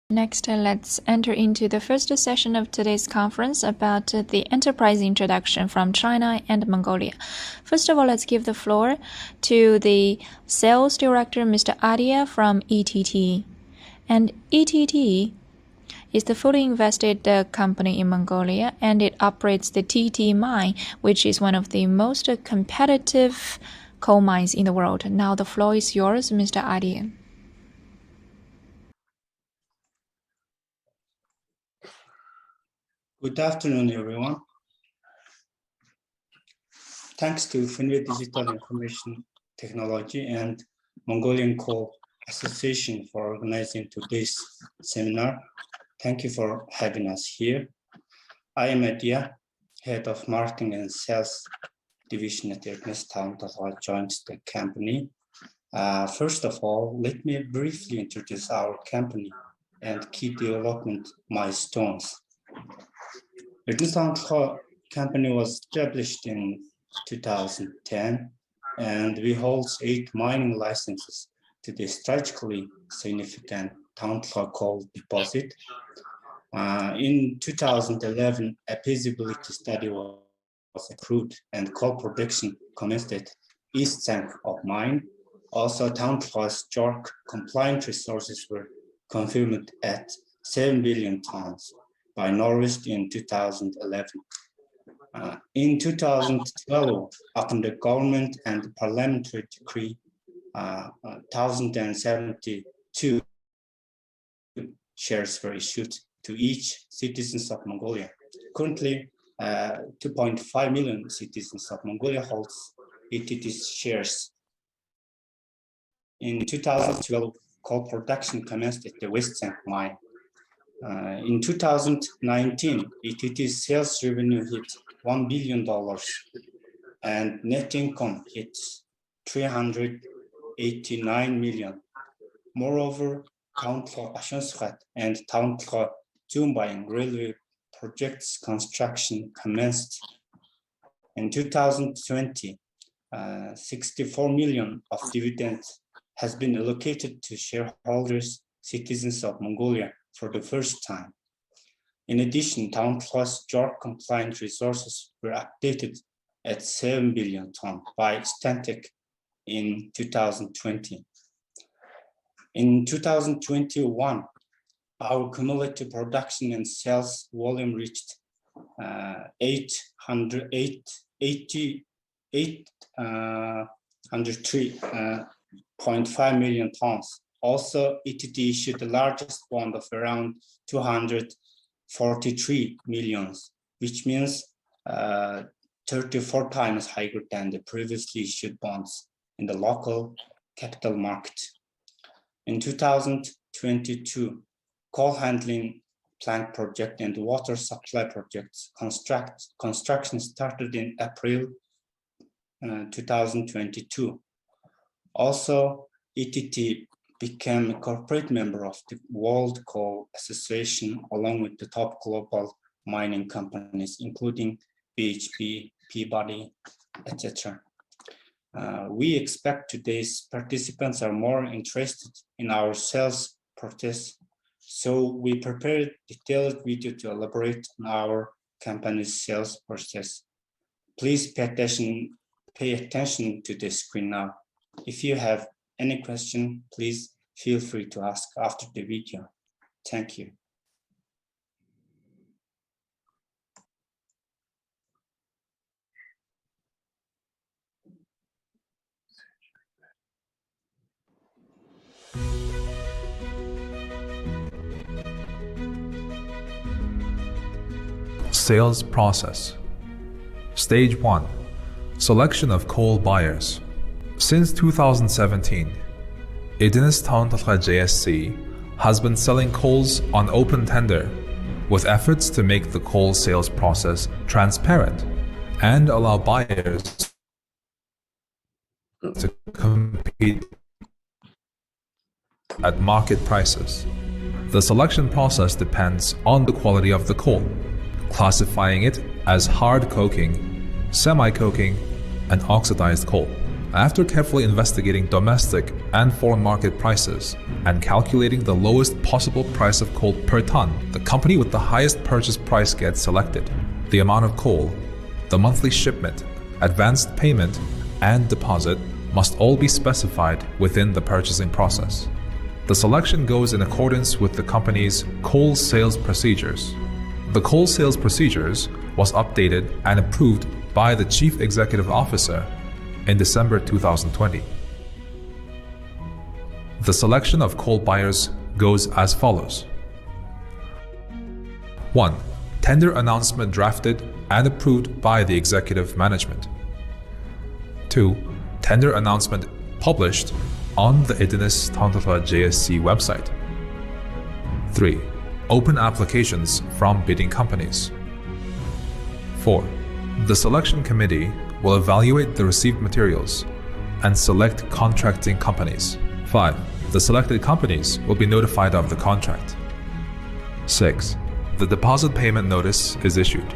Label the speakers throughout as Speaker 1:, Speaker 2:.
Speaker 1: Next, let's enter into the first session of today's conference about the enterprise introduction from China and Mongolia. First of all, let's give the floor to the sales director, Mr. Adia from ETT. And ETT is the fully invested company in Mongolia, and it operates the TT mine, which is one of the most competitive coal mines in the world. Now the floor is yours, Mr. Adia.
Speaker 2: Good afternoon, everyone. Thanks to Fenwei Digital Information Technology and Mongolian Coal Association for organizing today's seminar. Thank you for having us here. I am Adia, Head of Marketing and Sales Division at Ernest Town that I joined the company. First of all, let me briefly introduce our company and key development milestones. Ernest Town company was established in 2010, and we hold 8 mining licenses to the strategically significant Tauntla coal deposit. In 2011, a feasibility study was approved and coal production commenced at East Sank of mine. Also, Tauntla's JORC compliant resources were confirmed at 7 billion tons by Norwest in 2011. In 2012, upon the government and parliamentary decree 1072 shares were issued to each citizens of Mongolia. Currently, 2.5 million citizens of Mongolia holds ETT's shares. In 2012, coal production commenced at the West Sank mine. In 2019, ETT's sales revenue hit $1 billion and net income hit $389 million. Moreover, Tauntla Ashanshat and Tauntla Jumbayang railway projects construction commenced. In 2020, 64 million of dividends has been allocated to shareholders, citizens of Mongolia for the first time. In addition, Tauntla's JORC compliant resources were updated at 7 billion tons by Stantec in 2020. In 2021, our cumulative production and sales volume reached 803.5 million tons. Also, ETT issued the largest bond of around 243 million, which means 34 times higher than the previously issued bonds in the local capital market. In 2022, coal handling plant project and water supply projects construction started in April 2022. Also, ETT became a corporate member of the World Coal Association along with the top global mining companies, including BHP, Peabody, etc. We expect today's participants are more interested in our sales process, so we prepared a detailed video to elaborate on our company's sales process. Please pay attention to the screen now. If you have any question, please feel free to ask after the video. Thank you.
Speaker 3: Sales process. Stage 1. Selection of coal buyers. Since 2017, Ernest Town JSC has been selling coals on open tender, with efforts to make the coal sales process transparent and allow buyers to compete at market prices. The selection process depends on the quality of the coal, classifying it as hard coking, semi-coking, and oxidized coal. After carefully investigating domestic and foreign market prices and calculating the lowest possible price of coal per ton, the company with the highest purchase price gets selected. The amount of coal, the monthly shipment, advanced payment, and deposit must all be specified within the purchasing process. The selection goes in accordance with the company's coal sales procedures. The coal sales procedures was updated and approved by the Chief Executive Officer in December 2020. The selection of coal buyers goes as follows. 1. Tender announcement drafted and approved by the executive management. 2. Tender announcement published on the Idinus Tauntatla JSC website. 3. Open applications from bidding companies. 4. The selection committee will evaluate the received materials and select contracting companies. 5. The selected companies will be notified of the contract. 6. The deposit payment notice is issued.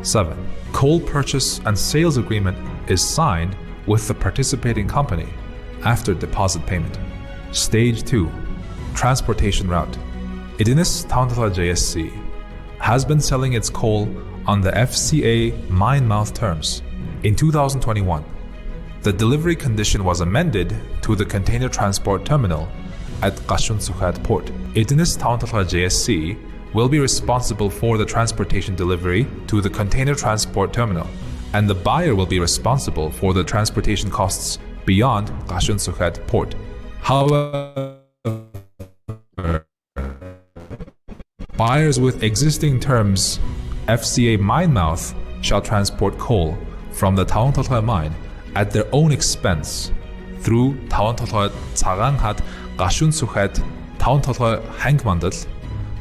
Speaker 3: 7. Coal purchase and sales agreement is signed with the participating company after deposit payment. Stage 2. Transportation route. Idinus Tauntatla JSC has been selling its coal on the FCA mine mouth terms. In 2021, the delivery condition was amended to the container transport terminal at Qashun-Sukhat port. Idinus Tauntatla JSC will be responsible for the transportation delivery to the container transport terminal, and the buyer will be responsible for the transportation costs beyond Qashun-Sukhat port. However, buyers with existing terms FCA mine mouth shall transport coal from the Tauntatla mine at their own expense through Tauntatla Tsaganghat Qashun-Sukhat Tauntatla Hangmandal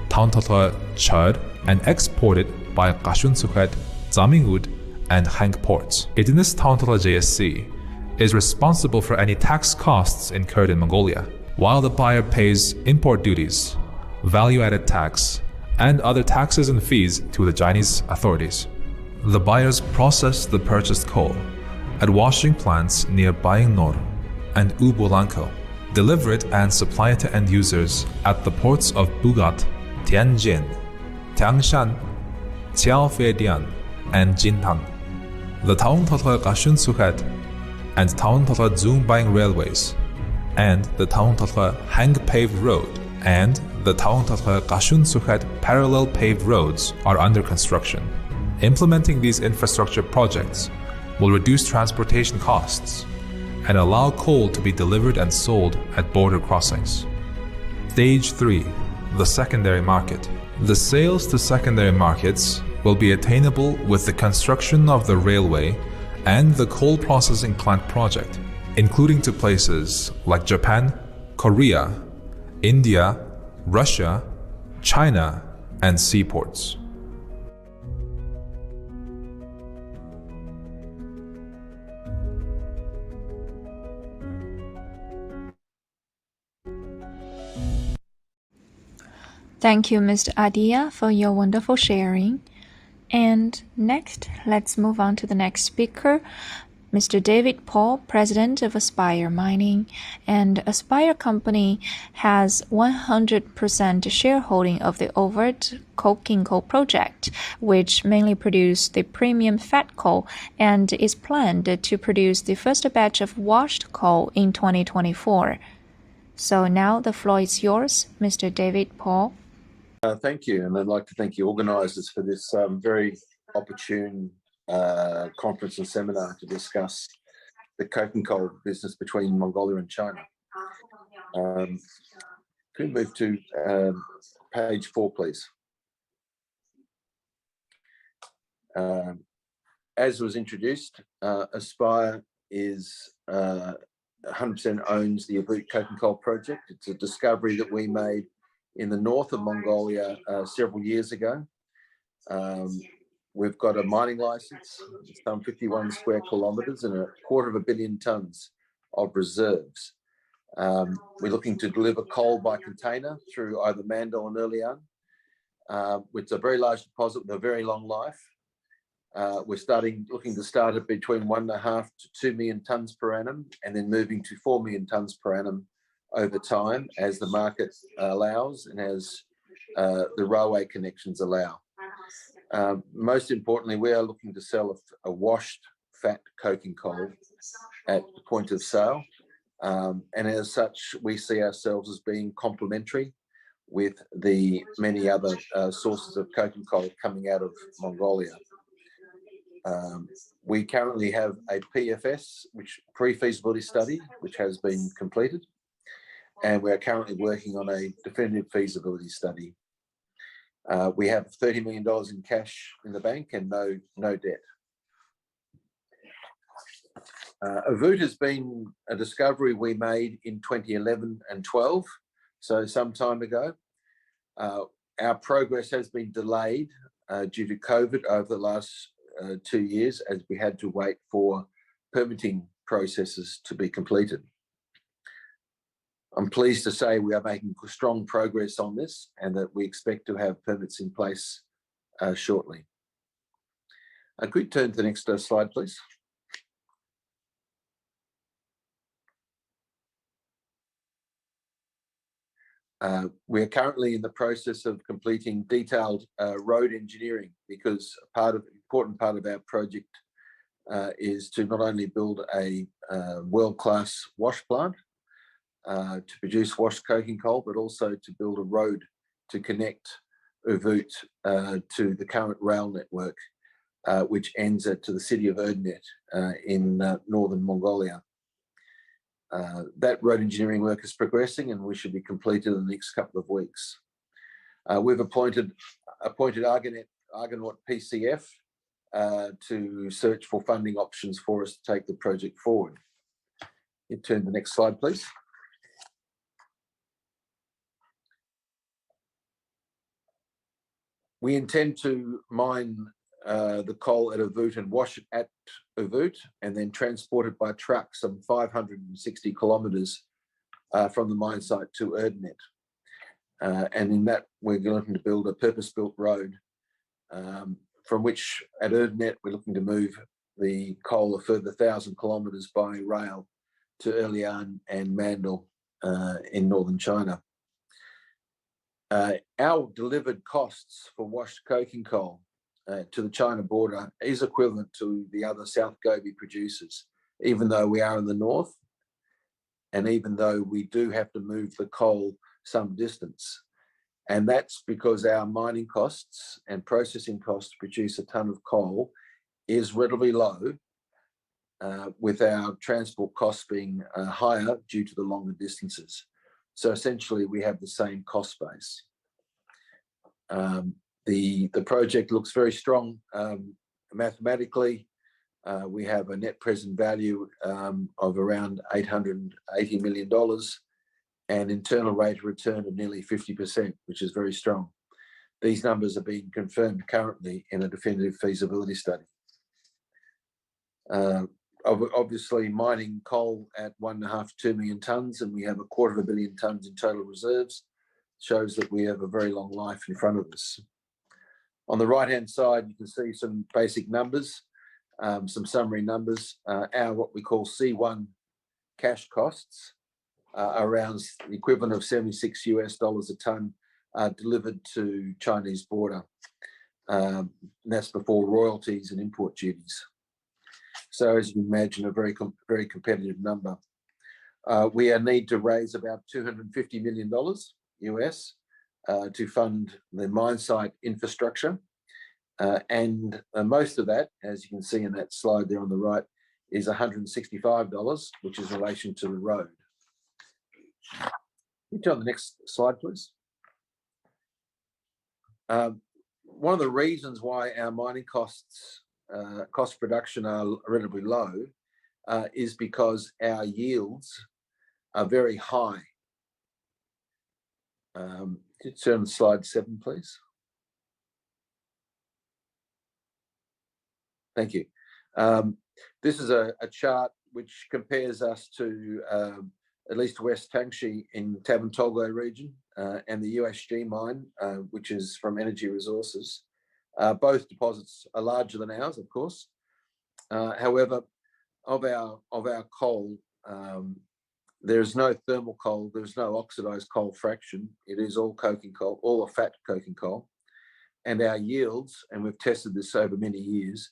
Speaker 3: Tauntatla Chud and exported by Qashun-Sukhat Zamingud and Hang ports. Idinus Tauntatla JSC is responsible for any tax costs incurred in Mongolia, while the buyer pays import duties, value-added tax, and other taxes and fees to the Chinese authorities. The buyers process the purchased coal at washing plants near Baingnor and Ubolanko, deliver it and supply it to end users at the ports of Bugat, Tianjin, Tiangshan, Xiaofeidian, and Jintang. The Tauntatla Qashun-Sukhat and Tauntatla Zungbang railways, and the Tauntatla Hang paved road and the Tauntatla Qashun-Sukhat parallel paved roads are under construction. Implementing these infrastructure projects will reduce transportation costs and allow coal to be delivered and sold at border crossings. Stage 3. The secondary market. The sales to secondary markets will be attainable with the construction of the railway and the coal processing plant project, including to places like Japan, Korea, India, Russia, China, and seaports.
Speaker 1: Thank you, Mr. Adia, for your wonderful sharing. And next, let's move on to the next speaker, Mr. David Paul, president of Aspire Mining. And Aspire Company has 100% shareholding of the overt coking coal project, which mainly produces the premium fat coal and is planned to produce the first batch of washed coal in 2024. So now the floor is yours, Mr. David Paul.
Speaker 4: Thank you, and I'd like to thank the organisers for this very opportune conference and seminar to discuss the coking coal business between Mongolia and China. Can we move to page 4, please? As was introduced, Aspire is 100% owns the overt coking coal project. It's a discovery that we made in the north of Mongolia several years ago. We've got a mining license, some 51 square kilometres and 250 million tonnes of reserves. We're looking to deliver coal by container through either Mandal and Urlian. It's a very large deposit with a very long life. We're looking to start at between 1.5 to 2 million tonnes per annum, and then moving to 4 million tonnes per annum over time as the market allows and as the railway connections allow. Most importantly, we are looking to sell a washed fat coking coal at the point of sale. And as such, we see ourselves as being complementary with the many other sources of coking coal coming out of Mongolia. We currently have a PFS, pre-feasibility study, which has been completed, and we are currently working on a definitive feasibility study. We have $30 million in cash in the bank and no debt. Avut has been a discovery we made in 2011 and 12, so some time ago. Our progress has been delayed due to COVID over the last 2 years, as we had to wait for permitting processes to be completed. I'm pleased to say we are making strong progress on this and that we expect to have permits in place shortly. Could we turn to the next slide, please? We are currently in the process of completing detailed road engineering, because important part of our project is to not only build a world-class wash plant to produce washed coking coal, but also to build a road to connect Avut to the current rail network, which ends to the city of Erdenet in northern Mongolia. That road engineering work is progressing, and we should be completed in the next couple of weeks. We've appointed Argonaut PCF to search for funding options for us to take the project forward. You turn to the next slide, please. We intend to mine the coal at Avut and wash it at Avut, and then transport it by truck some 560 kilometres from the mine site to Erdenet. And in that, we're looking to build a purpose-built road from which, at Erdenet, we're looking to move the coal a further 1,000 kilometres by rail to Erlian and Mandal in northern China. Our delivered costs for washed coking coal to the China border is equivalent to the other South Gobi producers, even though we are in the north, and even though we do have to move the coal some distance. And that's because our mining costs and processing costs to produce a tonne of coal is relatively low, with our transport costs being higher due to the longer distances. So essentially, we have the same cost base. The project looks very strong mathematically. We have a net present value of around $880 million and internal rate of return of nearly 50%, which is very strong. These numbers are being confirmed currently in a definitive feasibility study. Obviously, mining coal at 1.5 to 2 million tonnes, and we have 250 million tonnes in total reserves, shows that we have a very long life in front of us. On the right-hand side, you can see some basic numbers, some summary numbers. Our what we call C1 cash costs are around the equivalent of $76 a tonne delivered to Chinese border. And that's before royalties and import duties. So as you can imagine, a very competitive number. We need to raise about $250 million US to fund the mine site infrastructure. And most of that, as you can see in that slide there on the right, is $165, which is in relation to the road. Can you turn to the next slide, please? One of the reasons why our mining costs, cost production are relatively low is because our yields are very high. Can you turn to slide 7, please? Thank you. This is a chart which compares us to at least West Tangshi in Tabantolgo region and the USG mine, which is from Energy Resources. Both deposits are larger than ours, of course. However, of our coal, there is no thermal coal, there's no oxidized coal fraction. It is all coking coal, all a fat coking coal. And our yields, and we've tested this over many years,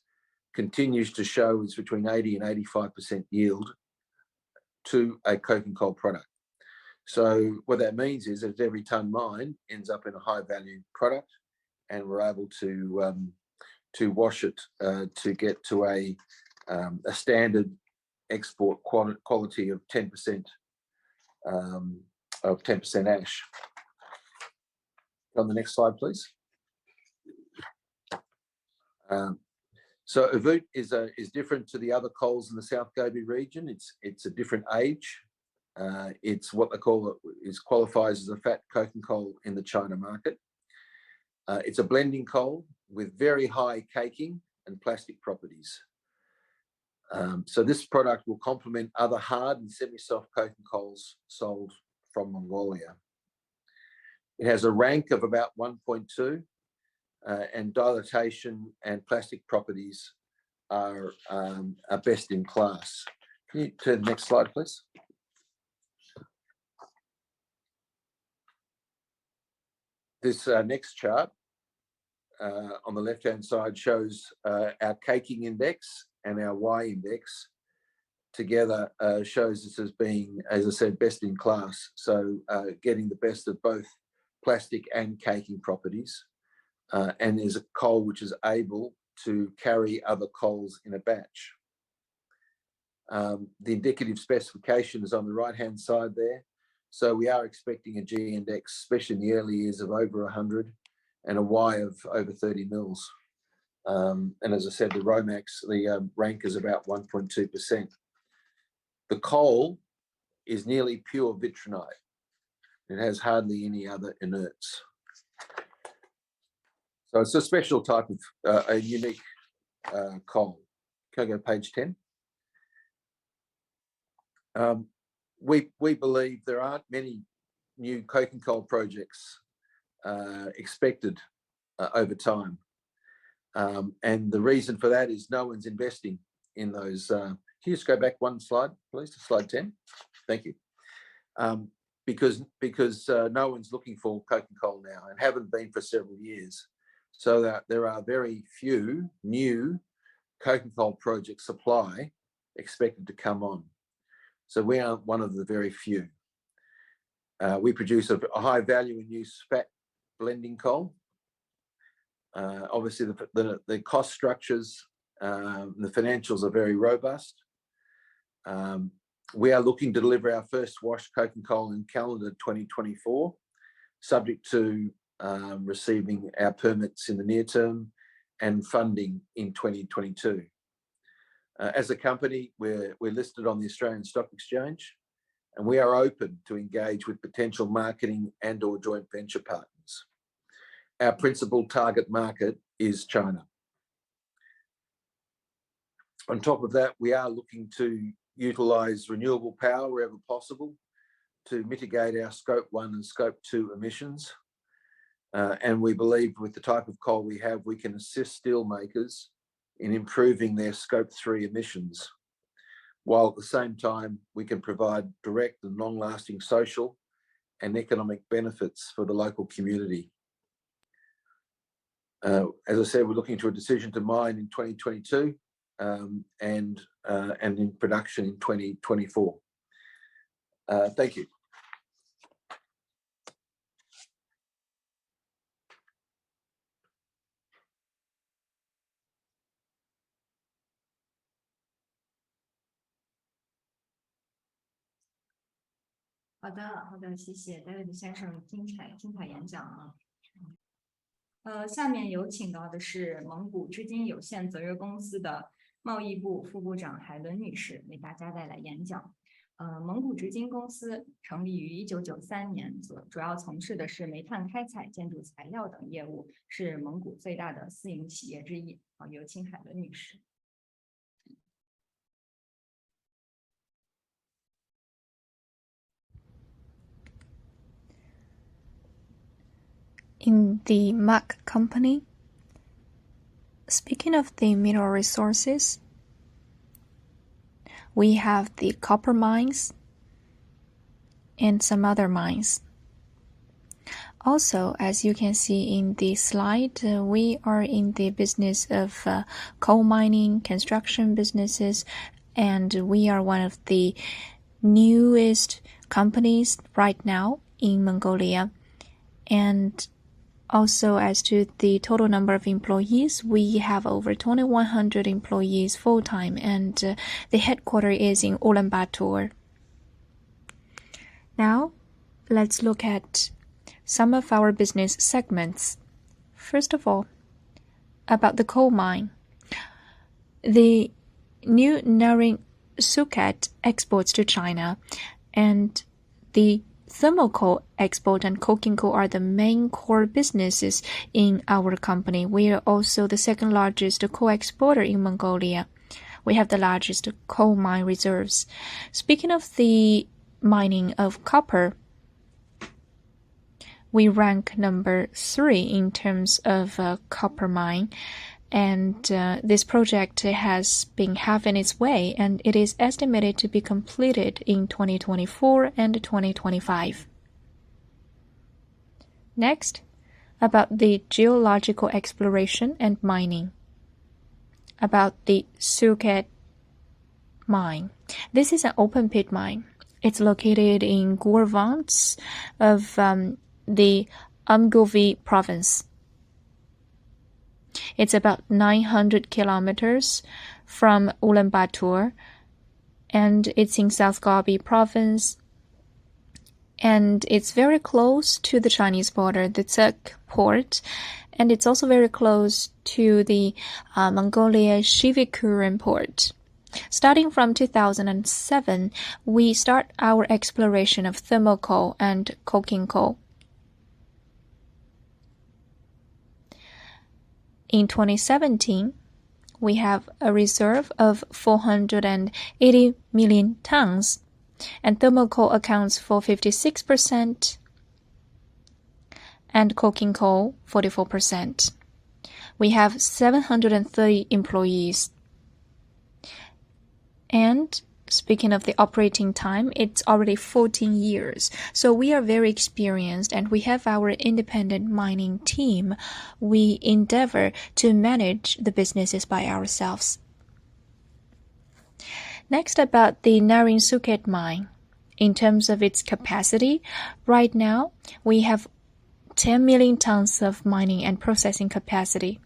Speaker 4: continues to show is between 80 and 85% yield to a coking coal product. So what that means is that every tonne mined ends up in a high value product, and we're able to wash it to get to a standard export quality of 10% ash. On the next slide, please. So Avut is different to the other coals in the South Gobi region. It's a different age. It's what they call qualifies as a fat coking coal in the China market. It's a blending coal with very high caking and plastic properties. So this product will complement other hard and semi-soft coking coals sold from Mongolia. It has a rank of about 1.2, and dilatation and plastic properties are best in class. Can you turn to the next slide, please? This next chart on the left-hand side shows our caking index and our Y index together shows this as being, as I said, best in class. So getting the best of both plastic and caking properties, and is a coal which is able to carry other coals in a batch. The indicative specification is on the right-hand side there. So we are expecting a G index, especially in the early years, of over 100 and a Y of over 30 mils. And as I said, the Romax, the rank is about 1.2%. The coal is nearly pure vitrinite. It has hardly any other inerts. So it's a special type of a unique coal. Can I go to page 10? We believe there aren't many new coking coal projects expected over time. And the reason for that is no one's investing in those. Can you just go back one slide, please, to slide 10? Thank you. Because no one's looking for coking coal now and haven't been for several years. So that there are very few new coking coal project supply expected to come on. So we are one of the very few. We produce a high value and use fat blending coal. Obviously, the cost structures, the financials are very robust. We are looking to deliver our first washed coking coal in calendar 2024, subject to receiving our permits in the near term and funding in 2022. As a company, we're listed on the Australian Stock Exchange, and we are open to engage with potential marketing and or joint venture partners. Our principal target market is China. On top of that, we are looking to utilise renewable power wherever possible to mitigate our Scope 1 and Scope 2 emissions. And we believe with the type of coal we have, we can assist steelmakers in improving their Scope 3 emissions, while at the same time we can provide direct and long-lasting social and economic benefits for the local community. As I said, we're looking to a decision to mine in 2022 and in production in 2024. Thank you.
Speaker 5: 好的，谢谢 David 先生精彩演讲啊。下面有请到的是蒙古织金有限责任公司的贸易部副部长海伦女士为大家带来演讲。蒙古织金公司成立于1993年，主要从事的是煤炭开采、建筑材料等业务，是蒙古最大的私营企业之一。有请海伦女士。
Speaker 1: In the MAC company, Speaking of the mineral resources, we have the copper mines and some other mines. Also, as you can see in the slide, we are in the business of coal mining, construction businesses, and we are one of the newest companies right now in Mongolia. And also, as to the total number of employees, we have over 2,100 employees full-time, and the headquarters is in Ulaanbaatar. Now, let's look at some of our business segments. First of all, about the coal mine. The new Naring Suket exports to China, and the thermal coal export and coking coal are the main core businesses in our company. We are also the second largest coal exporter in Mongolia. We have the largest coal mine reserves. Speaking of the mining of copper, we rank number 3 in terms of copper mine, and this project has been having its way, and it is estimated to be completed in 2024 and 2025. Next, about the geological exploration and mining. About the Suket mine. This is an open pit mine. It's located in Gorvants of the Amgovy province. It's about 900 kilometers from Ulaanbaatar, and it's in South Gobi province, and it's very close to the Chinese border, the Tsuk port, and it's also very close to the Mongolia Shivikurin port. Starting from 2007, we start our exploration of thermal coal and coking coal. In 2017, we have a reserve of 480 million tons, and thermal coal accounts for 56%, and coking coal 44%. We have 730 employees. And speaking of the operating time, it's already 14 years. So we are very experienced, and we have our independent mining team. We endeavor to manage the businesses by ourselves. Next, about the Naring Suket mine. In terms of its capacity, right now we have 10 million tons of mining and processing capacity.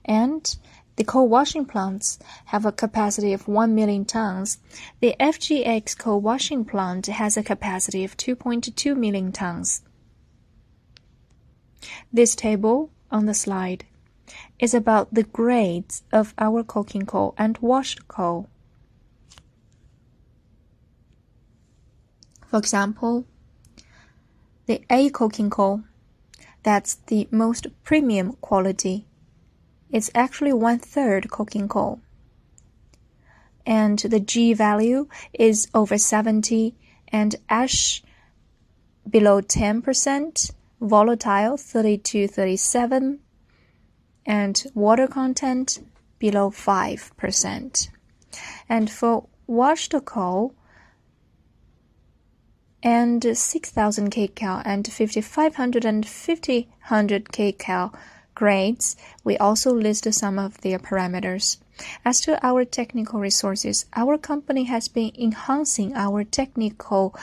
Speaker 1: And the coal washing plants have a capacity of 1 million tons. The FGX coal washing plant has a capacity of 2.2 million tons. This table on the slide is about the grades of our coking coal and washed coal. For example, the A coking coal, that's the most premium quality. It's actually 1/3 coking coal. And the G value is over 70, and ash below 10%, volatile 32-37, and water content below 5%. And for washed coal, and 6,000 kcal and 5,500 and 5,100 kcal grades, we also list some of their parameters. As to our technical resources, our company has been enhancing our technical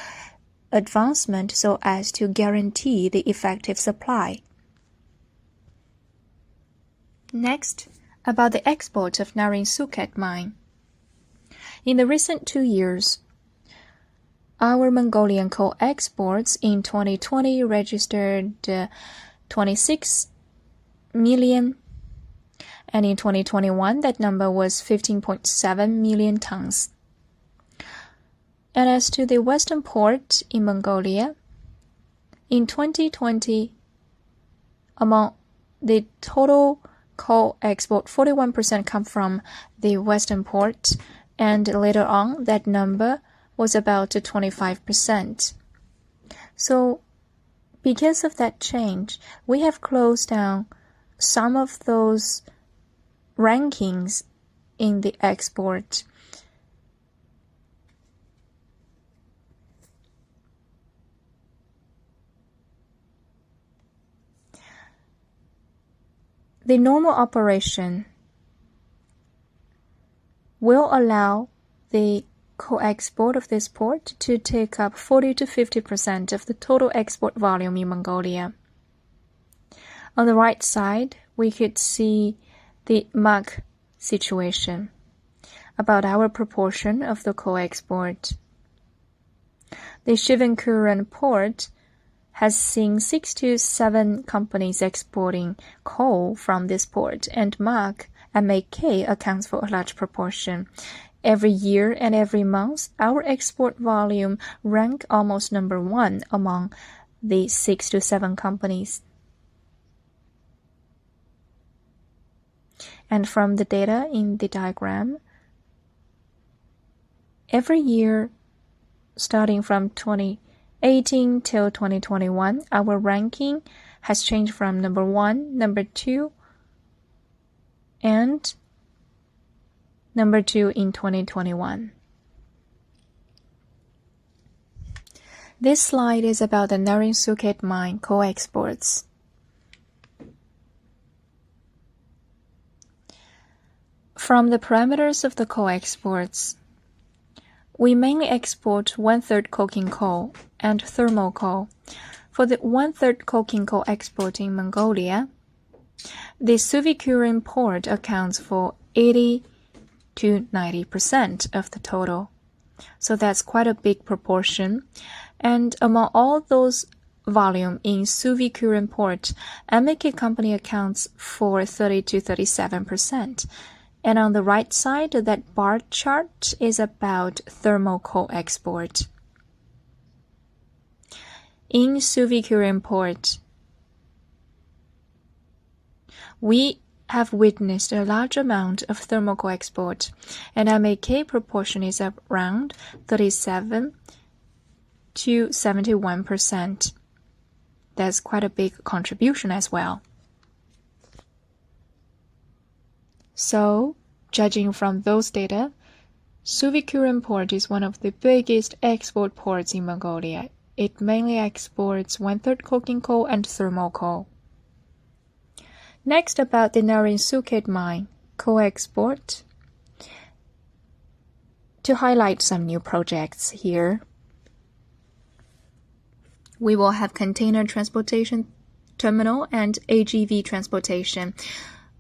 Speaker 1: advancement so as to guarantee the effective supply. Next, about the export of Naring Suket mine. In the recent 2 years, our Mongolian coal exports in 2020 registered 26 million, and in 2021 that number was 15.7 million tons. And as to the western port in Mongolia, in 2020, among the total coal export, 41% come from the western port, and later on that number was about 25%. So Because of that change, we have closed down some of those rankings in the export. The normal operation will allow the coal export of this port to take up 40 to 50% of the total export volume in Mongolia. On the right side, we could see the mug situation about our proportion of the coal export. The Shivankuren port has seen 6 to 7 companies exporting coal from this port, and MAK accounts for a large proportion. Every year and every month, our export volume rank almost number 1 among the 6 to 7 companies. And from the data in the diagram, every year, starting from 2018 till 2021, our ranking has changed from number 1, number 2, and number 2 in 2021. This slide is about the Narin-Suket mine coal exports. From the parameters of the coal exports, we mainly export 1/3 coking coal and thermal coal. For the 1/3 coking coal export in Mongolia, the Suvikirin port accounts for 80 to 90% of the total. So that's quite a big proportion. And among all those volume in Suvikirin port, MAK company accounts for 30 to 37%. And on the right side, that bar chart is about thermal coal export. In Suvikirin port, we have witnessed a large amount of thermal coal export, and MAK proportion is around 37 to 71%. That's quite a big contribution as well. So, judging from those data, Suvikirin port is one of the biggest export ports in Mongolia. It mainly exports 1/3 coking coal and thermal coal. Next, about the Narin-Suket mine coal export. To highlight some new projects here, we will have container transportation terminal and AGV transportation.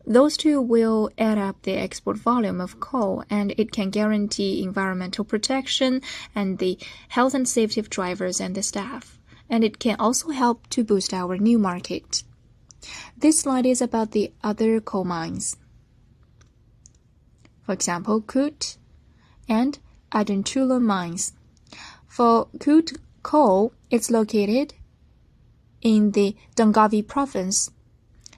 Speaker 1: Those two will add up the export volume of coal, and it can guarantee environmental protection and the health and safety of drivers and the staff. And it can also help to boost our new market. This slide is about the other coal mines. For example, Kut and Adentula mines. For Kut coal, it's located in the Dongavi province,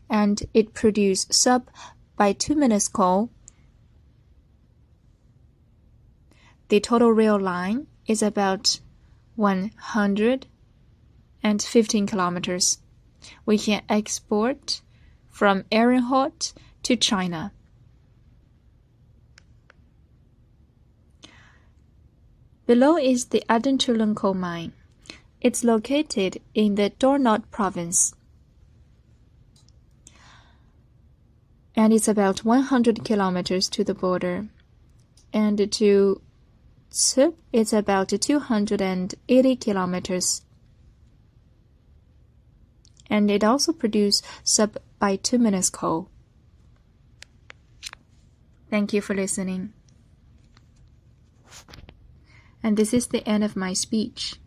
Speaker 1: and it produces sub-bituminous coal. The total rail line is about 115 kilometers. We can export from Ehrenhot to China. Below is the Adentulun coal mine. It's located in the Dornot province, and it's about 100 kilometers to the border. And to Tsup, it's about 280 kilometers. And it also produces sub-bituminous coal. Thank you for listening. And this is the end of my speech.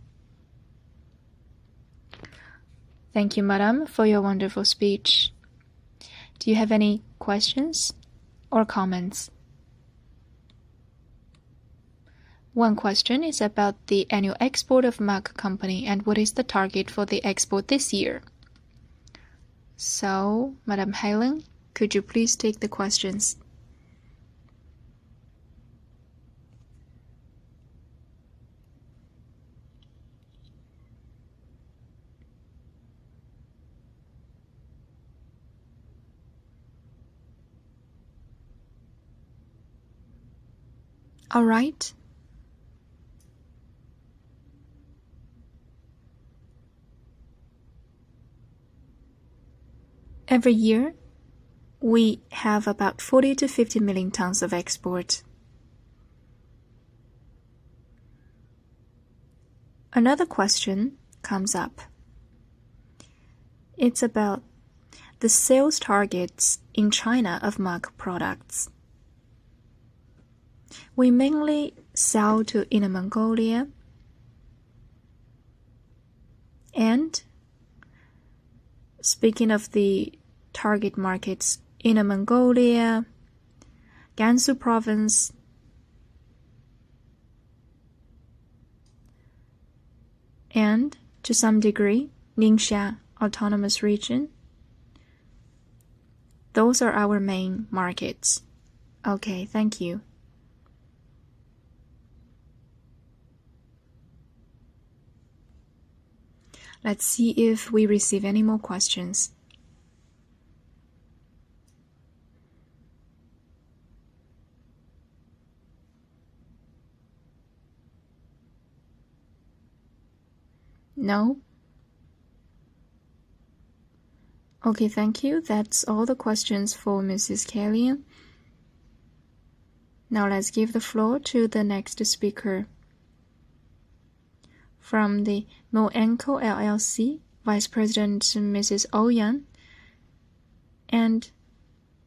Speaker 1: Thank you, Madam, for your wonderful speech. Do you have any questions or comments? One question is about the annual export of MAK company and what is the target for the export this year. So, Madam Helen, could you please take the questions? All right. Every year, we have about 40 to 50 million tons of export. Another question comes up. It's about the sales targets in China of mug products. We mainly sell to Inner Mongolia and, speaking of the target markets, Inner Mongolia, Gansu province, and, to some degree, Ningxia Autonomous Region. Those are our main markets. Okay, thank you. Let's see if we receive any more questions. No? Okay, thank you. That's all the questions for Mrs. Kellyan. Now let's give the floor to the next speaker. From the Moenco LLC, Vice President Mrs. Ouyang. And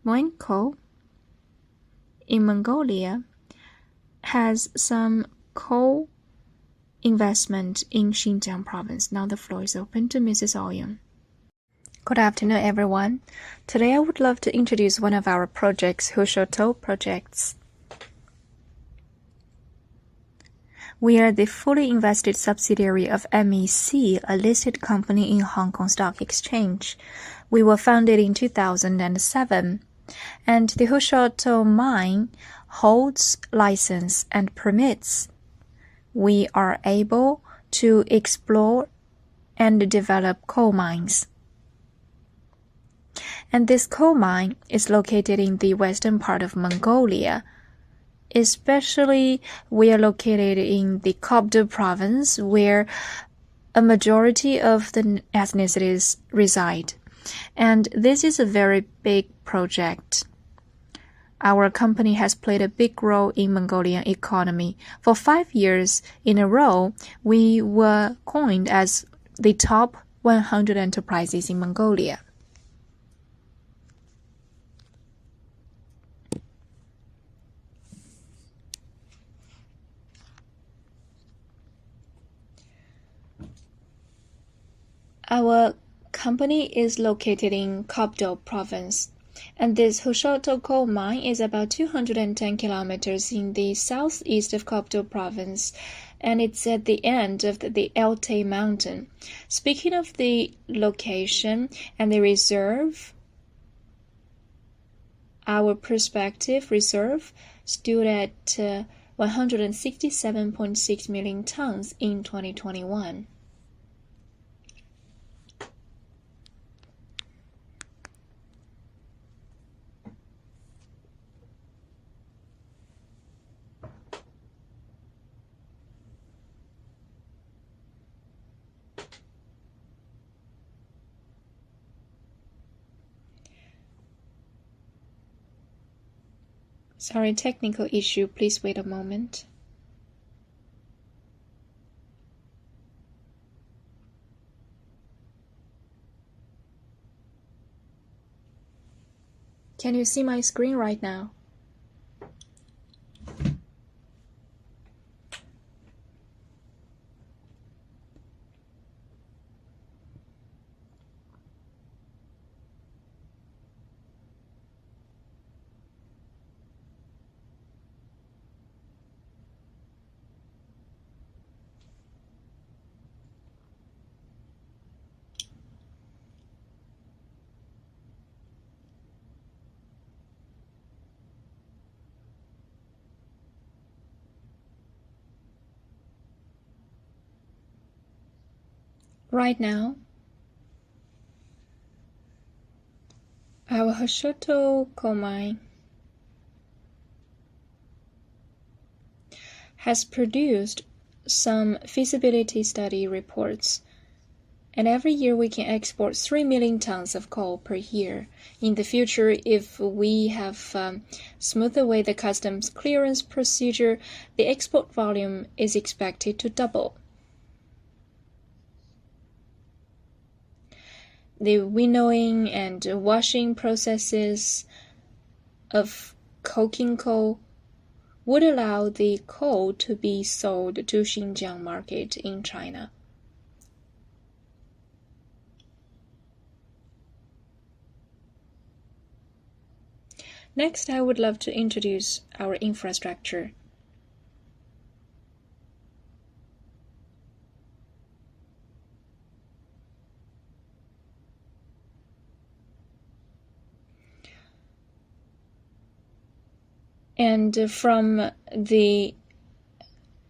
Speaker 1: Moenco in Mongolia has some coal investment in Xinjiang province. Now the floor is open to Mrs. Ouyang. Good afternoon, everyone. Today I would love to introduce one of our projects, Hushoto projects. We are the fully invested subsidiary of MEC, a listed company in Hong Kong Stock Exchange. We were founded in 2007, and the Hushoto mine holds license and permits. We are able to explore and develop coal mines. And this coal mine is located in the western part of Mongolia. Especially, we are located in the Kobdo province, where a majority of the ethnicities reside. And this is a very big project. Our company has played a big role in Mongolian economy. For 5 years in a row, we were coined as the top 100 enterprises in Mongolia. Our company is located in Kobdo province, and this Hushoto coal mine is about 210 kilometers in the southeast of Kobdo province, and it's at the end of the Eltai mountain. Speaking of the location and the reserve, our prospective reserve stood at 167.6 million tons in 2021. Sorry, technical issue. Please wait a moment. Can you see my screen right now? Right now, our Hushoto coal mine has produced some feasibility study reports. And every year we can export 3 million tons of coal per year. In the future, if we have smoothed away the customs clearance procedure, the export volume is expected to double. The winnowing and washing processes of coking coal would allow the coal to be sold to Xinjiang market in China. Next, I would love to introduce our infrastructure. And from the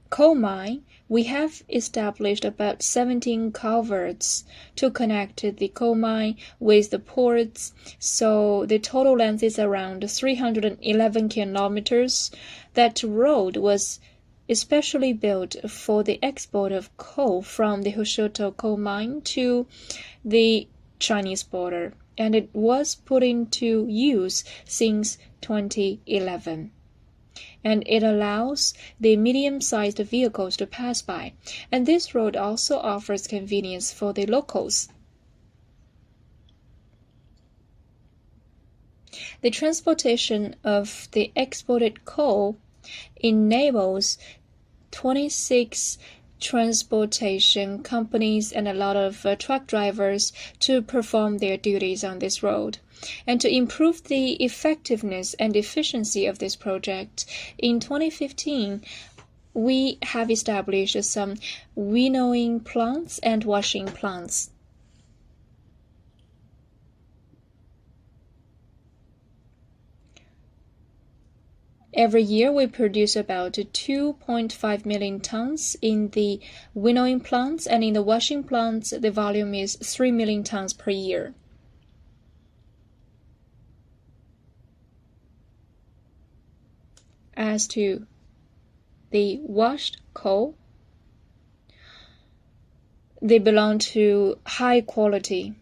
Speaker 1: coal mine, we have established about 17 culverts to connect the coal mine with the ports. So the total length is around 311 kilometers. That road was especially built for the export of coal from the Hushuto coal mine to the Chinese border, and it was put into use since 2011. And it allows the medium-sized vehicles to pass by. And this road also offers convenience for the locals. The transportation of the exported coal enables 26 transportation companies and a lot of truck drivers to perform their duties on this road. And to improve the effectiveness and efficiency of this project, in 2015, we have established some winnowing plants and washing plants. Every year, we produce about 2.5 million tons in the winnowing plants, and in the washing plants, the volume is 3 million tons per year. As to the washed coal, they belong to high quality.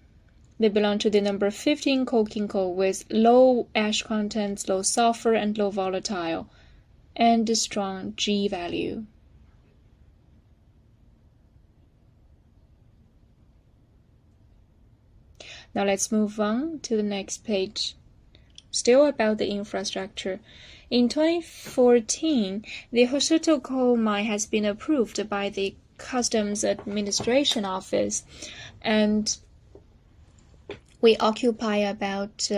Speaker 1: They belong to the number 15 coking coal with low ash contents, low sulfur, and low volatile, and a strong G value. Now let's move on to the next page. Still about the infrastructure. In 2014, the Hushuto coal mine has been approved by the Customs Administration Office, and we occupy about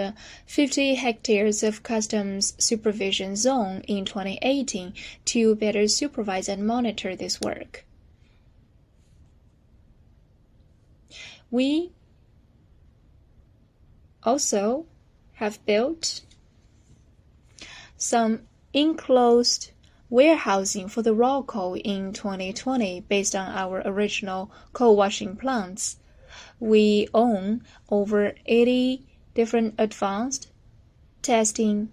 Speaker 1: 50 hectares of customs supervision zone in 2018 to better supervise and monitor this work. We also have built some enclosed warehousing for the raw coal in 2020 based on our original coal washing plants. We own over 80 different advanced testing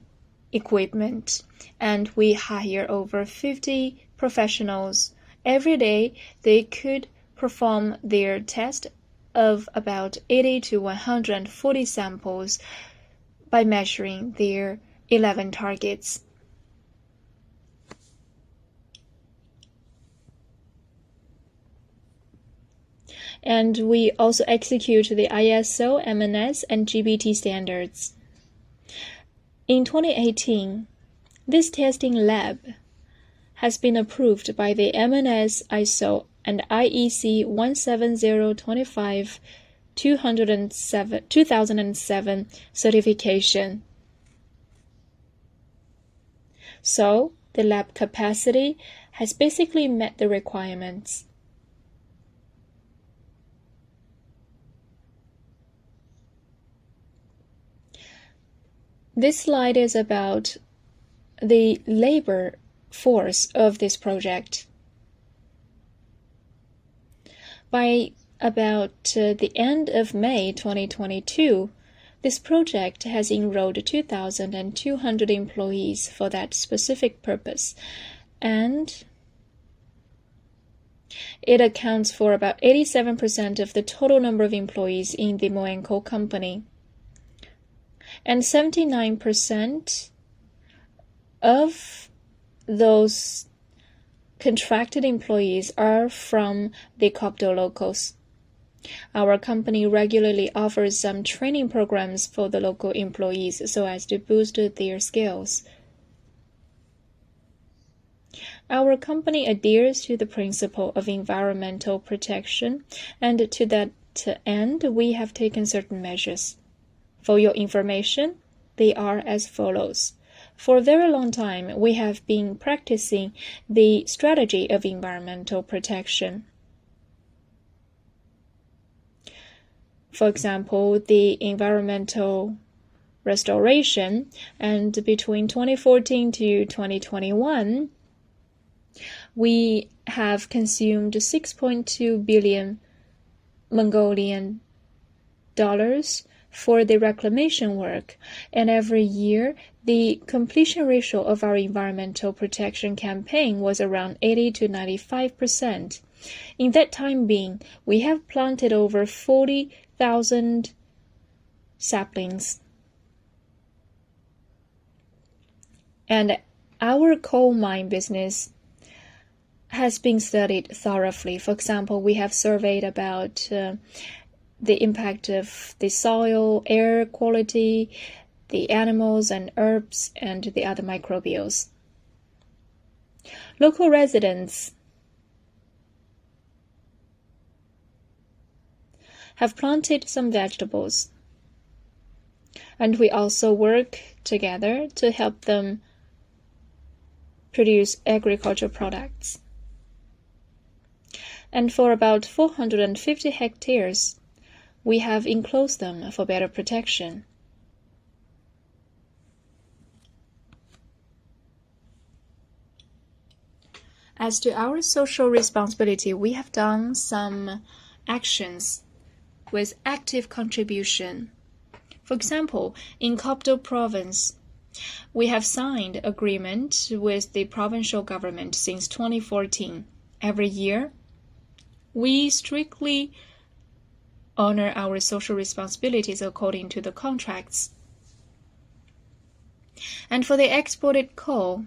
Speaker 1: equipment, and we hire over 50 professionals. Every day, they could perform their test of about 80 to 140 samples by measuring their 11 targets. And we also execute the ISO, MNS, and GBT standards. In 2018, this testing lab has been approved by the MNS, ISO, and IEC 17025 2007 certification. So, the lab capacity has basically met the requirements. This slide is about the labor force of this project. By about the end of May 2022, this project has enrolled 2,200 employees for that specific purpose. And It accounts for about 87% of the total number of employees in the Mo and Co company. And 79% of those contracted employees are from the Copto locals. Our company regularly offers some training programs for the local employees so as to boost their skills. Our company adheres to the principle of environmental protection, and to that end, we have taken certain measures. For your information, they are as follows. For a very long time, we have been practicing the strategy of environmental protection. For example, the environmental restoration, and between 2014 to 2021, we have consumed 6.2 billion Mongolian dollars for the reclamation work, and every year the completion ratio of our environmental protection campaign was around 80 to 95%. In that time being, we have planted over 40,000 saplings. And our coal mine business has been studied thoroughly. For example, we have surveyed about the impact of the soil, air quality, the animals and herbs, and the other microbials. Local residents have planted some vegetables, and we also work together to help them produce agricultural products. And for about 450 hectares, we have enclosed them for better protection. As to our social responsibility, we have done some actions with active contribution. For example, in Copto province, we have signed agreement with the provincial government since 2014. Every year, we strictly honor our social responsibilities according to the contracts. And for the exported coal,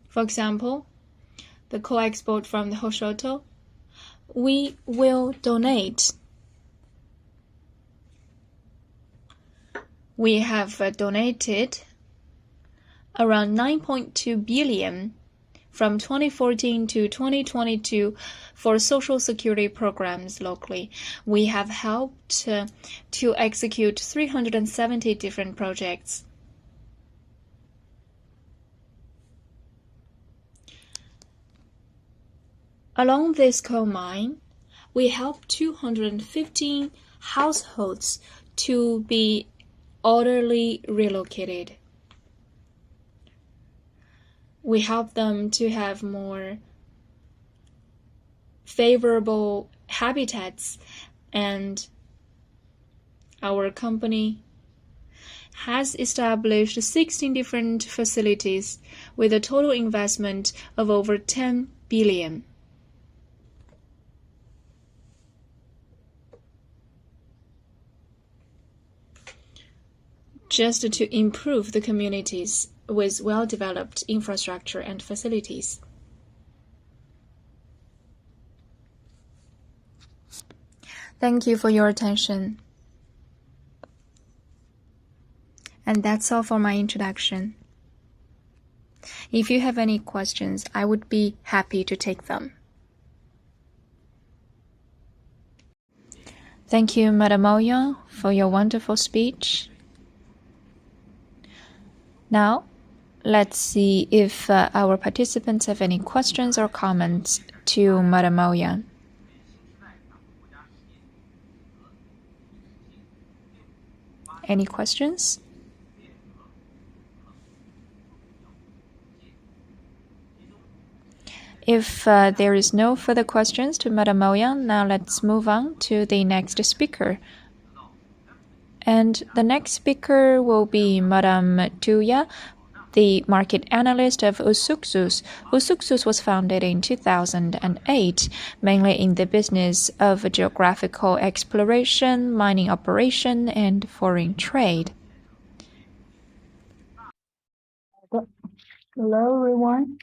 Speaker 1: for example, the coal export from the Hoshoto, we will donate. We have donated around 9.2 billion from 2014 to 2022 for social security programs locally. We have helped to execute 370 different projects. Along this coal mine, we helped 215 households to be orderly relocated. We help them to have more favorable habitats, and our company has established 16 different facilities with a total investment of over 10 billion. Just to improve the communities with well-developed infrastructure and facilities. Thank you for your attention. And that's all for my introduction. If you have any questions, I would be happy to take them. Thank you, Madam Ouyang, for your wonderful speech. Now, let's see if our participants have any questions or comments to Madam Ouyang. Any questions? If there is no further questions to Madam Ouyang, now let's move on to the next speaker. And the next speaker will be Madame Tuya, the market analyst of Usuxus. Usuxus was founded in 2008, mainly in the business of geographical exploration, mining operation, and foreign trade.
Speaker 6: Hello, everyone.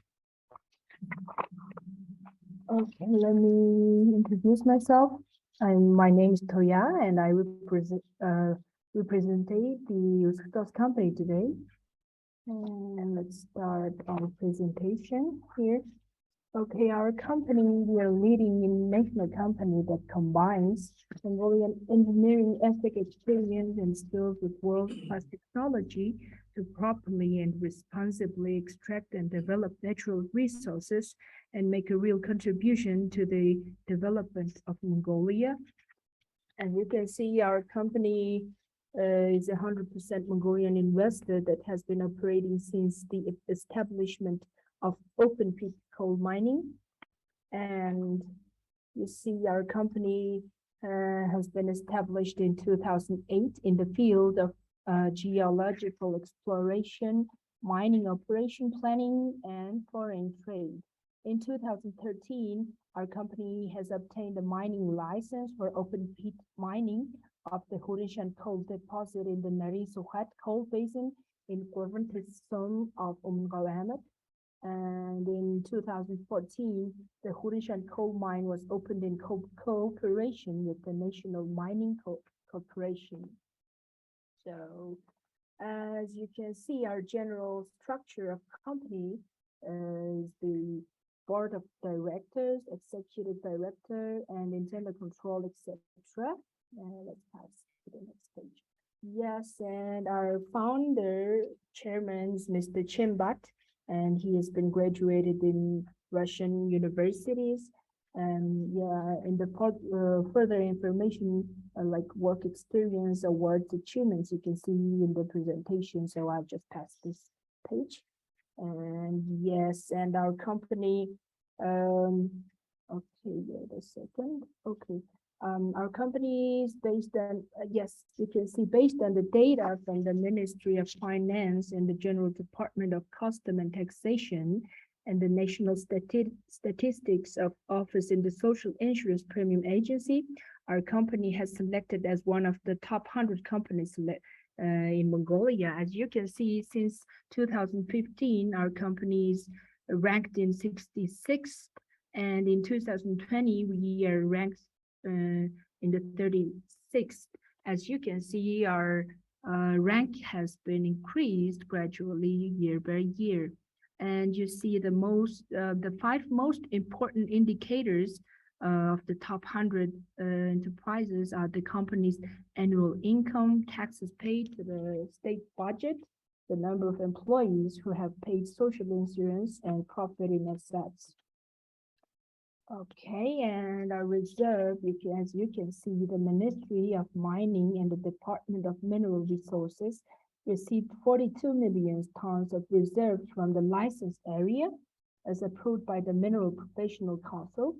Speaker 6: Okay, let me introduce myself. My name is Toya, and I represent the Usuxus company today. And let's start our presentation here. Okay, our company, we are leading international company that combines Mongolian engineering, ethic, experience, and skills with world-class technology to properly and responsibly extract and develop natural resources and make a real contribution to the development of Mongolia. As you can see, our company is 100% Mongolian investor that has been operating since the establishment of open pit coal mining. And you see our company has been established in 2008 in the field of geological exploration, mining operation planning, and foreign trade. In 2013, our company has obtained a mining license for open pit mining of the Hurishan coal deposit in the Nari-Suhat coal basin in Gorventis zone of Mongolia. And in 2014, the Hurishan coal mine was opened in cooperation with the National Mining Corporation. So, as you can see, our general structure of company is the board of directors, executive director, and internal control, etc. Let's pass to the next page. Yes, and our founder, chairman is Mr. Chimbat, and he has been graduated in Russian universities. And in the further information, like work experience, awards, achievements, you can see in the presentation. So I'll just pass this page. And yes, and our company, okay, wait a second. Okay, our company is based on, yes, you can see based on the data from the Ministry of Finance and the General Department of Custom and Taxation and the National Statistics of Office in the Social Insurance Premium Agency, our company has selected as one of the top 100 companies in Mongolia. As you can see, since 2015, our company is ranked in 66th, and in 2020, we are ranked in the 36th. As you can see, our rank has been increased gradually year by year. And you see the 5 most important indicators of the top 100 enterprises are the company's annual income, taxes paid to the state budget, the number of employees who have paid social insurance, and profit in assets. Okay, and our reserve, as you can see, the Ministry of Mining and the Department of Mineral Resources received 42 million tons of reserves from the licensed area as approved by the Mineral Professional Council.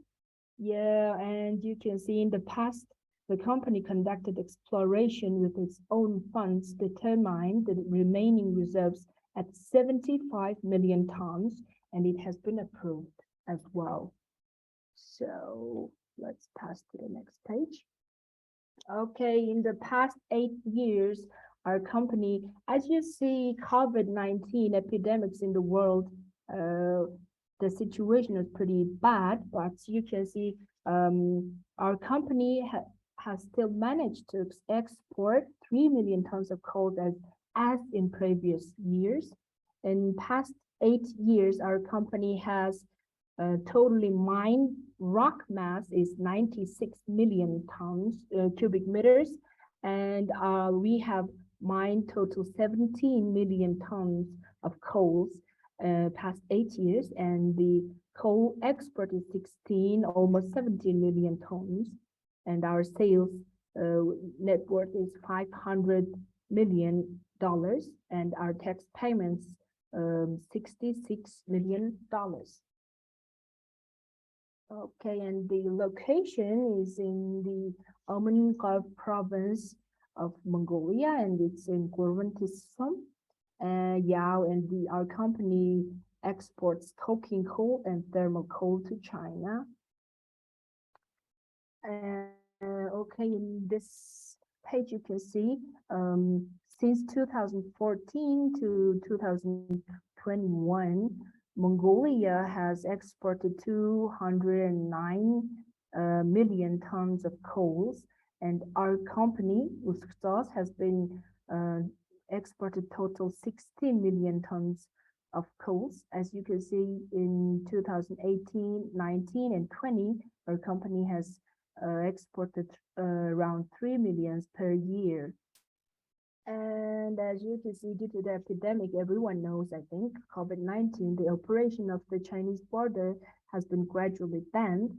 Speaker 6: Yeah, and you can see in the past, the company conducted exploration with its own funds, determined the remaining reserves at 75 million tons, and it has been approved as well. So let's pass to the next page. Okay, in the past 8 years, our company, as you see, COVID-19 epidemics in the world, the situation is pretty bad, but you can see our company has still managed to export 3 million tons of coal as in previous years. In past 8 years, our company has totally mined rock mass is 96 million tons, cubic meters, and we have mined total 17 million tons of coals past 8 years, and the coal export is almost 17 million tons, and our sales net worth is $500 million, and our tax payments $66 million. Okay, and the location is in the Almengov province of Mongolia and its equivalent system. Yao and our company exports coking coal and thermal coal to China. Okay, in this page you can see since 2014 to 2021, Mongolia has exported 209 million tons of coals, and our company, Usksos, has been exported total 16 million tons of coals. As you can see, in 2018, 19, and 20, our company has exported around 3 million per year. And as you can see, due to the epidemic, everyone knows, I think, COVID-19, the operation of the Chinese border has been gradually banned.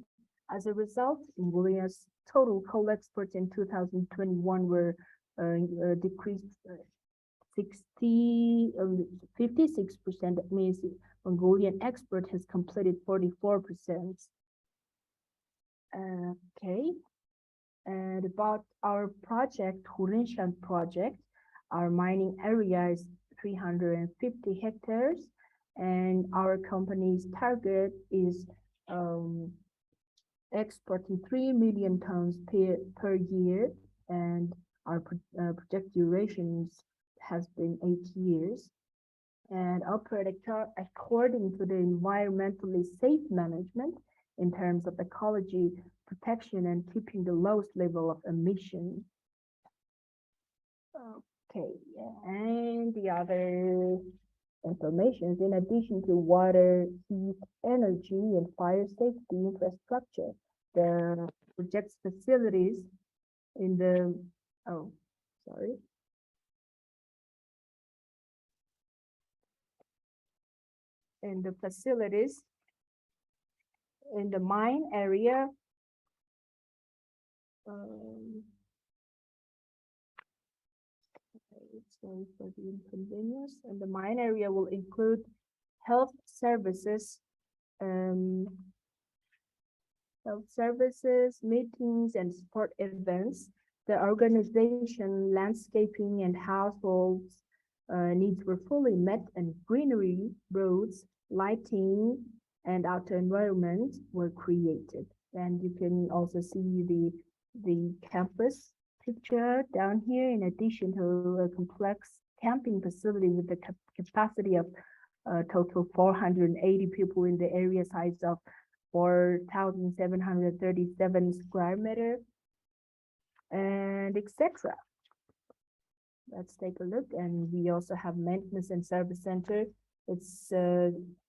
Speaker 6: As a result, Mongolia's total coal exports in 2021 were decreased 56%. That means Mongolian export has completed 44%. Okay. And about our project, Hurinshan project, our mining area is 350 hectares, and our company's target is exporting 3 million tons per year, and our project durations has been 8 years, and operate according to the environmentally safe management in terms of ecology protection and keeping the lowest level of emission. Okay, and the other information, in addition to water, heat, energy, and fire safety infrastructure, the project's facilities in the, in the facilities in the mine area, sorry for the inconvenience. And the mine area will include health services, meetings, and sport events. The organization, landscaping, and households needs were fully met, and greenery, roads, lighting, and outer environment were created. And you can also see the campus picture down here, in addition to a complex camping facility with the capacity of total 480 people in the area size of 4,737 square meter, and etc. Let's take a look. And we also have maintenance and service center. It's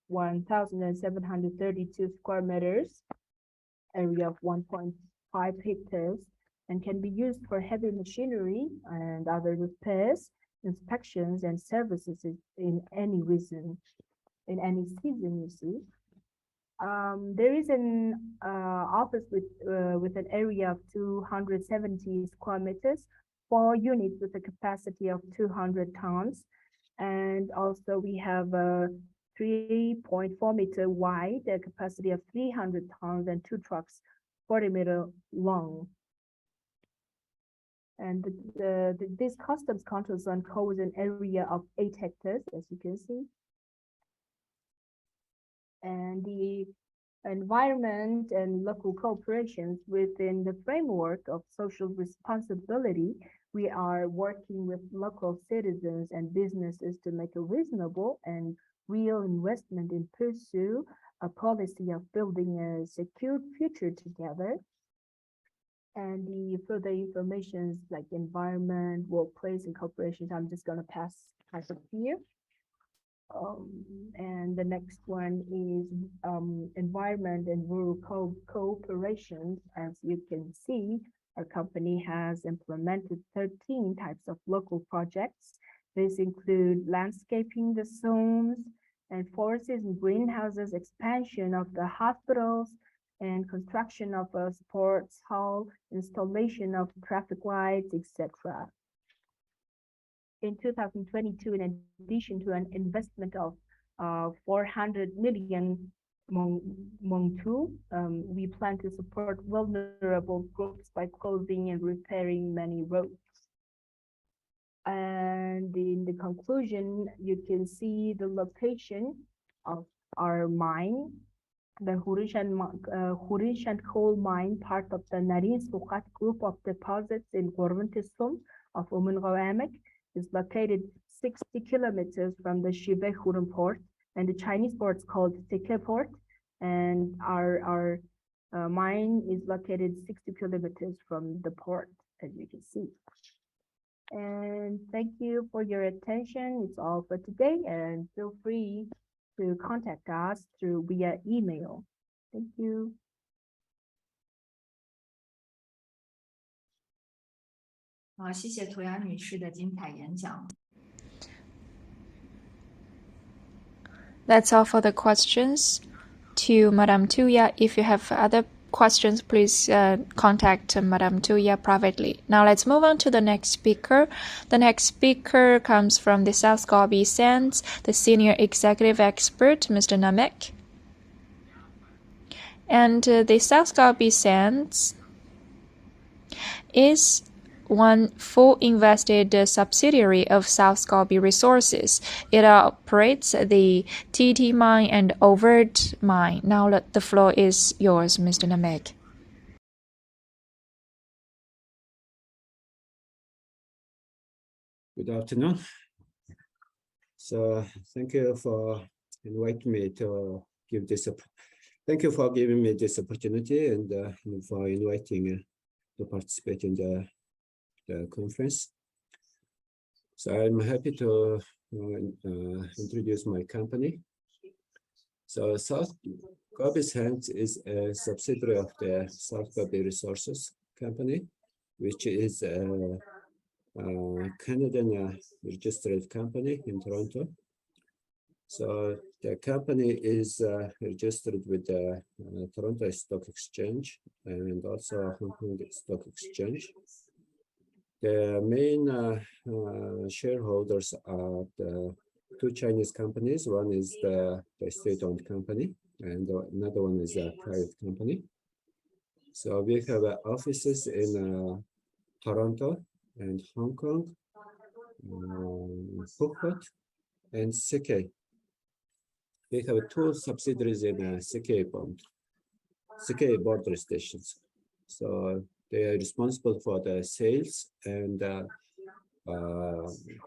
Speaker 6: 1,732 square meters, area of 1.5 hectares, and can be used for heavy machinery and other repairs, inspections, and services in any season, you see. There is an office with an area of 270 square meters, 4 units with a capacity of 200 tons. And also we have a 3.4 meter wide, a capacity of 300 tons, and 2 trucks 40 meter long. And this customs control zone covers an area of 8 hectares, as you can see. And the environment and local cooperations within the framework of social responsibility, we are working with local citizens and businesses to make a reasonable and real investment in pursue a policy of building a secure future together. And the further information like environment, workplace, and corporations, I'm just going to pass it here. And the next one is environment and rural cooperation. As you can see, our company has implemented 13 types of local projects. These include landscaping the zones and forests and greenhouses, expansion of the hospitals, and construction of a sports hall, installation of traffic lights, etc. In 2022, in addition to an investment of 400 million Mongtu, we plan to support vulnerable groups by closing and repairing many roads. And in the conclusion, you can see the location of our mine, the Hurishan coal mine, part of the Narin Sukat group of deposits in Gorventisum of Amek, is located 60 kilometers from the Shibe Hurum port, and the Chinese port is called Sike port, and our mine is located 60 kilometers from the port, as you can see. And thank you for your attention. It's all for today, and feel free to contact us through via email. Thank you.
Speaker 5: 谢谢涂鸦女士的精彩演讲。
Speaker 1: That's all for the questions to Madame Tuya. If you have other questions, please contact Madame Tuya privately. Now let's move on to the next speaker. The next speaker comes from the South Gobi Sands, the senior executive expert, Mr. Namek. And the South Gobi Sands is one full invested subsidiary of South Gobi Resources. It operates the TT mine and overt mine. Now the floor is yours, Mr. Namek.
Speaker 7: Good afternoon. So thank you for inviting me to give this. Thank you for giving me this opportunity and for inviting to participate in the conference. So I'm happy to introduce my company. So South Gobi Sands is a subsidiary of the South Gobi Resources company, which is a Canadian registered company in Toronto. So the company is registered with the Toronto Stock Exchange and also Hong Kong Stock Exchange. The main shareholders are the two Chinese companies. One is the state-owned company, and another one is a private company. So we have offices in Toronto and Hong Kong, Phuket, and Sike. We have two subsidiaries in Sike border stations. So they are responsible for the sales and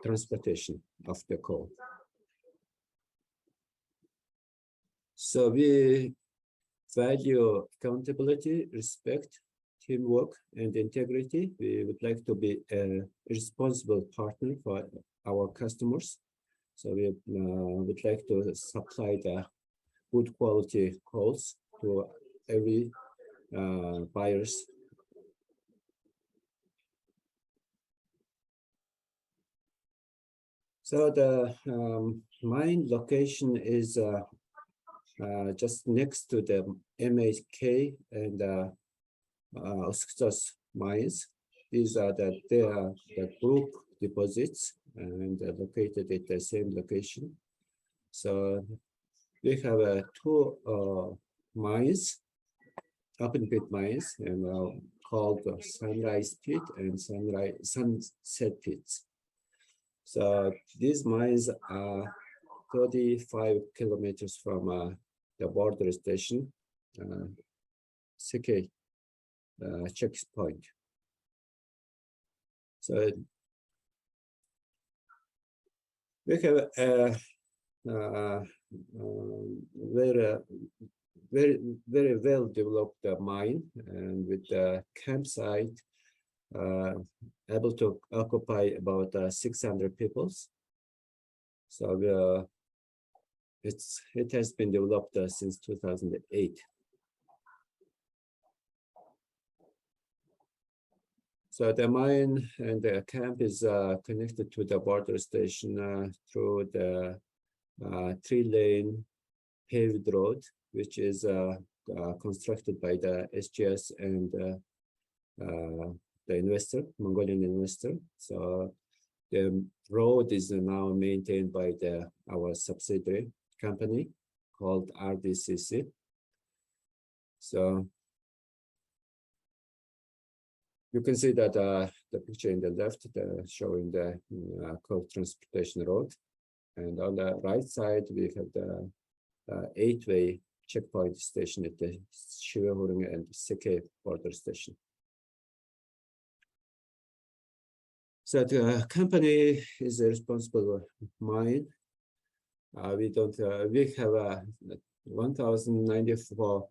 Speaker 7: transportation of the coal. So we value accountability, respect, teamwork, and integrity. We would like to be a responsible partner for our customers. So we would like to supply the good quality coals to every buyers. So the mine location is just next to the MHK and Oxxos mines. These are the group deposits and located at the same location. So we have two mines, open pit mines, and called Sunrise Pit and Sunset Pits. So these mines are 35 kilometers from the border station, Sike checkpoint. So we have a very well developed mine, and with the campsite able to occupy about 600 people. So it has been developed since 2008. So the mine and the camp is connected to the border station through the 3-lane paved road, which is constructed by the SGS and the investor, Mongolian investor. So the road is now maintained by our subsidiary company called RDCC. So You can see that the picture in the left showing the coal transportation road, and on the right side we have the 8-way checkpoint station at the Shiwehurung and Seke border station. So the company is responsible mine. We have 1,094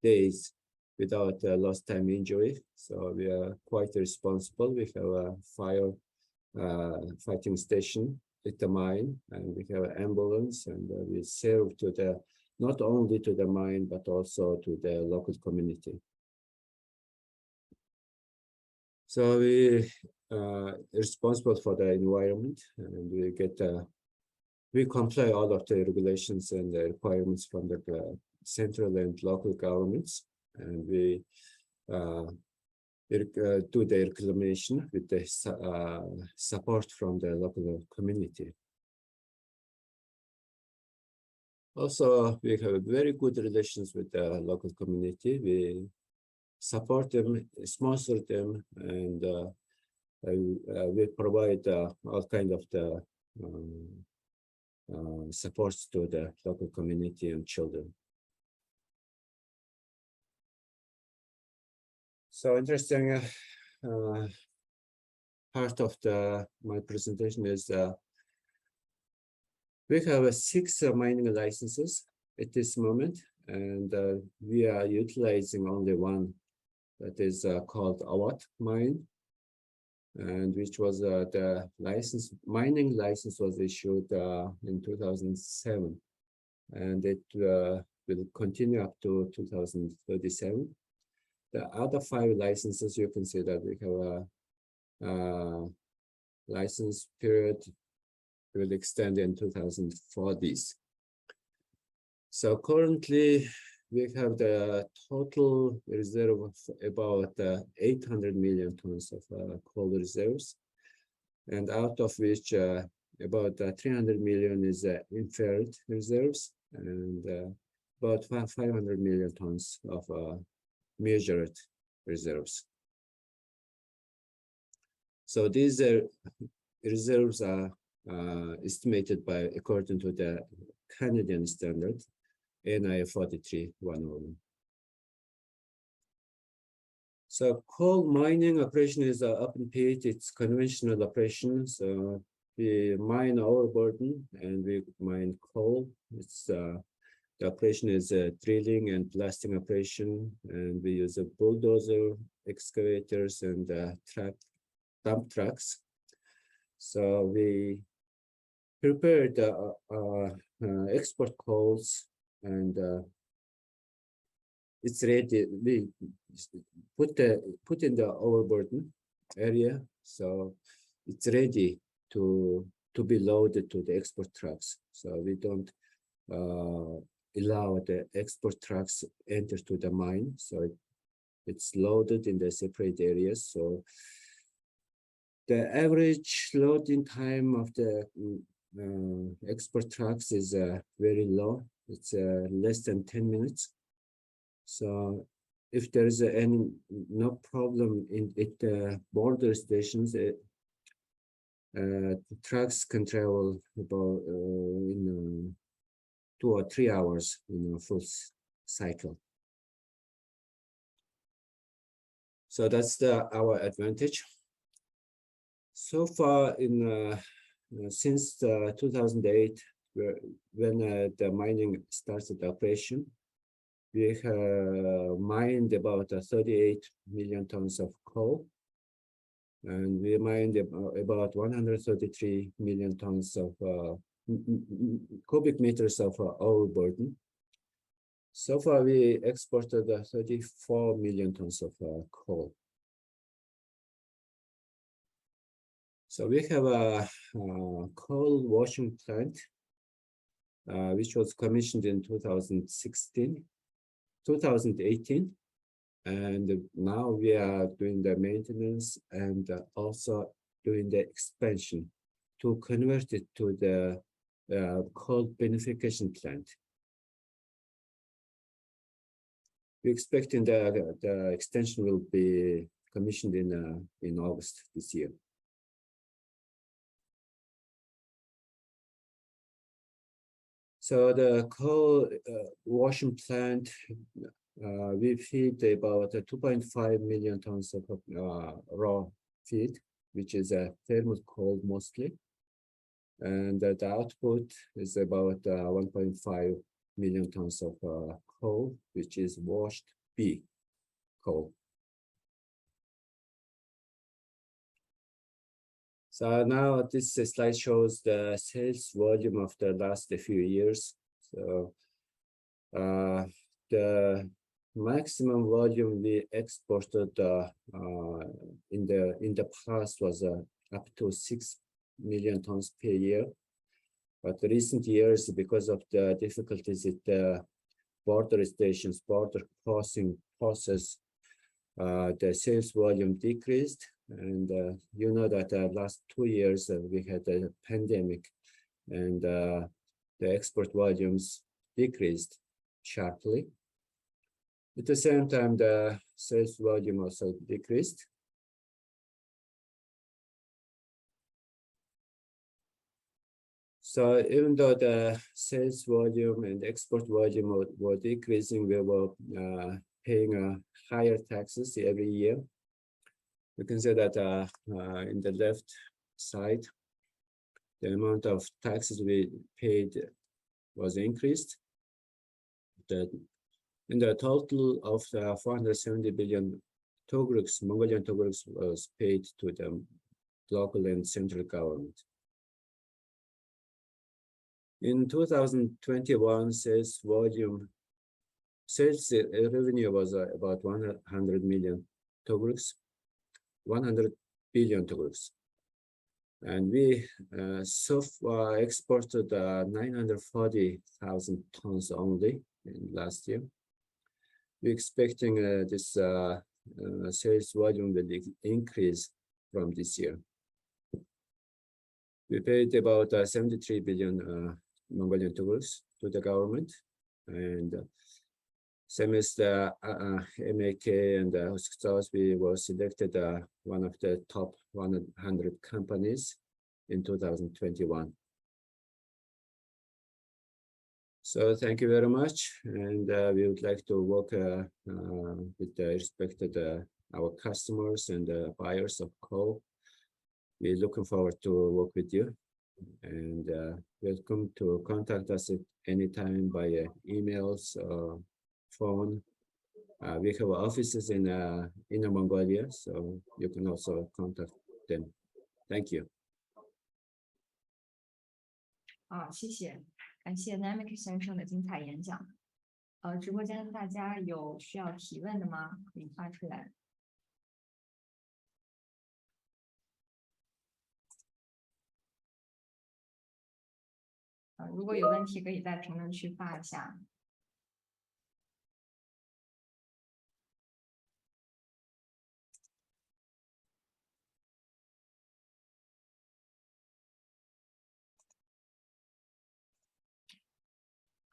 Speaker 7: days without lost time injury. So we are quite responsible. We have a fire fighting station at the mine, and we have an ambulance, and we serve to the not only to the mine but also to the local community. So we responsible for the environment, and we comply all of the regulations and the requirements from the central and local governments, and we do the reclamation with the support from the local community. Also, we have very good relations with the local community. We support them, sponsor them, and we provide all kind of the supports to the local community and children. So interesting part of my presentation is we have 6 mining licenses at this moment, and we are utilizing only one that is called Awat mine, and which was the mining license was issued in 2007, and it will continue up to 2037. The other 5 licenses, you can see that we have a license period will extend in 2040s. So currently we have the total reserve of about 800 million tons of coal reserves, and out of which about 300 million is inferred reserves, and about 500 million tons of measured reserves. So these reserves are estimated by according to the Canadian standard NI 43-101. So coal mining operation is open pit. It's conventional operation. So we mine overburden and we mine coal. It's the operation is a drilling and blasting operation, and we use a bulldozer, excavators, and dump trucks. So we prepare the export coals, and it's ready. We put in the overburden area, so it's ready to be loaded to the export trucks. So we don't allow the export trucks enter to the mine, so it's loaded in the separate areas. So the average loading time of the export trucks is very low. It's less than 10 minutes. So if there is no problem at the border stations, the trucks can travel about in 2 or 3 hours in a full cycle. So that's our advantage. So far, since 2008, when the mining started operation, we have mined about 38 million tons of coal, and we mined about 133 million tons of cubic meters of overburden. So far, we exported 34 million tons of coal. So we have a coal washing plant, which was commissioned in 2018, and now we are doing the maintenance and also doing the expansion to convert it to the coal beneficiation plant. We expecting the extension will be commissioned in August this year. So the coal washing plant, we feed about 2.5 million tons of raw feed, which is thermal coal mostly. And the output is about 1.5 million tons of coal, which is washed B coal. So now this slide shows the sales volume of the last few years. So the maximum volume we exported in the past was up to 6 million tons per year. But the recent years, because of the difficulties at the border stations, border crossing process, the sales volume decreased. And you know that last 2 years we had a pandemic, and the export volumes decreased sharply. At the same time, the sales volume also decreased. So even though the sales volume and export volume were decreasing, we were paying higher taxes every year. You can see that in the left side, the amount of taxes we paid was increased. In the total of 470 billion Togruks, Mongolian Togruks was paid to the local and central government. In 2021, sales revenue was about 100 million Togruks. 100 billion Togruks. And we so far exported 940,000 tons only in last year. We're expecting this sales volume will increase from this year. We paid about 73 billion Mongolian Togruks to the government, and same as the MAK and Hosksaus, we were selected one of the top 100 companies in 2021. So thank you very much, and we would like to work with the respected our customers and buyers of coal. We're looking forward to work with you, and welcome to contact us at any time by emails or phone. We have offices in Inner Mongolia, so you can also contact them. Thank you.
Speaker 5: 谢谢，感谢 Namik 先生的精彩演讲。直播间大家有需要提问的吗？可以发出来。如果有问题，可以在评论区发一下。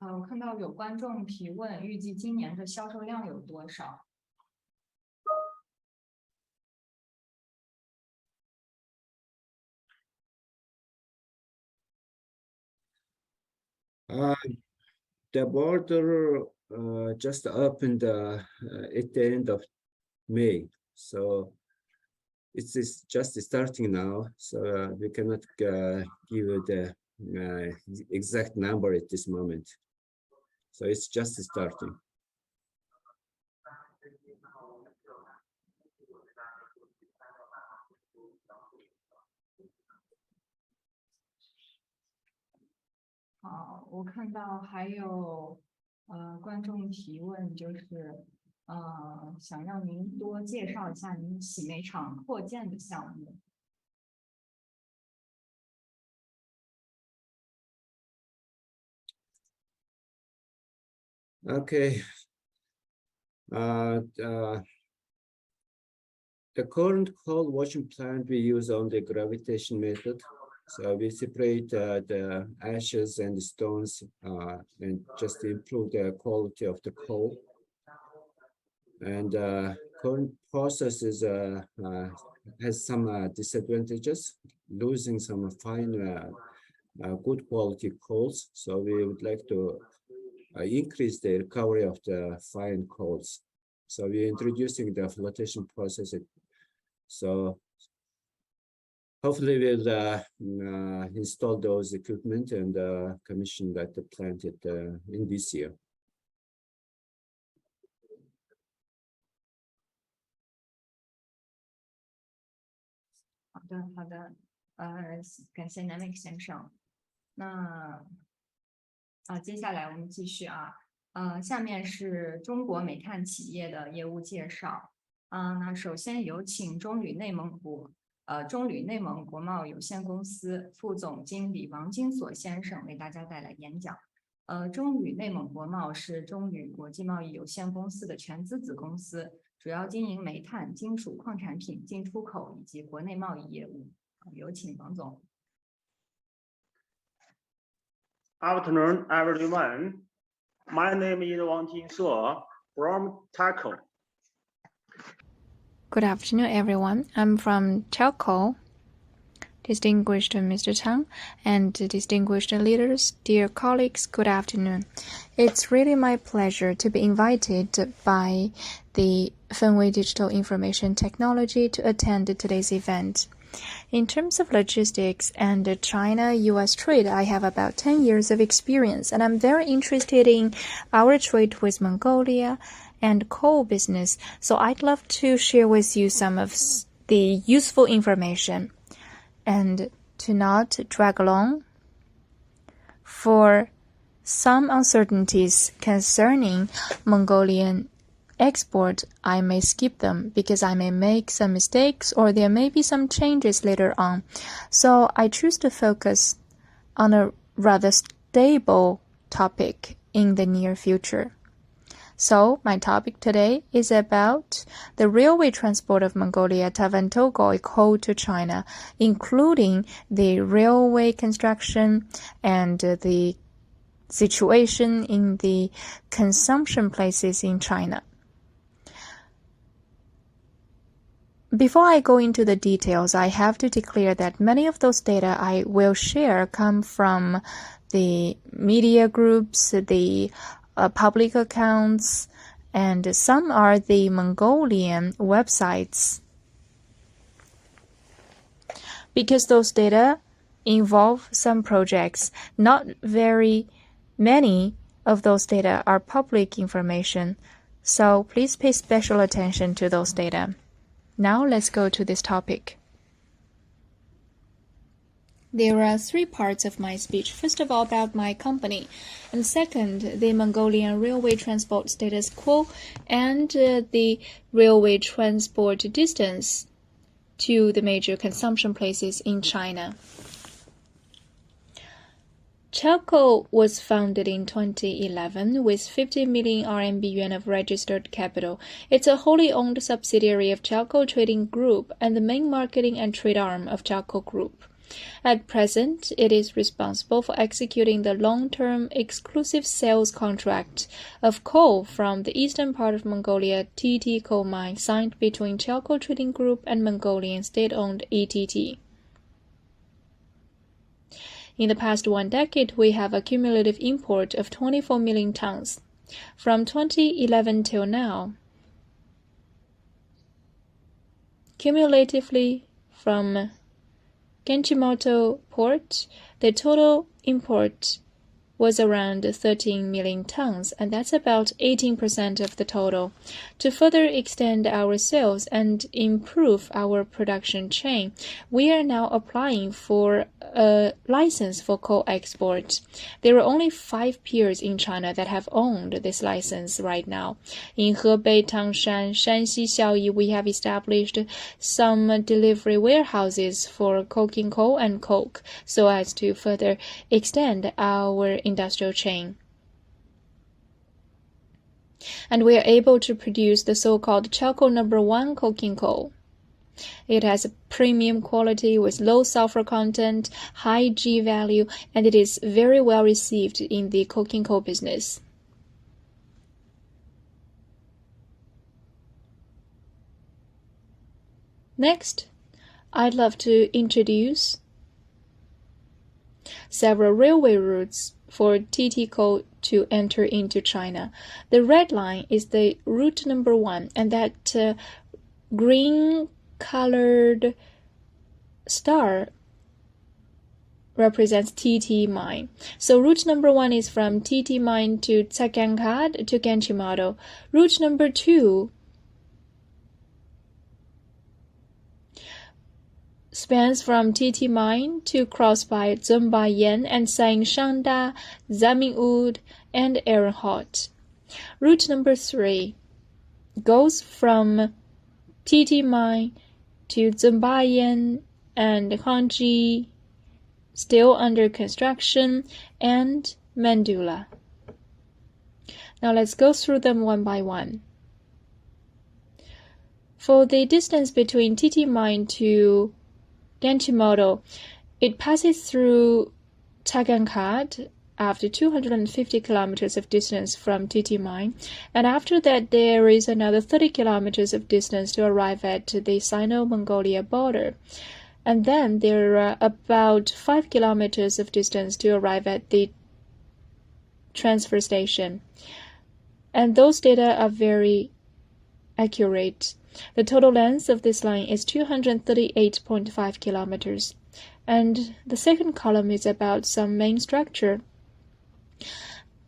Speaker 5: 我看到有观众提问，预计今年的销售量有多少？The
Speaker 7: border just opened at the end of May, so it's just starting now. So we cannot give you the exact number at this moment. So it's just starting.
Speaker 5: 我看到还有观众提问，就是想让您多介绍一下您洗煤厂扩建的项目。
Speaker 7: Okay. The current coal washing plant, we use only gravitation method. So we separate the ashes and the stones and just improve the quality of the coal. And current process has some disadvantages, losing some fine, good quality coals. So we would like to increase the recovery of the fine coals. So we're introducing the flotation process. So hopefully we'll install those equipment and commission that plant in this year.
Speaker 5: 好的，感谢南美先生。那接下来我们继续啊，下面是中国煤炭企业的业务介绍。那首先有请中铝内蒙国贸有限公司副总经理王金锁先生为大家带来演讲。中铝内蒙国贸是中铝国际贸易有限公司的全资子公司，主要经营煤炭、金属矿产品进出口以及国内贸易业务。有请王总。
Speaker 8: Afternoon, everyone. My name is Wang Jinsuo from Telco.
Speaker 1: Good afternoon, everyone. I'm from Telco. Distinguished Mr. Chang and distinguished leaders, dear colleagues, good afternoon. It's really my pleasure to be invited by the Fenwei Digital Information Technology to attend today's event. In terms of logistics and China-US trade, I have about 10 years of experience, and I'm very interested in our trade with Mongolia and coal business. So I'd love to share with you some of the useful information. And to not drag along, for some uncertainties concerning Mongolian export, I may skip them because I may make some mistakes or there may be some changes later on. So I choose to focus on a rather stable topic in the near future. So my topic today is about the railway transport of Mongolia, Tavantogoi coal to China, including the railway construction and the situation in the consumption places in China. Before I go into the details, I have to declare that many of those data I will share come from the media groups, the public accounts, and some are the Mongolian websites. Because those data involve some projects, not very many of those data are public information, so please pay special attention to those data. Now let's go to this topic. There are three parts of my speech. First of all, about my company, and second, the Mongolian railway transport status quo and the railway transport distance to the major consumption places in China. Chalco was founded in 2011 with 50 million RMB yuan of registered capital. It's a wholly owned subsidiary of Chalco Trading Group and the main marketing and trade arm of Chalco Group. At present, it is responsible for executing the long-term exclusive sales contract of coal from the eastern part of Mongolia TT coal mine signed between Chalco Trading Group and Mongolian state-owned ETT. In the past 1 decade, we have a cumulative import of 24 million tons. From 2011 till now, cumulatively from Genchimoto port, the total import was around 13 million tons, and that's about 18% of the total. To further extend our sales and improve our production chain, we are now applying for a license for coal export. There are only 5 peers in China that have owned this license right now. In Hebei, Tangshan, Shanxi, Xiaoyi, we have established some delivery warehouses for coking coal and coke so as to further extend our industrial chain. And we are able to produce the so-called Chalco #1 coking coal. It has a premium quality with low sulfur content, high G value, and it is very well received in the coking coal business. Next, I'd love to introduce several railway routes for TT Coal to enter into China. The red line is the route number 1, and that green-colored star represents TT mine. So route number 1 is from TT mine to Tsagankad to Genchimodo. Route number 2 spans from TT mine to cross by Zumbayan and Saingshangda, Zaminwood, and Ehrenhot. Route number 3 goes from TT mine to Zumbayan and Hangzhi, still under construction, and Mandula. Now let's go through them one by one. For the distance between TT mine to Genchimodo, it passes through Tsagankad after 250 kilometers of distance from TT mine, and after that there is another 30 kilometers of distance to arrive at the Sino-Mongolia border. And then there are about 5 kilometers of distance to arrive at the transfer station. And those data are very accurate. The total length of this line is 238.5 kilometers. And the second column is about some main structure.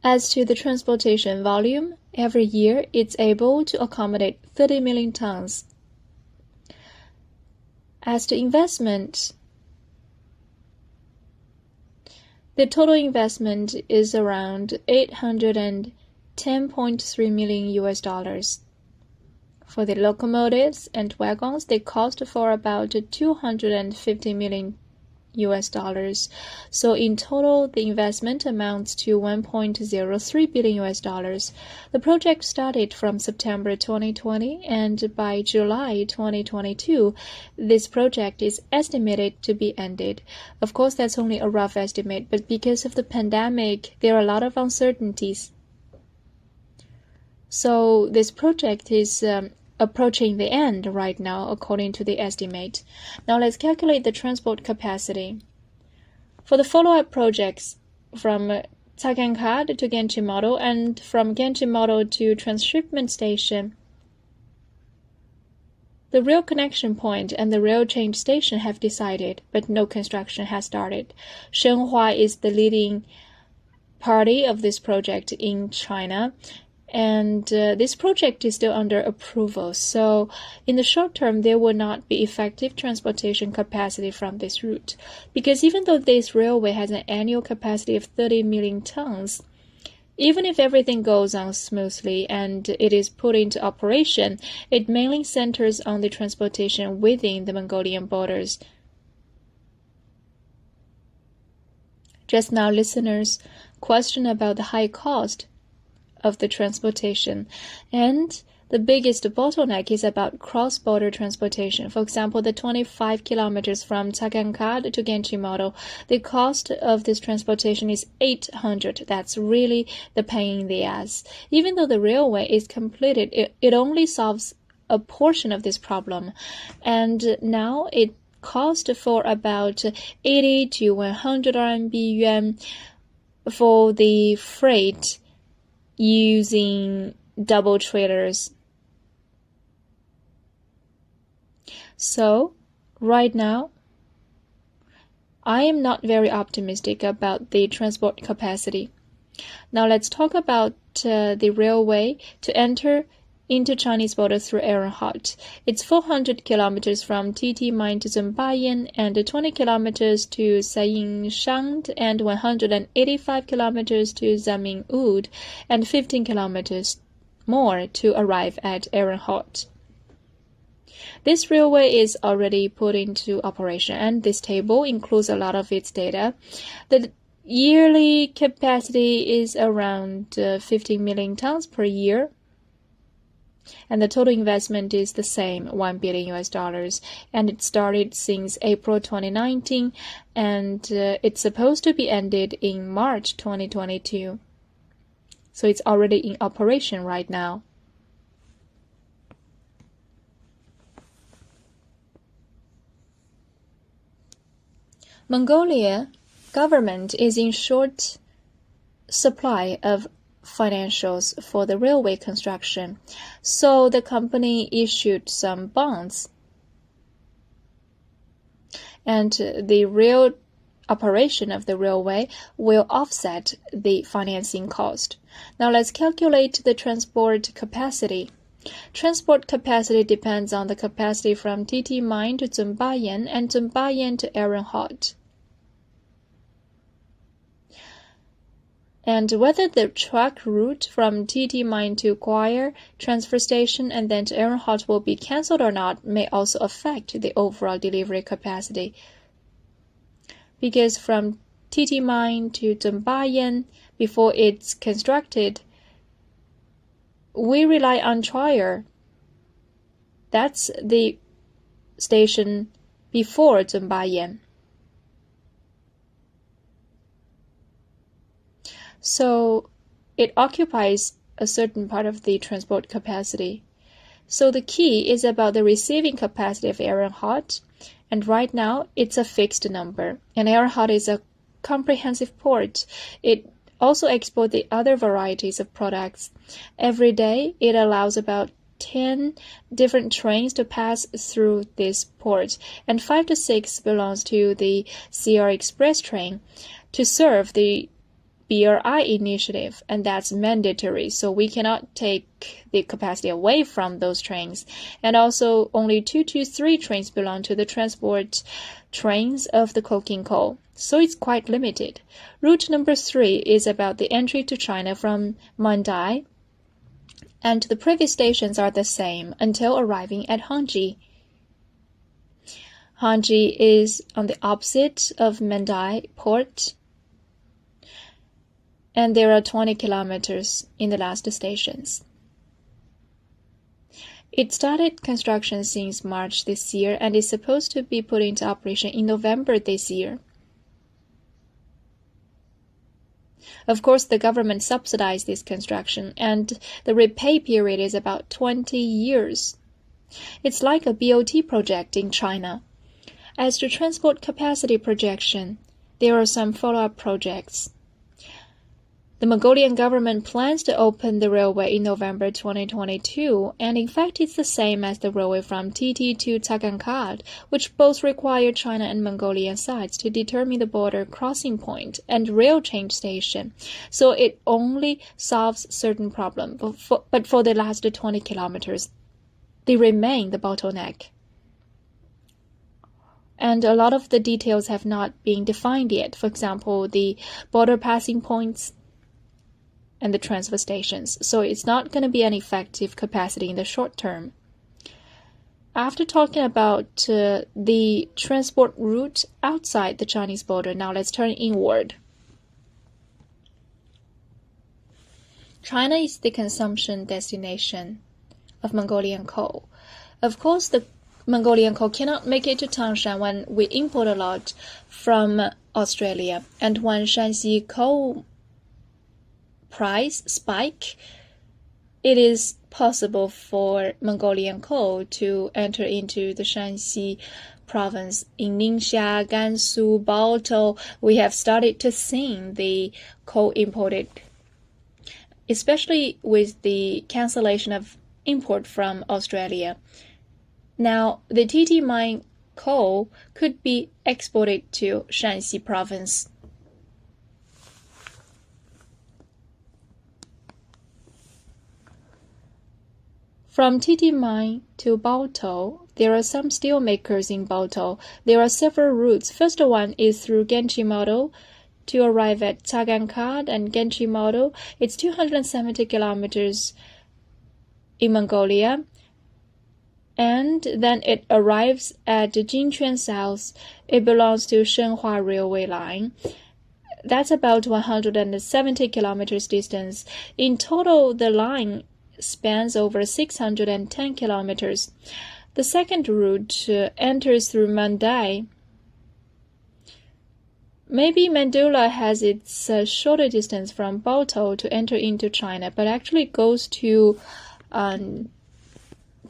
Speaker 1: As to the transportation volume, every year it's able to accommodate 30 million tons. As to investment, the total investment is around $810.3 million US. For the locomotives and wagons, they cost for about 250 million US dollars. So in total, the investment amounts to 1.03 billion US dollars. The project started from September 2020, and by July 2022, this project is estimated to be ended. Of course, that's only a rough estimate, but because of the pandemic, there are a lot of uncertainties. So this project is approaching the end right now, according to the estimate. Now let's calculate the transport capacity. For the follow-up projects from Tsagankad to Genchimodo and from Genchimodo to transshipment station, the rail connection point and the rail change station have decided, but no construction has started. Shenhua is the leading party of this project in China, and this project is still under approval. So in the short term, there will not be effective transportation capacity from this route, because even though this railway has an annual capacity of 30 million tons, even if everything goes on smoothly and it is put into operation, it mainly centers on the transportation within the Mongolian borders. Just now, listeners questioned about the high cost of the transportation, and the biggest bottleneck is about cross-border transportation. For example, the 25 kilometers from Tsagankad to Genchimodo, the cost of this transportation is 800. That's really the pain in the ass. Even though the railway is completed, it only solves a portion of this problem, and now it costs for about 80 to 100 RMB yuan for the freight using double trailers. So, right now, I am not very optimistic about the transport capacity. Now let's talk about the railway to enter into Chinese border through Ehrenhot. It's 400 kilometers from TT mine to Zumbayan and 20 kilometers to Saingshangd and 185 kilometers to Zaminwood and 15 kilometers more to arrive at Ehrenhot. This railway is already put into operation, and this table includes a lot of its data. The yearly capacity is around 15 million tons per year. And the total investment is the same, $1 billion US, and it started since April 2019, and it's supposed to be ended in March 2022. So it's already in operation right now. Mongolia government is in short supply of financials for the railway construction, so the company issued some bonds, and the real operation of the railway will offset the financing cost. Now let's calculate the transport capacity. Transport capacity depends on the capacity from TT Mine to Zunbayan and Zunbayan to Ehrenhot, and whether the truck route from TT Mine to Guire transfer station and then to Ehrenhot will be cancelled or not may also affect the overall delivery capacity. Because from TT Mine to Zunbayan, before it's constructed, we rely on Trier. That's the station before Zunbayan. So it occupies a certain part of the transport capacity. So the key is about the receiving capacity of Ehrenhot, and right now it's a fixed number. And Ehrenhot is a comprehensive port. It also exports the other varieties of products. Every day it allows about 10 different trains to pass through this port, and 5 to 6 belongs to the CR Express train to serve the BRI initiative, and that's mandatory, so we cannot take the capacity away from those trains. And also only 2 to 3 trains belong to the transport trains of the coking coal, so it's quite limited. Route number 3 is about the entry to China from Mandai, and the previous stations are the same until arriving at Hangzhou. Hangzhou is on the opposite of Mandai port, and there are 20 kilometers in the last stations. It started construction since March this year and is supposed to be put into operation in November this year. Of course, the government subsidized this construction, and the repay period is about 20 years. It's like a BOT project in China. As to transport capacity projection, there are some follow-up projects. The Mongolian government plans to open the railway in November 2022, and in fact it's the same as the railway from TT to Tagankad, which both require China and Mongolian sides to determine the border crossing point and rail change station. So it only solves certain problems, but for the last 20 kilometers, they remain the bottleneck. And a lot of the details have not been defined yet. For example, the border passing points and the transfer stations, so it's not going to be an effective capacity in the short term. After talking about the transport route outside the Chinese border, now let's turn inward. China is the consumption destination of Mongolian coal. Of course, the Mongolian coal cannot make it to Tangshan when we import a lot from Australia, and when Shanxi coal price spike, it is possible for Mongolian coal to enter into the Shanxi province. In Ningxia, Gansu, Baotou, we have started to see the coal imported, especially with the cancellation of import from Australia. Now, the TT mine coal could be exported to Shanxi province. From TT Mine to Baotou, there are some steel makers in Baotou. There are several routes. First one is through Genchi-Modo to arrive at Tagankad and Genchi-Modo. It's 270 kilometers in Mongolia. And then it arrives at Jinquan South. It belongs to Shenhua Railway Line. That's about 170 kilometers distance. In total, the line spans over 610 kilometers. The second route enters through Mandai. Maybe Mandula has its shorter distance from Baotou to enter into China, but actually goes to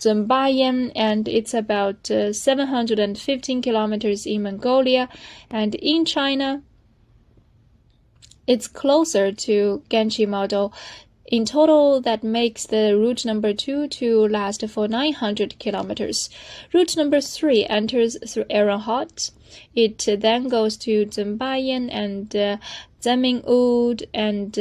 Speaker 1: Zimbayan, and it's about 715 kilometers in Mongolia. And in China, it's closer to Genchi-Modo. In total, that makes the route number 2 to last for 900 kilometers. Route number 3 enters through Ehrenhot. It then goes to Zimbayan and Zemin-Ud, and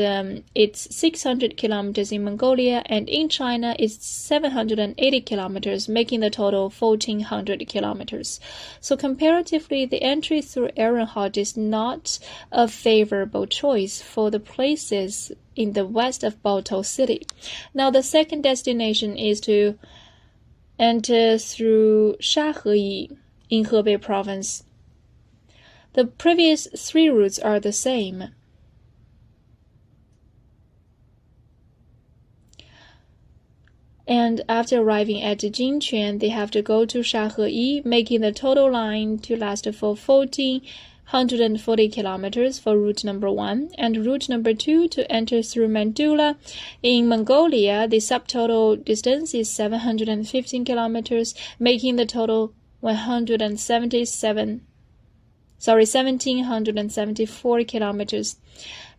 Speaker 1: it's 600 kilometers in Mongolia, and in China it's 780 kilometers, making the total 1,400 kilometers. So comparatively, the entry through Ehrenhot is not a favorable choice for the places in the west of Baotou City. Now, the second destination is to enter through Shaheyi in Hebei province. The previous 3 routes are the same. And after arriving at Jinquan, they have to go to Shaheyi, making the total line to last for 1,440 kilometers for route number 1, and route number 2 to enter through Mandula. In Mongolia, the subtotal distance is 715 kilometers, making the total 1,774 kilometers.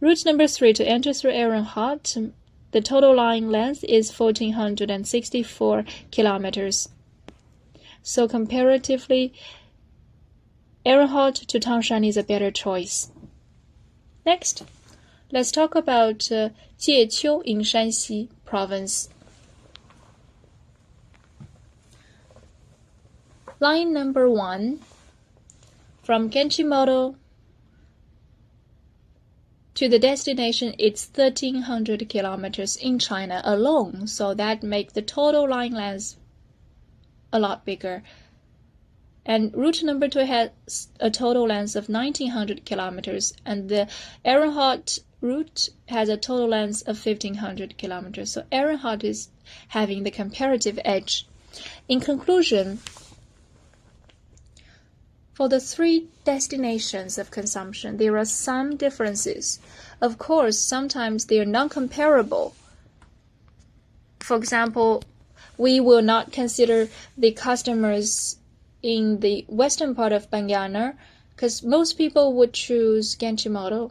Speaker 1: Route number 3 to enter through Ehrenhot, the total line length is 1,464 kilometers. So comparatively, Ehrenhot to Tangshan is a better choice. Next, let's talk about Jieqiu in Shanxi province. Line number 1 from Genchi-Modo to the destination, it's 1,300 kilometers in China alone, so that makes the total line length a lot bigger. And route number 2 has a total length of 1,900 kilometers, and the Ehrenhot route has a total length of 1,500 kilometers. So Ehrenhot is having the comparative edge. In conclusion, for the 3 destinations of consumption, there are some differences. Of course, sometimes they are non-comparable. For example, we will not consider the customers in the western part of Bangyana, because most people would choose Genchi-Modo.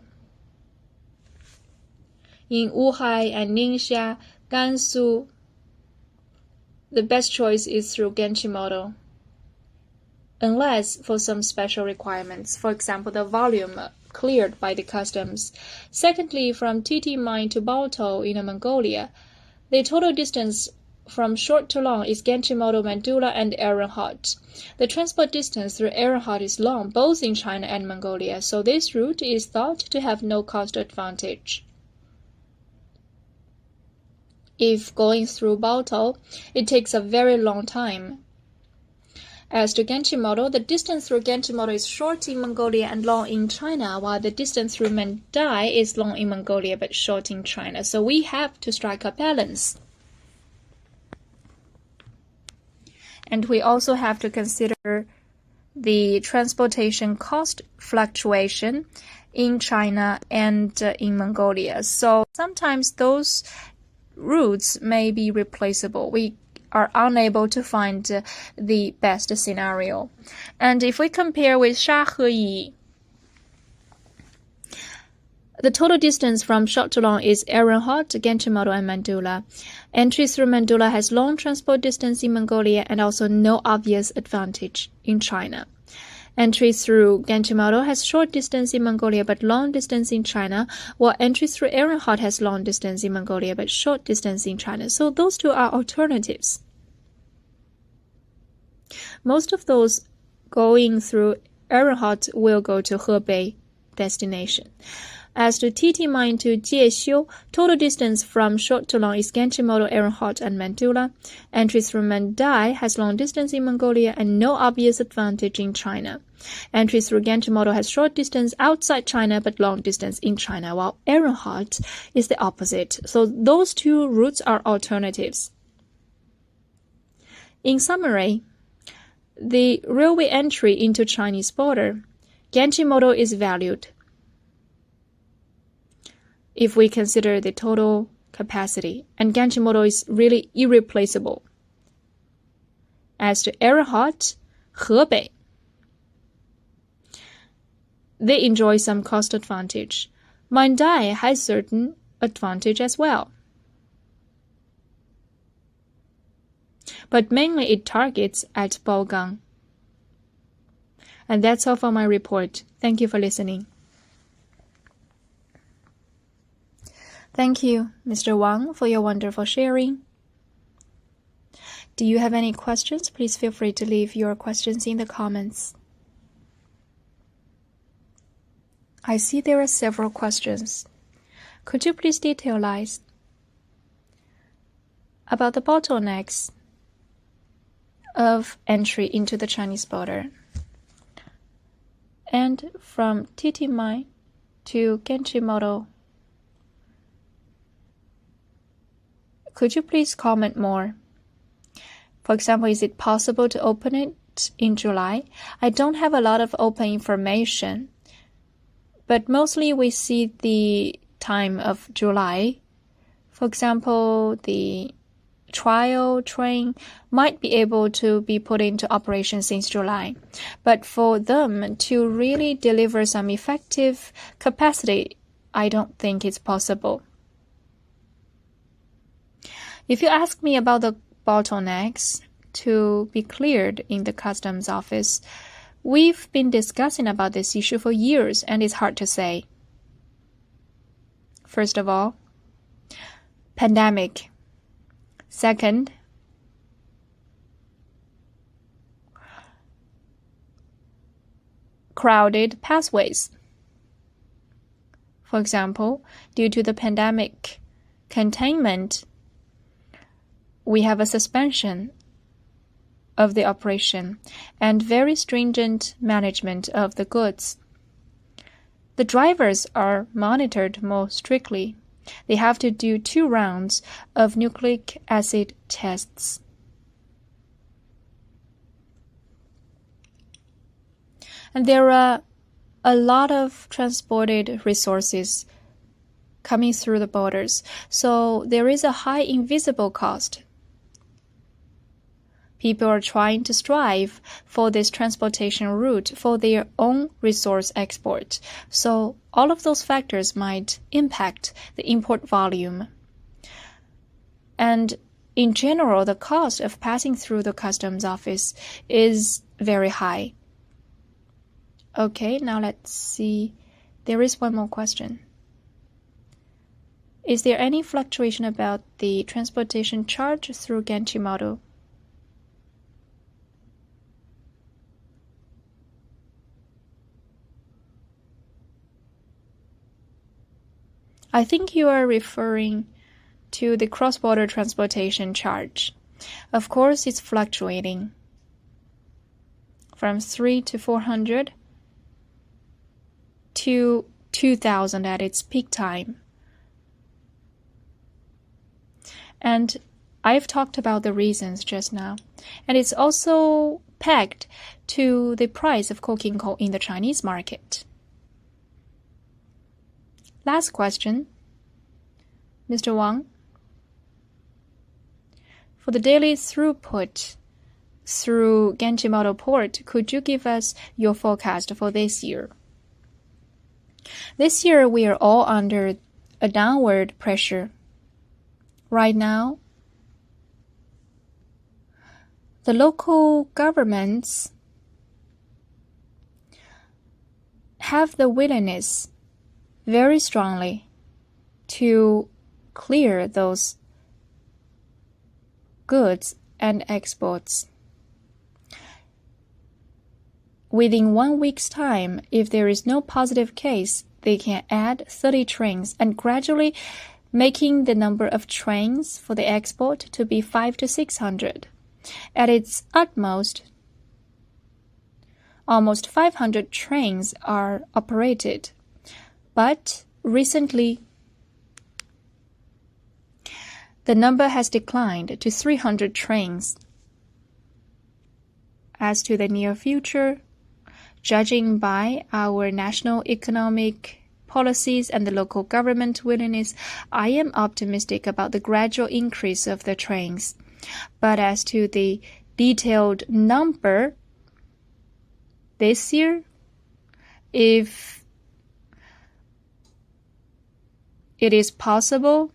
Speaker 1: In Wuhai and Ningxia, Gansu, the best choice is through Genchi-Modo, unless for some special requirements, for example, the volume cleared by the customs. Secondly, from TT Mine to Baotou in Mongolia, the total distance from short to long is Genchi-Modo, Mandula, and Ehrenhot. The transport distance through Ehrenhot is long, both in China and Mongolia, so this route is thought to have no cost advantage. If going through Baotou, it takes a very long time. As to Genchi-Modo, the distance through Genchi-Modo is short in Mongolia and long in China, while the distance through Mandai is long in Mongolia but short in China. So we have to strike a balance. And we also have to consider the transportation cost fluctuation in China and in Mongolia. So sometimes those routes may be replaceable. We are unable to find the best scenario. And if we compare with Shaheyi, the total distance from short to long is Ehrenhot, Genchi-Modo, and Mandula. Entry through Mandula has long transport distance in Mongolia and also no obvious advantage in China. Entry through Genchi-Modo has short distance in Mongolia but long distance in China, while entry through Ehrenhot has long distance in Mongolia but short distance in China. So those two are alternatives. Most of those going through Ehrenhot will go to Hebei destination. As to TT Mine to Jieqiu, total distance from short to long is Genchi-Modo, Ehrenhot, and Mandula. Entry through Mandai has long distance in Mongolia and no obvious advantage in China. Entry through Genchi-Modo has short distance outside China but long distance in China, while Ehrenhot is the opposite. So those two routes are alternatives. In summary, the railway entry into Chinese border, Genchi-Modo is valued if we consider the total capacity, and Genchi-Modo is really irreplaceable. As to Earhart, Hebei, they enjoy some cost advantage. Mandai has certain advantage as well. But mainly it targets at Baogang. And that's all for my report. Thank you for listening. Thank you, Mr. Wang, for your wonderful sharing. Do you have any questions? Please feel free to leave your questions in the comments. I see there are several questions. Could you please detailize about the bottlenecks of entry into the Chinese border? And from Titimai to Genchimoto, could you please comment more? For example, is it possible to open it in July? I don't have a lot of open information, but mostly we see the time of July. For example, the trial train might be able to be put into operation since July. But for them to really deliver some effective capacity, I don't think it's possible. If you ask me about the bottlenecks to be cleared in the customs office, we've been discussing about this issue for years, and it's hard to say. First of all, pandemic. Second, crowded pathways. For example, due to the pandemic containment, we have a suspension of the operation and very stringent management of the goods. The drivers are monitored more strictly. They have to do 2 rounds of nucleic acid tests. And there are a lot of transported resources coming through the borders, so there is a high invisible cost. People are trying to strive for this transportation route for their own resource export. So all of those factors might impact the import volume. And in general, the cost of passing through the customs office is very high. Okay, now let's see. There is one more question. Is there any fluctuation about the transportation charge through Genchimoto? I think you are referring to the cross-border transportation charge. Of course, it's fluctuating from 300 to 400 to 2,000 at its peak time. And I've talked about the reasons just now. And it's also pegged to the price of coking coal in the Chinese market. Last question, Mr. Wang. For the daily throughput through Genchimoto Port, could you give us your forecast for this year? This year, we are all under a downward pressure. Right now, the local governments have the willingness very strongly to clear those goods and exports. Within 1 week's time, if there is no positive case, they can add 30 trains and gradually making the number of trains for the export to be 500 to 600. At its utmost, almost 500 trains are operated. But recently, the number has declined to 300 trains. As to the near future, judging by our national economic policies and the local government willingness, I am optimistic about the gradual increase of the trains. But as to the detailed number this year, if it is possible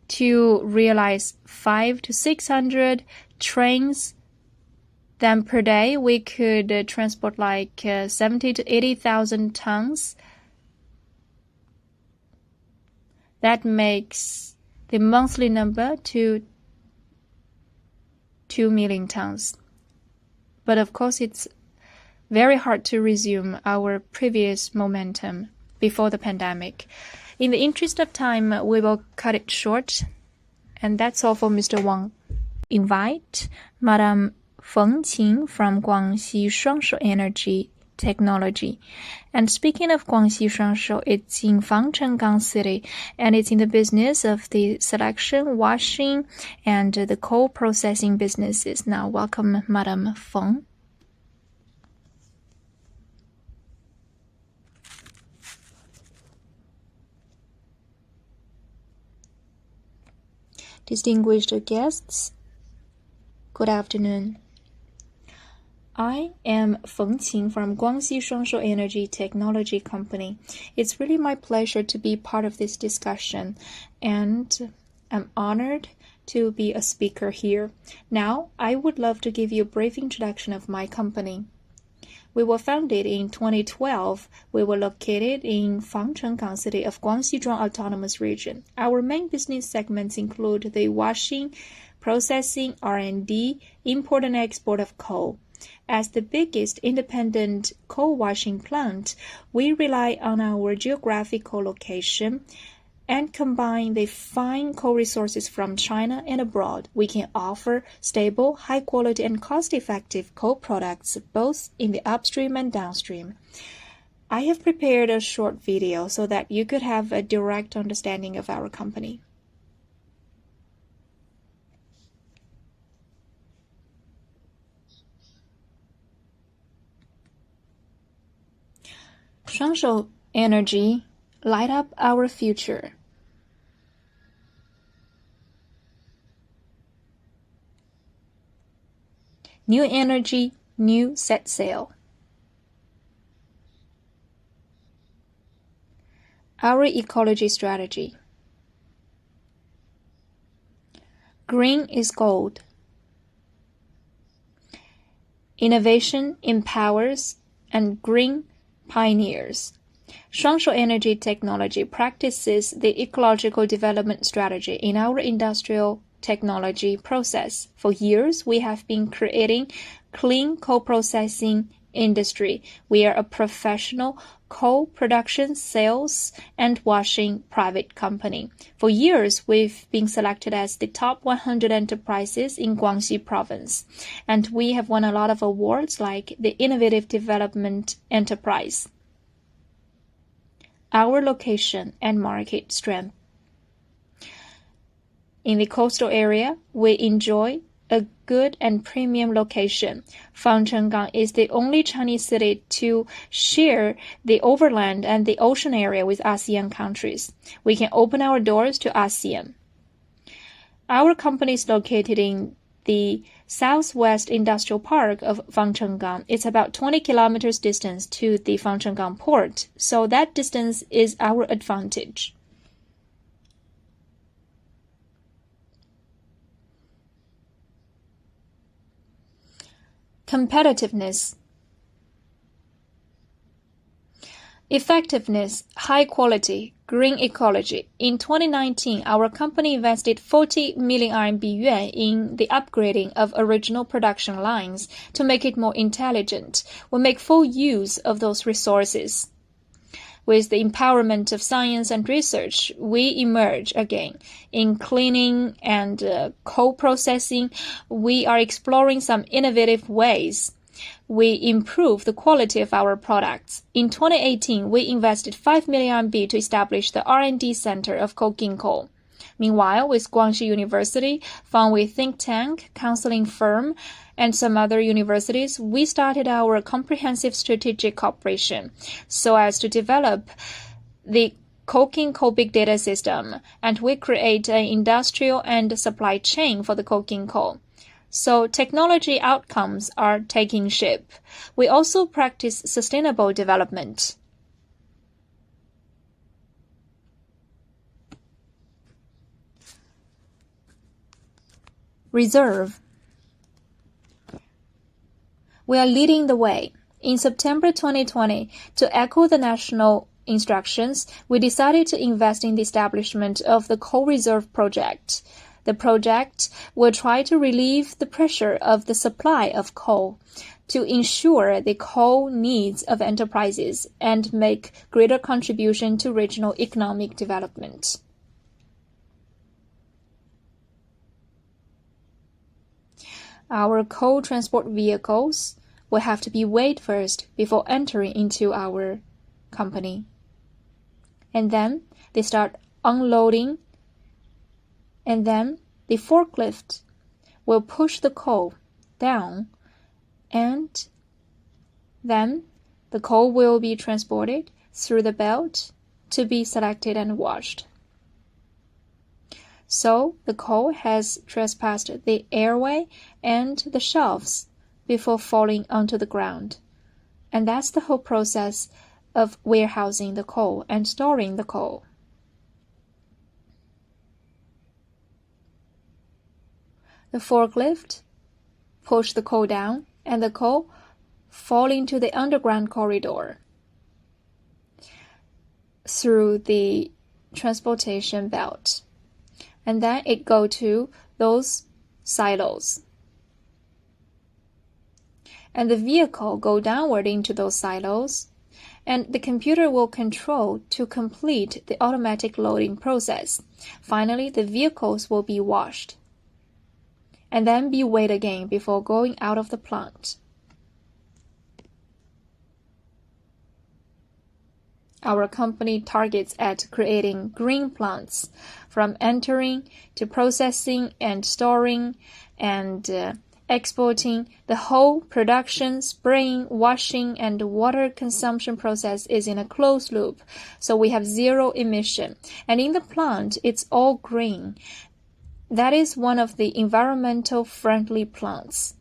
Speaker 1: to realize 500 to 600 trains, then per day we could transport like 70 to 80,000 tons. That makes the monthly number to 2 million tons. But of course, it's very hard to resume our previous momentum before the pandemic. In the interest of time, we will cut it short. And that's all for Mr. Wang. Invite Madam Feng Qing from Guangxi Shuangshou Energy Technology. And speaking of Guangxi Shuangshou, it's in Fangchenggang City, and it's in the business of the selection, washing, and the coal processing businesses. Now, welcome, Madam Feng. Distinguished guests, good afternoon. I am Feng Qing from Guangxi Shuangshou Energy Technology Company. It's really my pleasure to be part of this discussion, and I'm honored to be a speaker here. Now, I would love to give you a brief introduction of my company. We were founded in 2012. We were located in Fangchenggang City of Guangxi Zhuang Autonomous Region. Our main business segments include the washing, processing, R&D, import and export of coal. As the biggest independent coal washing plant, we rely on our geographical location and combine the fine coal resources from China and abroad. We can offer stable, high quality, and cost-effective coal products both in the upstream and downstream. I have prepared a short video so that you could have a direct understanding of our company. Shuangshou Energy, light up our future. New energy, new set sail. Our ecology strategy. Green is gold. Innovation empowers and green pioneers. Shuangshou Energy Technology practices the ecological development strategy in our industrial technology process. For years, we have been creating clean coal processing industry. We are a professional coal production, sales, and washing private company. For years, we've been selected as the top 100 enterprises in Guangxi province, and we have won a lot of awards like the Innovative Development Enterprise. Our location and market strength. In the coastal area, we enjoy a good and premium location. Fangchenggang is the only Chinese city to share the overland and the ocean area with ASEAN countries. We can open our doors to ASEAN. Our company is located in the Southwest Industrial Park of Fangchenggang. It's about 20 kilometers distance to the Fangchenggang port, so that distance is our advantage. Competitiveness. Effectiveness, high quality, green ecology. In 2019, our company invested 40 million RMB yuan in the upgrading of original production lines to make it more intelligent. We make full use of those resources. With the empowerment of science and research, we emerge again. In cleaning and coal processing, we are exploring some innovative ways. We improve the quality of our products. In 2018, we invested 5 million RMB to establish the R&D Center of coking coal. Meanwhile, with Guangxi University, Fenwei think tank, counseling firm, and some other universities, we started our comprehensive strategic cooperation so as to develop the coking coal big data system, and we create an industrial and supply chain for the coking coal. So technology outcomes are taking shape. We also practice sustainable development. Reserve. We are leading the way. In September 2020, to echo the national instructions, we decided to invest in the establishment of the Coal Reserve Project. The project will try to relieve the pressure of the supply of coal to ensure the coal needs of enterprises and make greater contribution to regional economic development. Our coal transport vehicles will have to be weighed first before entering into our company. And then they start unloading, and then the forklift will push the coal down, and then the coal will be transported through the belt to be selected and washed. So the coal has trespassed the airway and the shelves before falling onto the ground. And that's the whole process of warehousing the coal and storing the coal. The forklift push the coal down, and the coal fall into the underground corridor through the transportation belt. And then it go to those silos. And the vehicle go downward into those silos, and the computer will control to complete the automatic loading process. Finally, the vehicles will be washed and then be weighed again before going out of the plant. Our company targets at creating green plants, from entering to processing and storing and exporting. The whole production, spraying, washing, and water consumption process is in a closed loop, so we have zero emission. And in the plant, it's all green. That is one of the environmental friendly plants.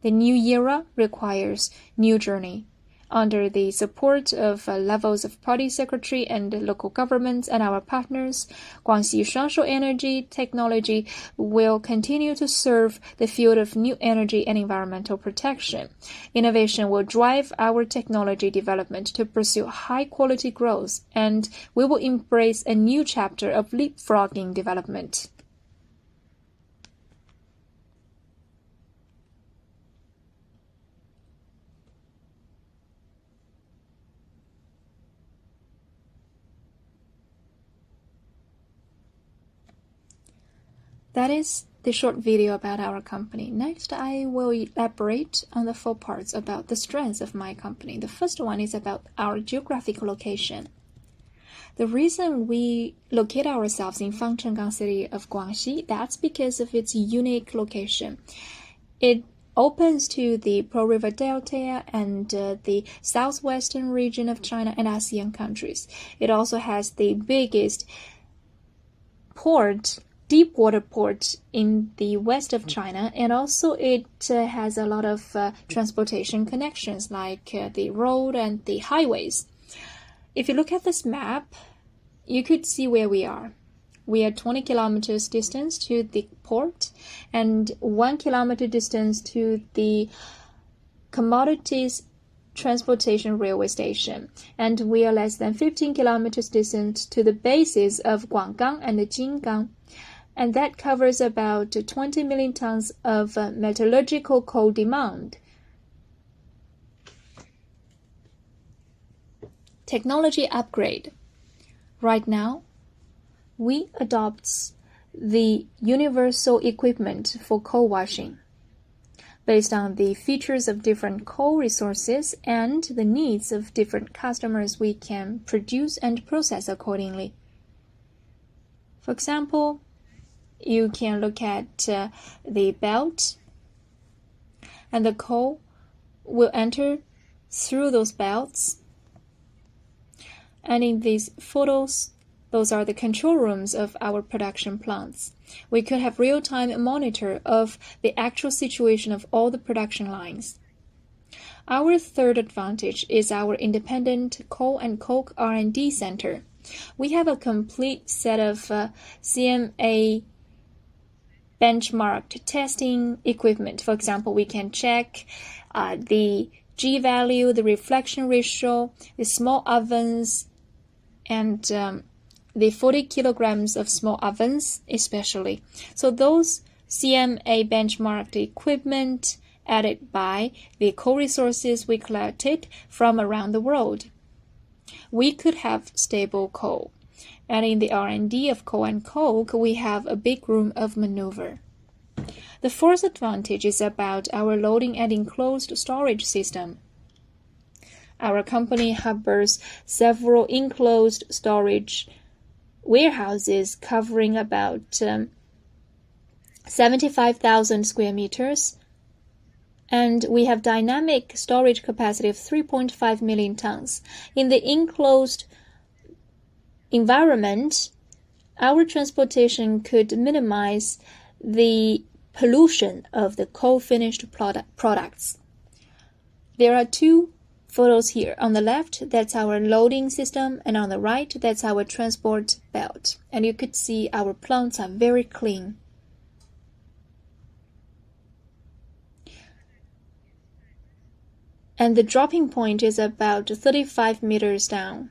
Speaker 1: The new era requires new journey. Under the support of levels of party secretary and local governments and our partners, Guangxi Shuangshou Energy Technology will continue to serve the field of new energy and environmental protection. Innovation will drive our technology development to pursue high-quality growth, and we will embrace a new chapter of leapfrogging development. That is the short video about our company. Next, I will elaborate on the 4 parts about the strengths of my company. The first one is about our geographic location. The reason we locate ourselves in Fangchenggang city of Guangxi, that's because of its unique location. It opens to the Pearl River Delta and the southwestern region of China and ASEAN countries. It also has the biggest port, deep water port in the west of China, and also it has a lot of transportation connections like the road and the highways. If you look at this map, you could see where we are. We are 20 kilometers distance to the port and 1 kilometer distance to the commodities transportation railway station, and we are less than 15 kilometers distance to the bases of Guanggang and Jingang. And that covers about 20 million tons of metallurgical coal demand. Technology upgrade. Right now, we adopt the universal equipment for coal washing based on the features of different coal resources and the needs of different customers. We can produce and process accordingly. For example, you can look at the belt, and the coal will enter through those belts. And in these photos, Those are the control rooms of our production plants. We could have real-time monitor of the actual situation of all the production lines. Our third advantage is our independent coal and coke R&D center. We have a complete set of CMA benchmarked testing equipment. For example, we can check the G value, the reflection ratio, the small ovens, and the 40 kilograms of small ovens especially. So those CMA benchmarked equipment added by the coal resources we collected from around the world. We could have stable coal. And in the R&D of coal and coke, we have a big room of maneuver. The fourth advantage is about our loading and enclosed storage system. Our company harbors several enclosed storage warehouses covering about 75,000 square meters, and we have dynamic storage capacity of 3.5 million tons. In the enclosed environment, our transportation could minimize the pollution of the coal-finished products. There are two photos here. On the left, that's our loading system, and on the right, that's our transport belt. And you could see our plants are very clean. And the dropping point is about 35 meters down.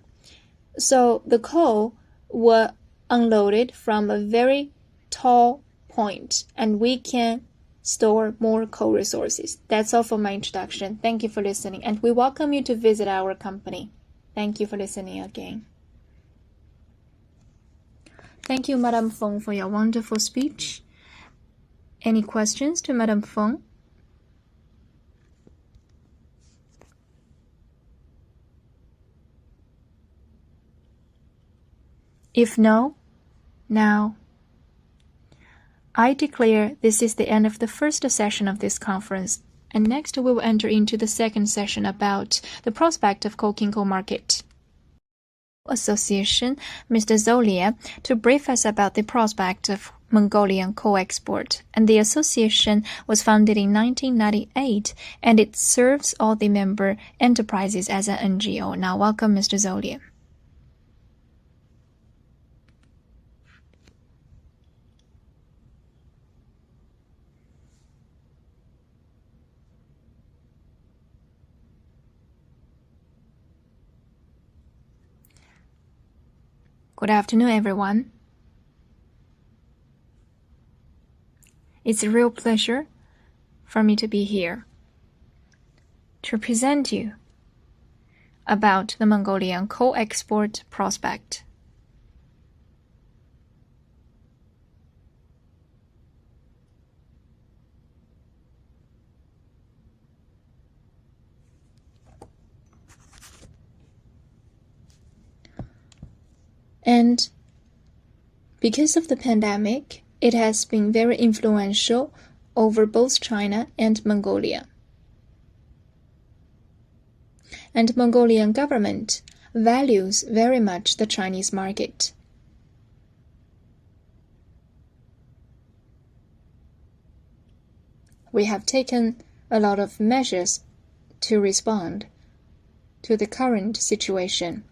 Speaker 1: So the coal were unloaded from a very tall point, and we can store more coal resources. That's all for my introduction. Thank you for listening, and we welcome you to visit our company. Thank you for listening again. Thank you, Madam Feng, for your wonderful speech. Any questions to Madam Feng? If no, now, I declare this is the end of the first session of this conference, and next we will enter into the second session about the prospect of coking coal market. Association, Mr. Zolia, to brief us about the prospect of Mongolian coal export, and the association was founded in 1998, and it serves all the member enterprises as an NGO. Now, welcome, Mr. Zolia. Good afternoon, everyone. It's a real pleasure for me to be here to present you about the Mongolian coal export prospect. And because of the pandemic, it has been very influential over both China and Mongolia. And Mongolian government values very much the Chinese market. We have taken a lot of measures to respond to the current situation.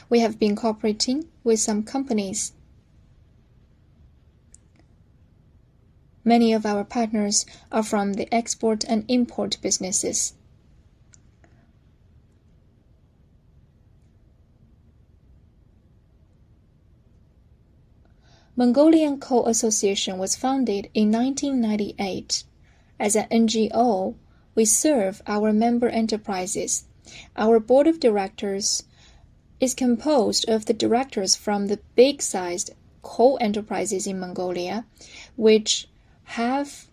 Speaker 1: We have been cooperating with some companies. Many of our partners are from the export and import businesses. Mongolian Coal Association was founded in 1998. As an NGO, we serve our member enterprises. Our board of directors is composed of the directors from the big-sized coal enterprises in Mongolia, which have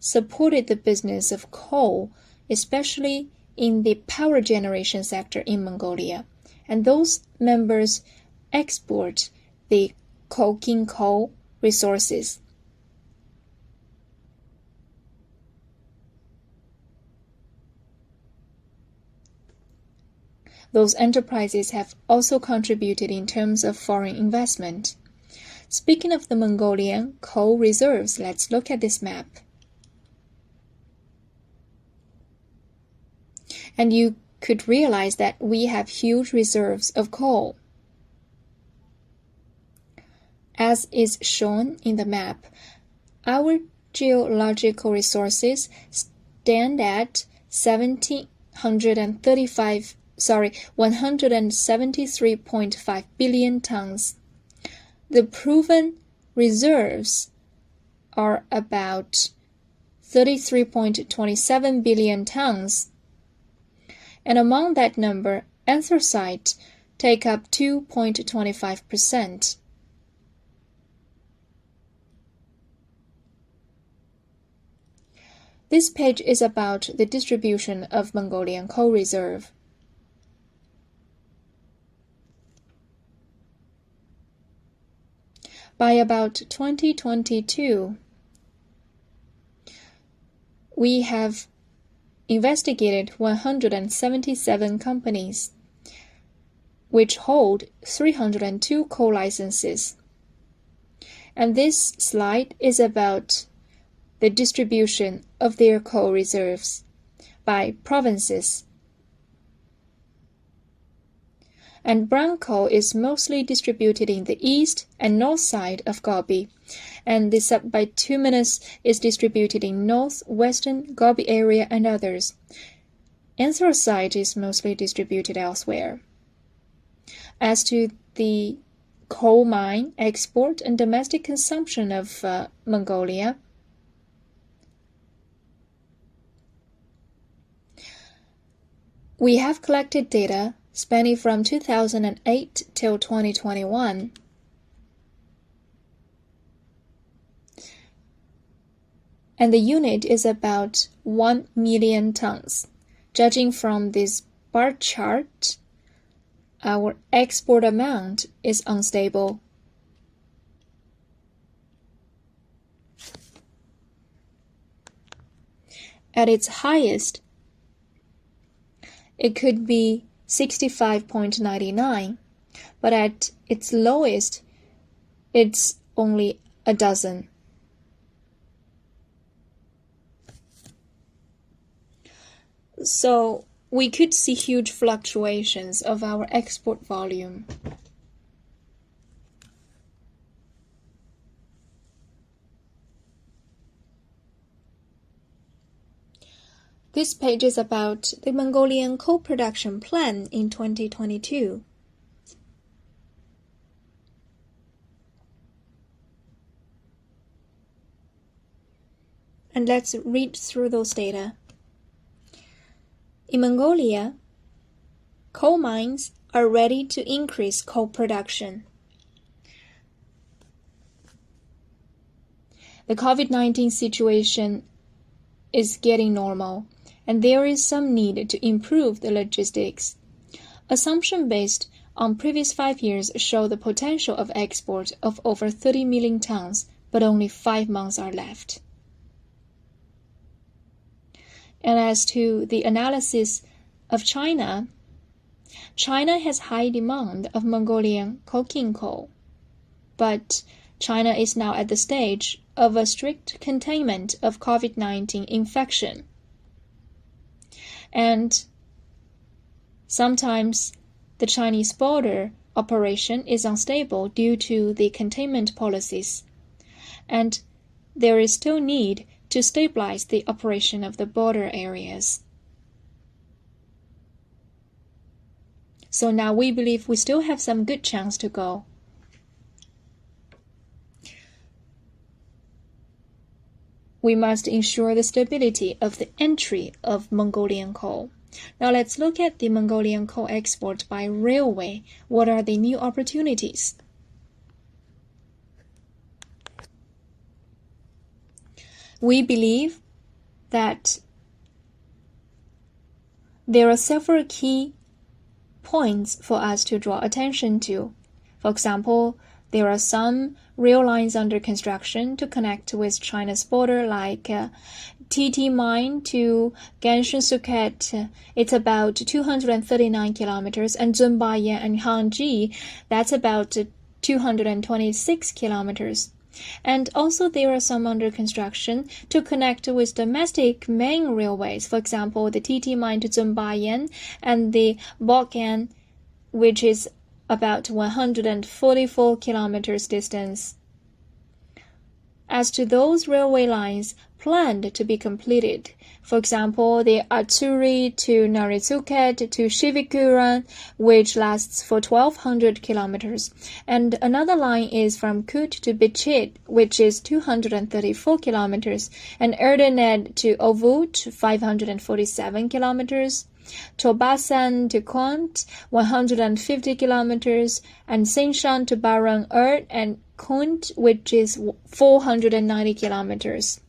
Speaker 1: supported the business of coal, especially in the power generation sector in Mongolia. And those members export the coking coal resources. Those enterprises have also contributed in terms of foreign investment. Speaking of the Mongolian coal reserves, let's look at this map. And you could realize that we have huge reserves of coal. As is shown in the map, our geological resources stand at 173.5 billion tons. The proven reserves are about 33.27 billion tons. And among that number, anthracite take up 2.25%. This page is about the distribution of Mongolian coal reserve. By about 2022, we have investigated 177 companies, which hold 302 coal licenses. And this slide is about the distribution of their coal reserves by provinces. And brown coal is mostly distributed in the east and north side of Gobi, and the subbituminous is distributed in northwestern Gobi area and others. Anthracite is mostly distributed elsewhere. As to the coal mine export and domestic consumption of Mongolia, we have collected data spanning from 2008 till 2021. And the unit is about 1 million tons. Judging from this bar chart, our export amount is unstable. At its highest, it could be 65.99, but at its lowest, it's only a dozen. So we could see huge fluctuations of our export volume. This page is about the Mongolian coal production plan in 2022. And let's read through those data. In Mongolia, coal mines are ready to increase coal production. The COVID-19 situation is getting normal, and there is some need to improve the logistics. Assumption based on previous 5 years show the potential of export of over 30 million tons, but only 5 months are left. And as to the analysis of China, China has high demand of Mongolian coking coal, but China is now at the stage of a strict containment of COVID-19 infection. And sometimes the Chinese border operation is unstable due to the containment policies, and there is still need to stabilize the operation of the border areas. So now we believe we still have some good chance to go. We must ensure the stability of the entry of Mongolian coal. Now let's look at the Mongolian coal export by railway. What are the new opportunities? We believe that there are several key points for us to draw attention to. For example, there are some rail lines under construction to connect with China's border, like TT Mine to Ganshin-Suket. It's about 239 kilometers, and Zunbayan and Hangji, that's about 226 kilometers. And also there are some under construction to connect with domestic main railways, for example, the TT Mine to Zunbayan and the Bokan, which is about 144 kilometers distance. As to those railway lines planned to be completed, for example, the Atsuri to Naritsuket to Shivikuran, which lasts for 1,200 kilometers, and another line is from Kut to Bichit, which is 234 kilometers, and Erdenet to Ovut, 547 kilometers, Tobasan to Kont, 150 kilometers, and Sinshan to Baran and Kunt, which is 490 kilometers.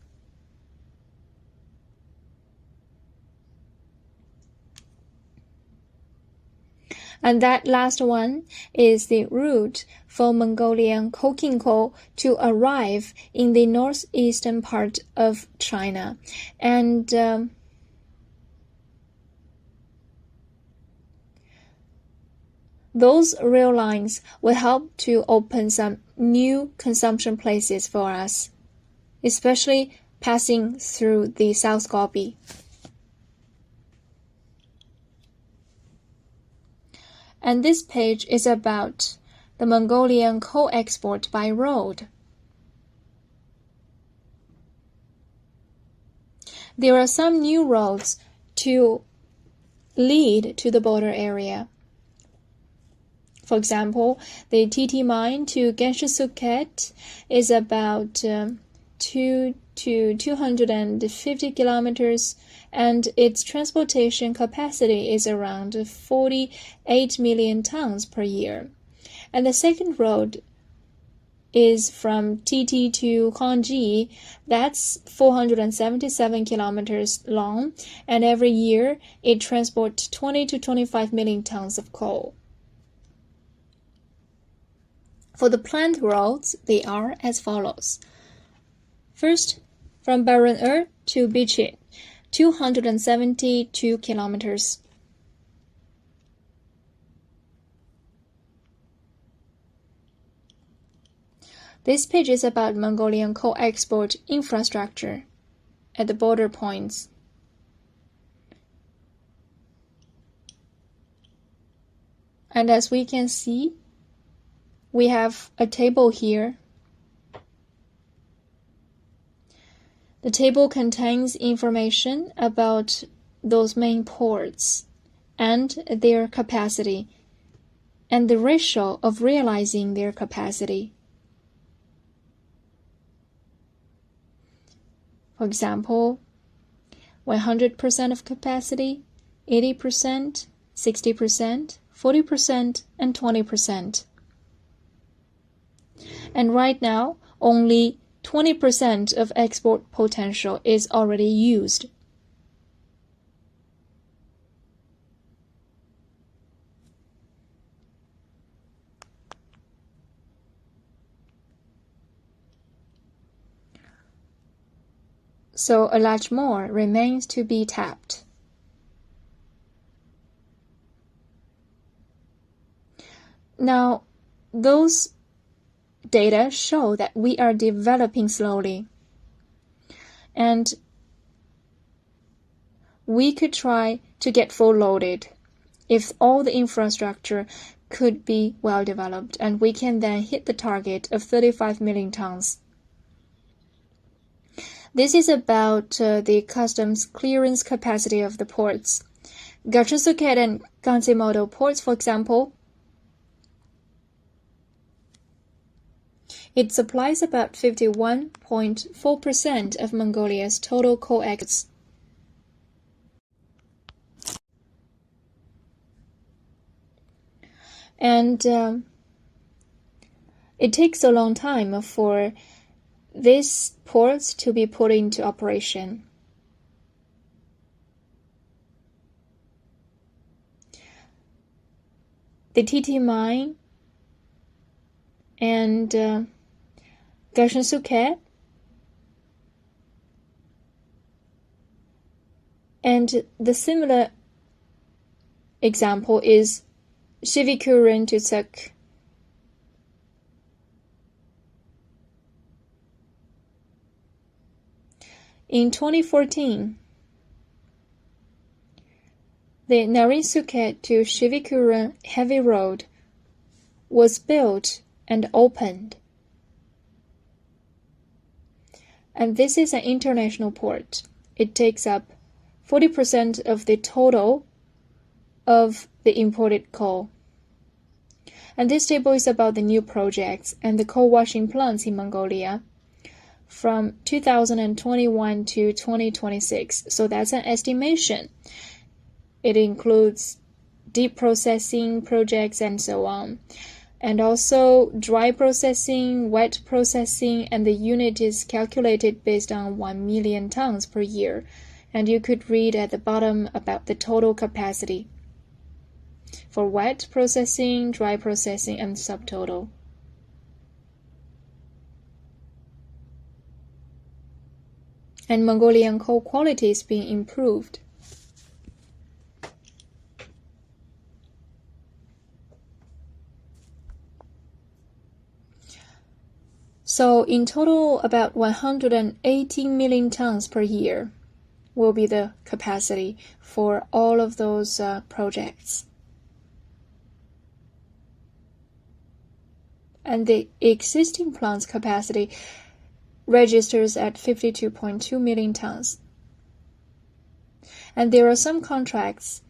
Speaker 1: And that last one is the route for Mongolian coking coal to arrive in the northeastern part of China. And those rail lines will help to open some new consumption places for us, especially passing through the South Gobi. And this page is about the Mongolian coal export by road. There are some new roads to lead to the border area. For example, the TT Mine to Ganshin-Suket is about 2 to 250 kilometers, and its transportation capacity is around 48 million tons per year. And the second road is from TT to Hangji, that's 477 kilometers long, and every year it transports 20 to 25 million tons of coal. For the planned roads, they are as follows. First, from Baran to Bichit, 272 kilometers. This page is about Mongolian coal export infrastructure at the border points. And as we can see, we have a table here. The table contains information about those main ports and their capacity and the ratio of realizing their capacity. For example, 100% of capacity, 80%, 60%, 40%, and 20%. And right now, only 20% of export potential is already used. So a lot more remains to be tapped. Now, those data show that we are developing slowly, and we could try to get full loaded if all the infrastructure could be well developed, and we can then hit the target of 35 million tons. This is about the customs clearance capacity of the ports. Ganshin-Suket and Gansimodo ports, for example, it supplies about 51.4% of Mongolia's total coal exports. And it takes a long time for these ports to be put into operation. The TT Mine and Gashensuke. And the similar example is Shivikuren to Tsuk. In 2014, the Narinsuke to Shivikuren heavy road was built and opened. And this is an international port. It takes up 40% of the total of the imported coal. And this table is about the new projects and the coal washing plants in Mongolia from 2021 to 2026. So that's an estimation. It includes deep processing projects and so on. And also dry processing, wet processing, and the unit is calculated based on 1 million tons per year. And you could read at the bottom about the total capacity for wet processing, dry processing, and subtotal. And Mongolian coal quality is being improved. So in total, about 180 million tons per year will be the capacity for all of those projects. And the existing plant's capacity registers at 52.2 million tons. And there are some contracts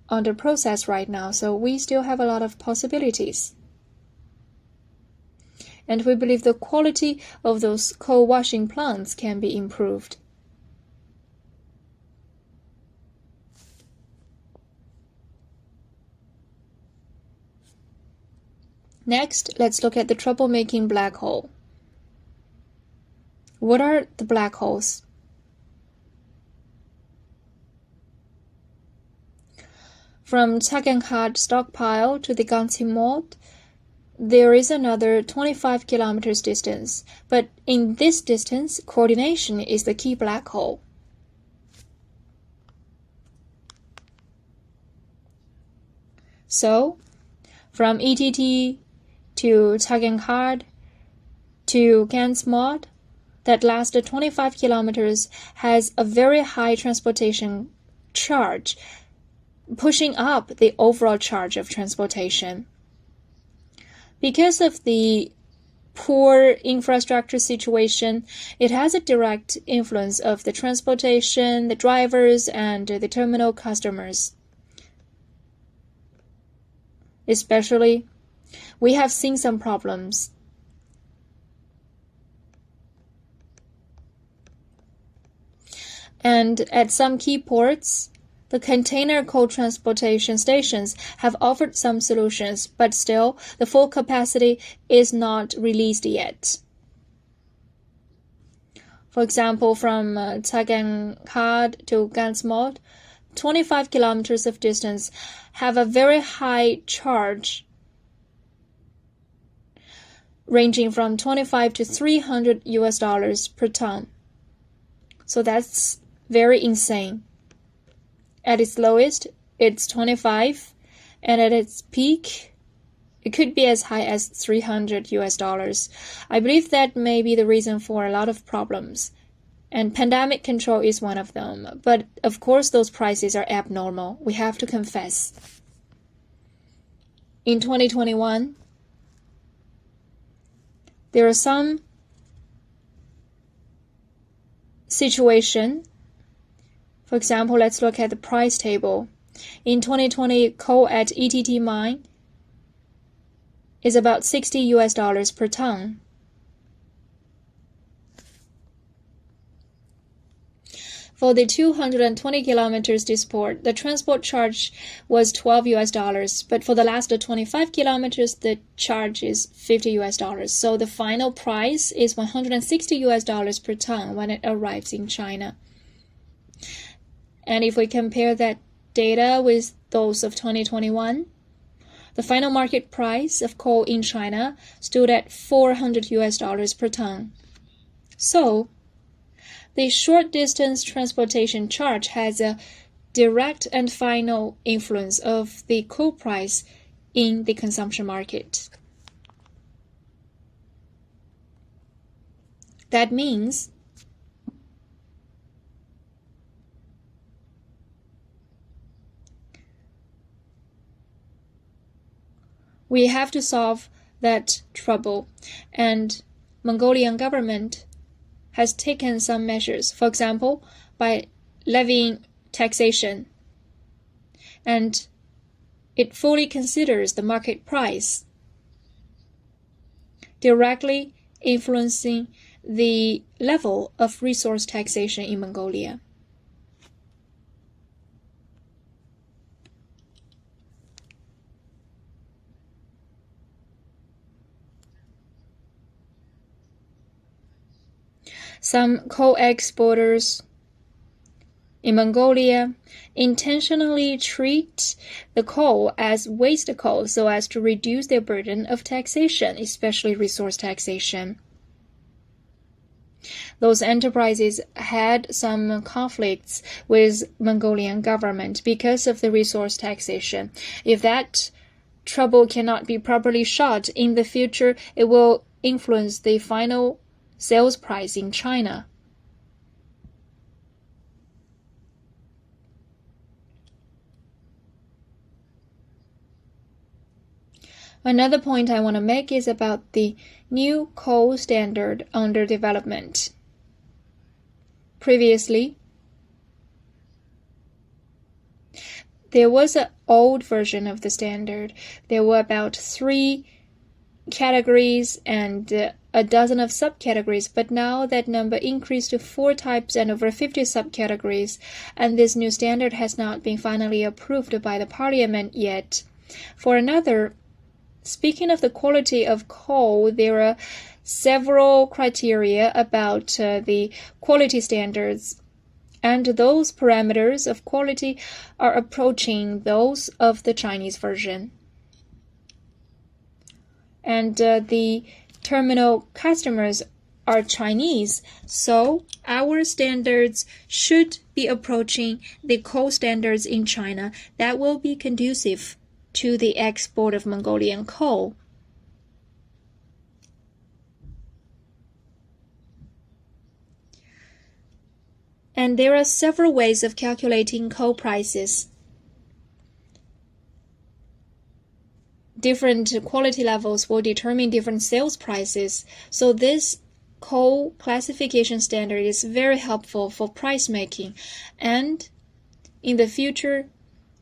Speaker 1: under process right now, so we still have a lot of possibilities. And we believe the quality of those coal washing plants can be improved. Next, let's look at the troublemaking black hole. What are the black holes? From Tsaganghad stockpile to the Gansimod, there is another 25 kilometers distance, but in this distance, coordination is the key black hole. So, from ETT to Tsaganghad to Gansimod, that last 25 kilometers has a very high transportation charge, pushing up the overall charge of transportation. Because of the poor infrastructure situation, it has a direct influence of the transportation, the drivers, and the terminal customers. Especially, we have seen some problems. And at some key ports, the container coal transportation stations have offered some solutions, but still, the full capacity is not released yet. For example, from Tsaganghad to Gansimod, 25 kilometers of distance have a very high charge, ranging from 25 to 300 US dollars per ton. So that's very insane. At its lowest, it's 25, and at its peak, it could be as high as 300 US dollars. I believe that may be the reason for a lot of problems, and pandemic control is one of them. But of course, those prices are abnormal. We have to confess. In 2021, there are some situation. For example, let's look at the price table. In 2020, coal at ETT mine is about 60 US dollars per ton. For the 220 kilometers disport, the transport charge was 12 US dollars, but for the last 25 kilometers, the charge is 50 US dollars. So the final price is 160 US dollars per ton when it arrives in China. And if we compare that data with those of 2021, The final market price of coal in China stood at $400 per ton. So, the short-distance transportation charge has a direct and final influence of the coal price in the consumption market. That means we have to solve that trouble, and Mongolian government has taken some measures, for example, by levying taxation, and it fully considers the market price, directly influencing the level of resource taxation in Mongolia. Some coal exporters in Mongolia intentionally treat the coal as waste coal so as to reduce their burden of taxation, especially resource taxation. Those enterprises had some conflicts with Mongolian government because of the resource taxation. If that trouble cannot be properly shot in the future, it will influence the final sales price in China. Another point I want to make is about the new coal standard under development. Previously, there was an old version of the standard. There were about 3 categories and a dozen of subcategories, but now that number increased to 4 types and over 50 subcategories, and this new standard has not been finally approved by the parliament yet. For another, speaking of the quality of coal, there are several criteria about the quality standards, and those parameters of quality are approaching those of the Chinese version. And the terminal customers are Chinese, so our standards should be approaching the coal standards in China. That will be conducive to the export of Mongolian coal. And there are several ways of calculating coal prices. Different quality levels will determine different sales prices. So this coal classification standard is very helpful for price making. And in the future,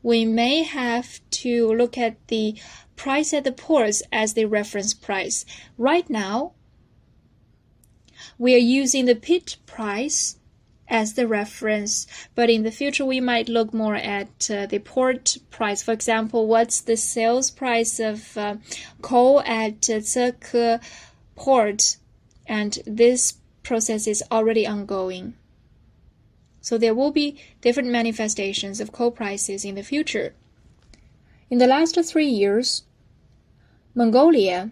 Speaker 1: we may have to look at the price at the ports as the reference price. Right now, we are using the pit price as the reference, but in the future we might look more at the port price. For example, what's the sales price of coal at Zeke port, and this process is already ongoing. So there will be different manifestations of coal prices in the future. In the last 3 years, Mongolia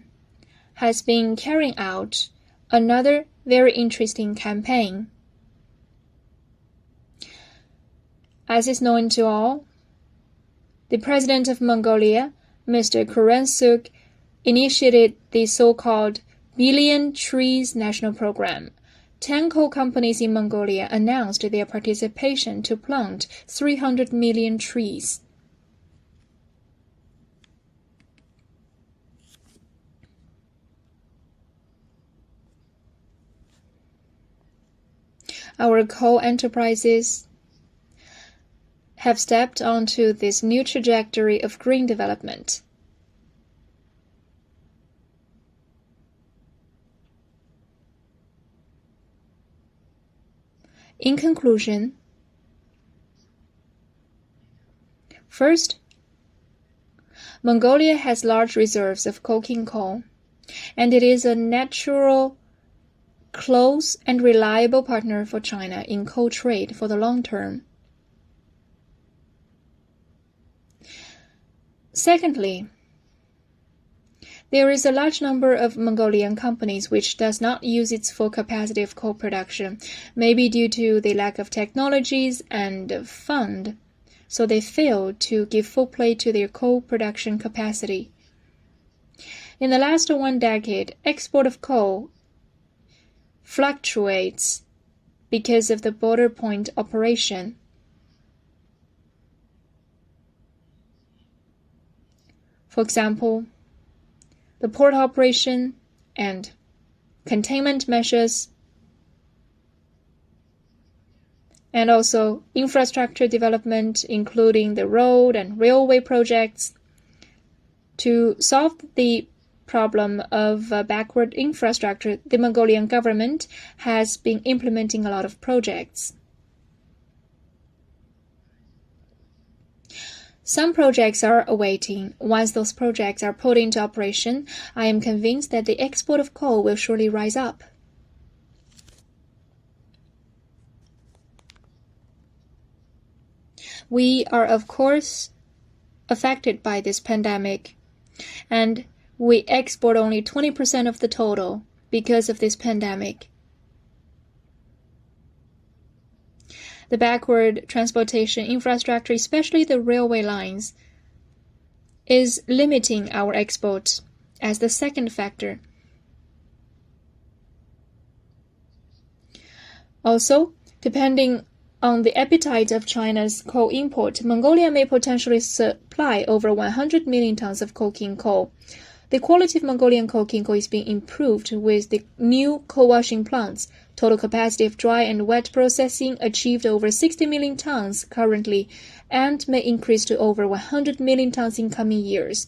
Speaker 1: has been carrying out another very interesting campaign. As is known to all, the president of Mongolia, Mr. Kerensuk, initiated the so-called Billion Trees National Program. 10 coal companies in Mongolia announced their participation to plant 300 million trees. Our coal enterprises have stepped onto this new trajectory of green development. In conclusion, first, Mongolia has large reserves of coking coal, and it is a natural, close, and reliable partner for China in coal trade for the long term. Secondly, There is a large number of Mongolian companies which does not use its full capacity of coal production, maybe due to the lack of technologies and fund, so they fail to give full play to their coal production capacity. In the last 1 decade, export of coal fluctuates because of the border point operation. For example, the port operation and containment measures, and also infrastructure development, including the road and railway projects. To solve the problem of backward infrastructure, the Mongolian government has been implementing a lot of projects. Some projects are awaiting. Once those projects are put into operation, I am convinced that the export of coal will surely rise up. We are, of course, affected by this pandemic, and we export only 20% of the total because of this pandemic. The backward transportation infrastructure, especially the railway lines, is limiting our exports as the second factor. Also, depending on the appetite of China's coal import, Mongolia may potentially supply over 100 million tons of coking coal. The quality of Mongolian coking coal is being improved with the new coal washing plants. Total capacity of dry and wet processing achieved over 60 million tons currently and may increase to over 100 million tons in coming years.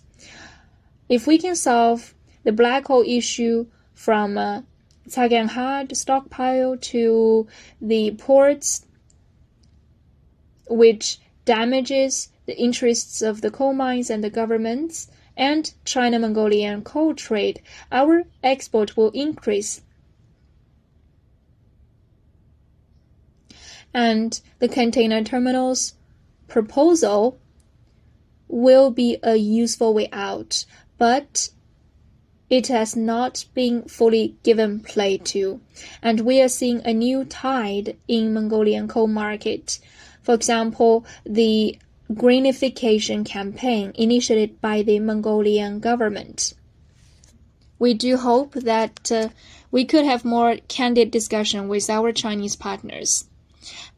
Speaker 1: If we can solve the black coal issue from Tsaganghad stockpile to the ports, which damages the interests of the coal mines and the governments, and China-Mongolian coal trade, our export will increase. And the container terminals proposal will be a useful way out, but it has not been fully given play to, and we are seeing a new tide in Mongolian coal market. For example, the greenification campaign initiated by the Mongolian government. We do hope that we could have more candid discussion with our Chinese partners,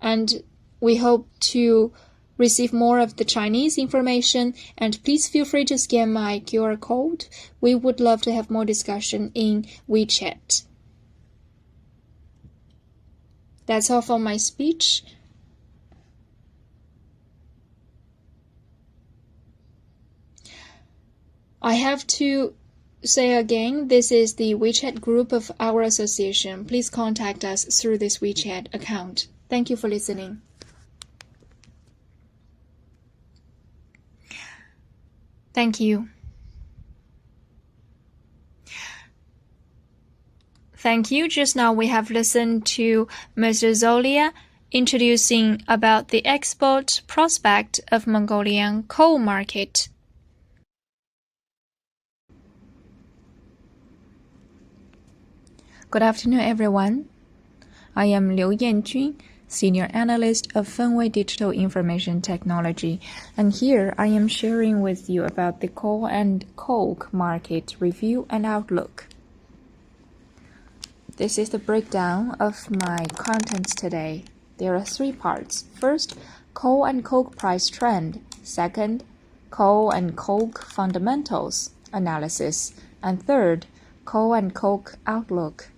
Speaker 1: and we hope to receive more of the Chinese information, and please feel free to scan my QR code. We would love to have more discussion in WeChat. That's all for my speech. I have to say again, this is the WeChat group of our association. Please contact us through this WeChat account. Thank you for listening. Thank you. Thank you. Just now we have listened to Mr. Zolia introducing about the export prospect of Mongolian coal market. Good afternoon, everyone. I am Liu Yanjun, Senior Analyst of Fenwei Digital Information Technology, and here I am sharing with you about the coal and coke market review and outlook. This is the breakdown of my contents today. There are 3 parts. First, coal and coke price trend. Second, coal and coke fundamentals analysis. And third, coal and coke outlook.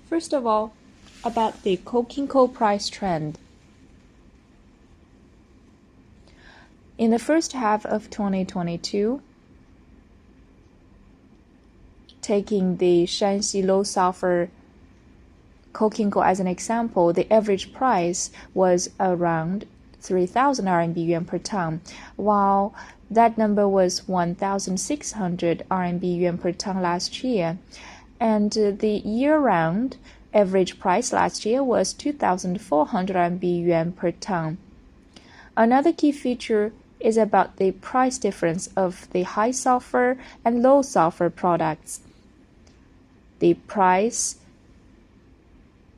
Speaker 1: First of all, about the coking coal price trend. In the first half of 2022, taking the Shanxi low sulfur coking coal as an example, the average price was around 3,000 RMB yuan per ton, while that number was 1,600 RMB yuan per ton last year. And the year-round average price last year was 2,400 RMB yuan per ton. Another key feature is about the price difference of the high sulfur and low sulfur products. The price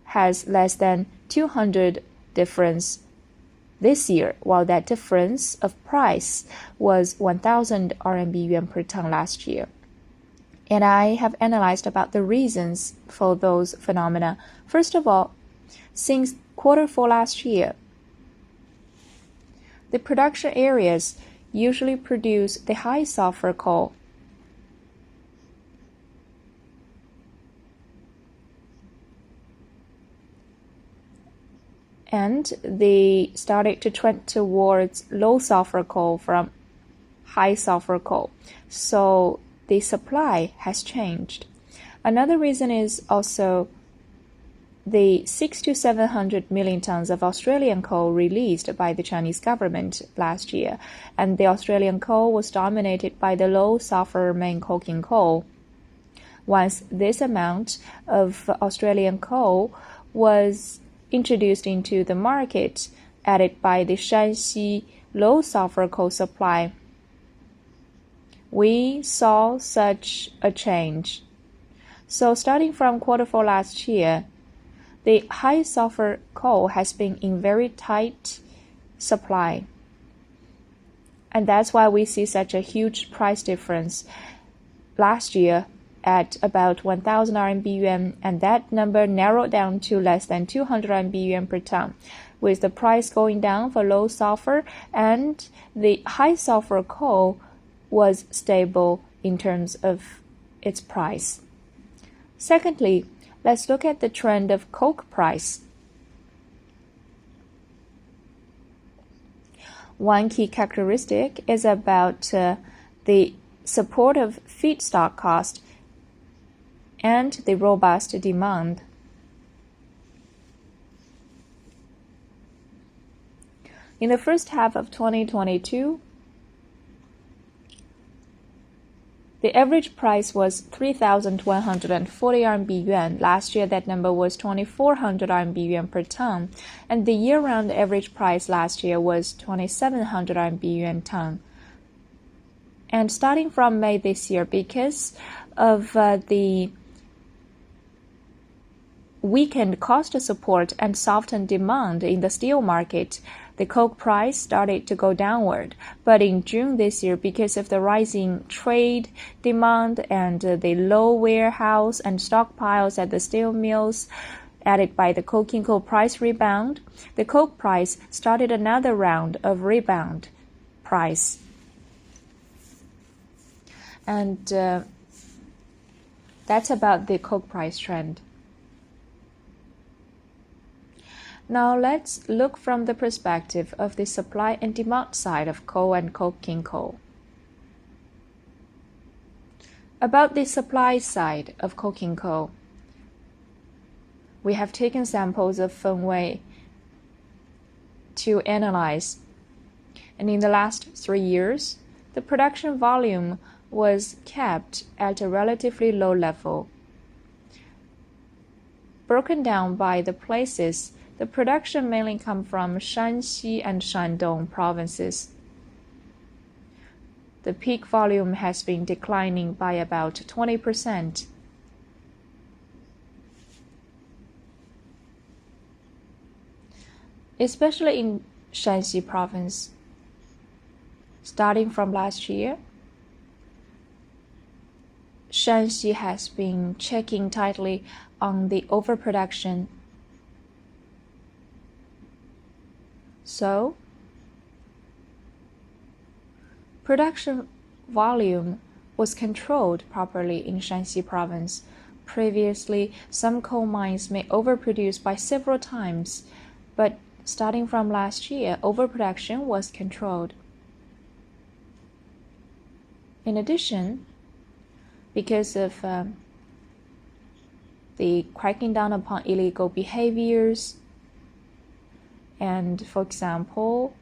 Speaker 1: has less than 200 difference this year, while that difference of price was 1,000 RMB yuan per ton last year. And I have analyzed about the reasons for those phenomena. First of all, since Q4 last year, the production areas usually produce the high sulfur coal. And they started to trend towards low sulfur coal from high sulfur coal. So the supply has changed. Another reason is also the 600 to 700 million tons of Australian coal released by the Chinese government last year, and the Australian coal was dominated by the low sulfur main coking coal. Once this amount of Australian coal was introduced into the market, added by the Shanxi low sulfur coal supply, we saw such a change. So starting from Q4 last year, the high sulfur coal has been in very tight supply. And that's why we see such a huge price difference last year at about 1,000 RMB yuan, and that number narrowed down to less than 200 RMB yuan per ton, with the price going down for low sulfur, and the high sulfur coal was stable in terms of its price. Secondly, let's look at the trend of coke price. One key characteristic is about the support of feedstock cost and the robust demand. In the first half of 2022, the average price was 3,140 RMB yuan. Last year, that number was 2,400 RMB yuan per ton, and the year-round average price last year was 2,700 RMB yuan ton. And starting from May this year, because of the weakened cost support and softened demand in the steel market, the coke price started to go downward. But in June this year, because of the rising trade demand and the low warehouse and stockpiles at the steel mills, added by the coking coal price rebound, the coke price started another round of rebound price. And that's about the coke price trend. Now let's look from the perspective of the supply and demand side of coal and coking coal. About the supply side of coking coal, we have taken samples of Fenwei to analyze, and in the last 3 years, the production volume was kept at a relatively low level. Broken down by the places, the production mainly comes from Shanxi and Shandong provinces. The peak volume has been declining by about 20%. Especially in Shanxi province. Starting from last year, Shanxi has been checking tightly on the overproduction. So, production volume was controlled properly in Shanxi province. Previously, some coal mines may overproduce by several times, but starting from last year, overproduction was controlled. In addition, because of the cracking down upon illegal behaviors, and for example,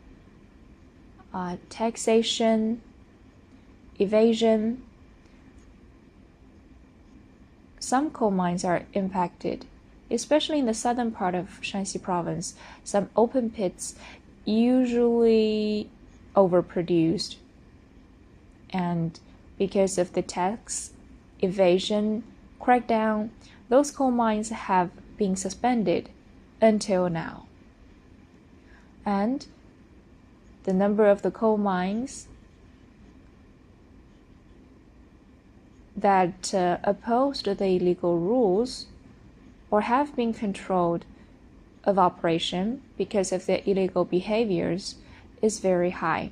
Speaker 1: taxation, evasion, some coal mines are impacted, especially in the southern part of Shanxi province. Some open pits usually overproduced. And because of the tax evasion crackdown, those coal mines have been suspended until now. And the number of the coal mines that opposed the illegal rules or have been controlled of operation because of their illegal behaviors is very high.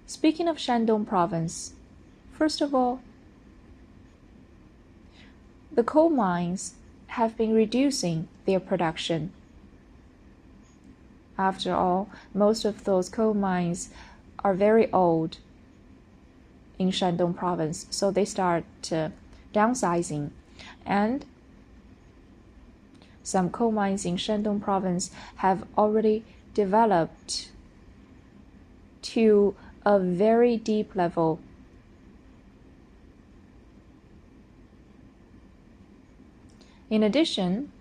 Speaker 1: Speaking of Shandong province, first of all, the coal mines have been reducing their production. After all, most of those coal mines are very old in Shandong province, so they start downsizing. And some coal mines in Shandong province have already developed to a very deep level. In addition,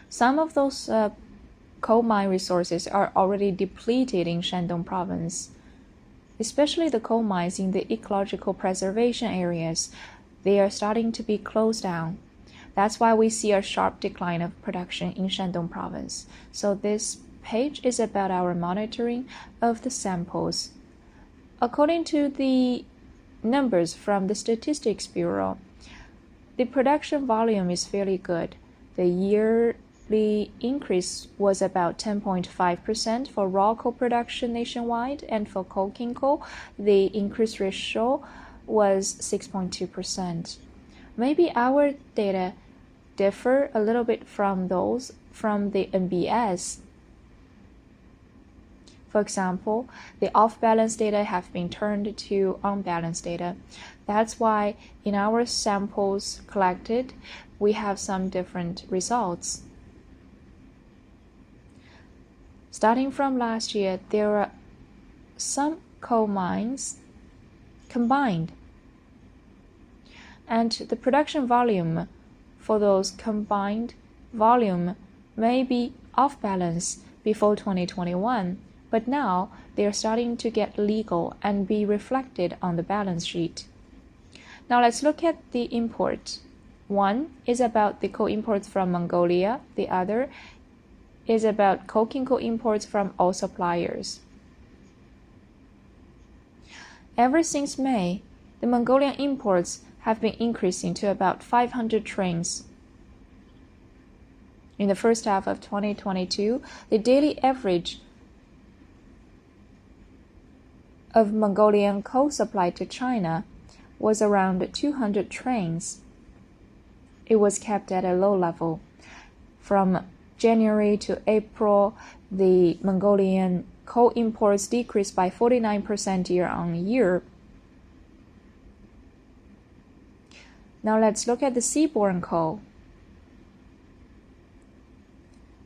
Speaker 1: some of those coal mine resources are already depleted in Shandong province, especially the coal mines in the ecological preservation areas. They are starting to be closed down. That's why we see a sharp decline of production in Shandong province. So this page is about our monitoring of the samples. According to the numbers from the Statistics Bureau, the production volume is fairly good. The yearly increase was about 10.5% for raw coal production nationwide, and for coking coal, the increase ratio was 6.2%. Maybe our data differ a little bit from those from the NBS. For example, the off-balance data have been turned to on-balance data. That's why in our samples collected, we have some different results. Starting from last year, there are some coal mines combined, and the production volume for those combined volume may be off balance before 2021, but now they are starting to get legal and be reflected on the balance sheet. Now let's look at the import. One is about the coal imports from Mongolia. The other is about coking coal imports from all suppliers. Ever since May, the Mongolian imports have been increasing to about 500 trains. In the first half of 2022, the daily average of Mongolian coal supply to China was around 200 trains. It was kept at a low level. From January to April, the Mongolian coal imports decreased by 49% year-on-year. Now let's look at the seaborne coal.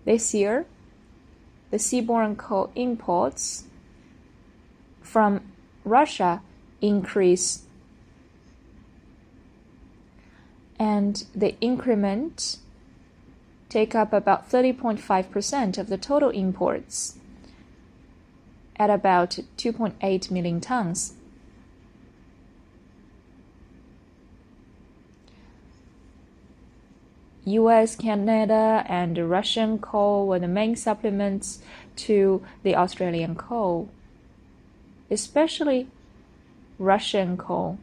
Speaker 1: This year, the seaborne coal imports from Russia increased, and the increment take up about 30.5% of the total imports at about 2.8 million tons. US, Canada, and Russian coal were the main supplements to the Australian coal, especially Russian coal.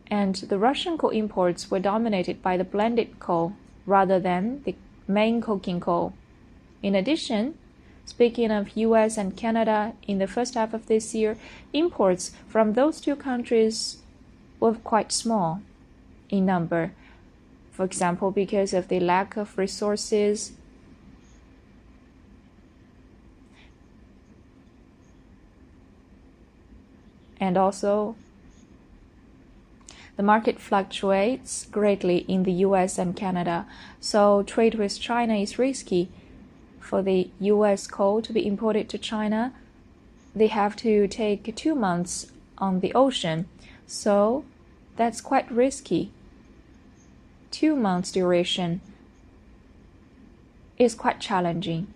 Speaker 1: And the Russian coal imports were dominated by the blended coal rather than the main coking coal. In addition, speaking of US and Canada, in the first half of this year, imports from those two countries were quite small in number. For example, because of the lack of resources and also the market fluctuates greatly in the US and Canada, so trade with China is risky. For the US coal to be imported to China, they have to take 2 months on the ocean, so that's quite risky. 2 months duration is quite challenging.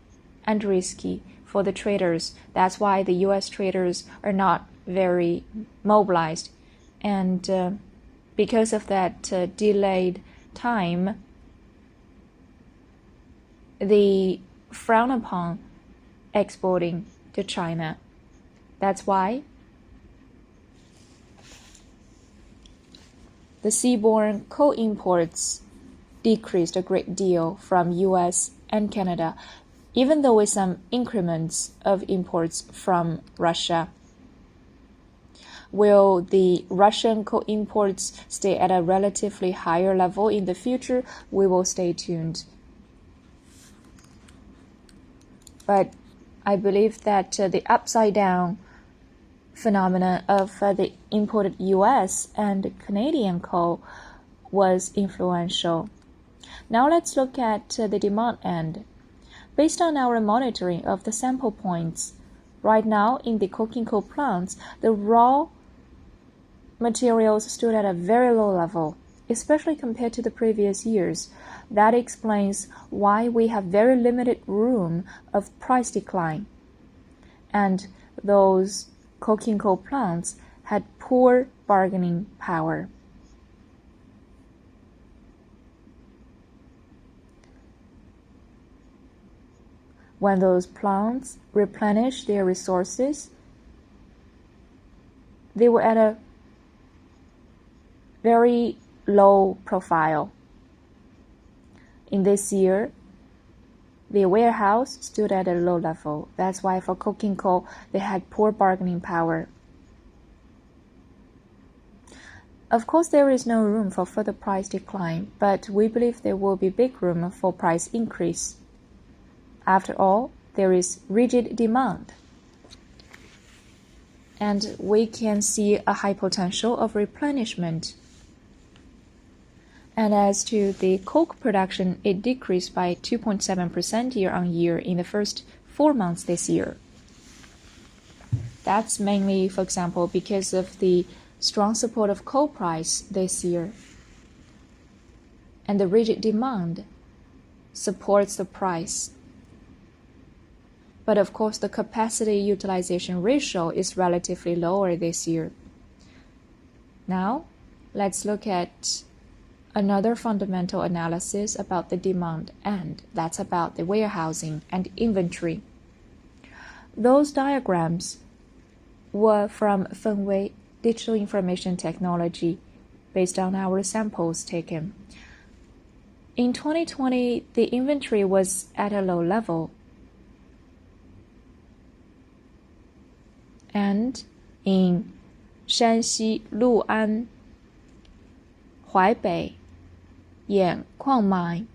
Speaker 1: and risky for the traders. That's why the US traders are not very mobilized. And because of that delayed time, they frown upon exporting to China. That's why the seaborne coal imports decreased a great deal from US and Canada, even though with some increments of imports from Russia. Will the Russian coal imports stay at a relatively higher level in the future? We will stay tuned. But I believe that the upside down phenomenon of the imported US and Canadian coal was influential. Now let's look at the demand end. Based on our monitoring of the sample points, right now in the coking coal plants, the raw materials stood at a very low level, especially compared to the previous years. That explains why we have very limited room of price decline. And those coking coal plants had poor bargaining power. When those plants replenished their resources, they were at a very low profile. In this year, the warehouse stood at a low level. That's why for coking coal, they had poor bargaining power. Of course, there is no room for further price decline, but we believe there will be big room for price increase. After all, there is rigid demand, and we can see a high potential of replenishment. And as to the coke production, it decreased by 2.7% year-on-year in the first 4 months this year. That's mainly, for example, because of the strong support of coal price this year. And the rigid demand supports the price. But of course, the capacity utilization ratio is relatively lower this year. Now, let's look at another fundamental analysis about the demand end. That's about the warehousing and inventory. Those diagrams were from Fenwei Digital Information Technology based on our samples taken. In 2020, the inventory was at a low level. And in Shanxi, Lu'an, Huaibei, Yan Kuang Mine,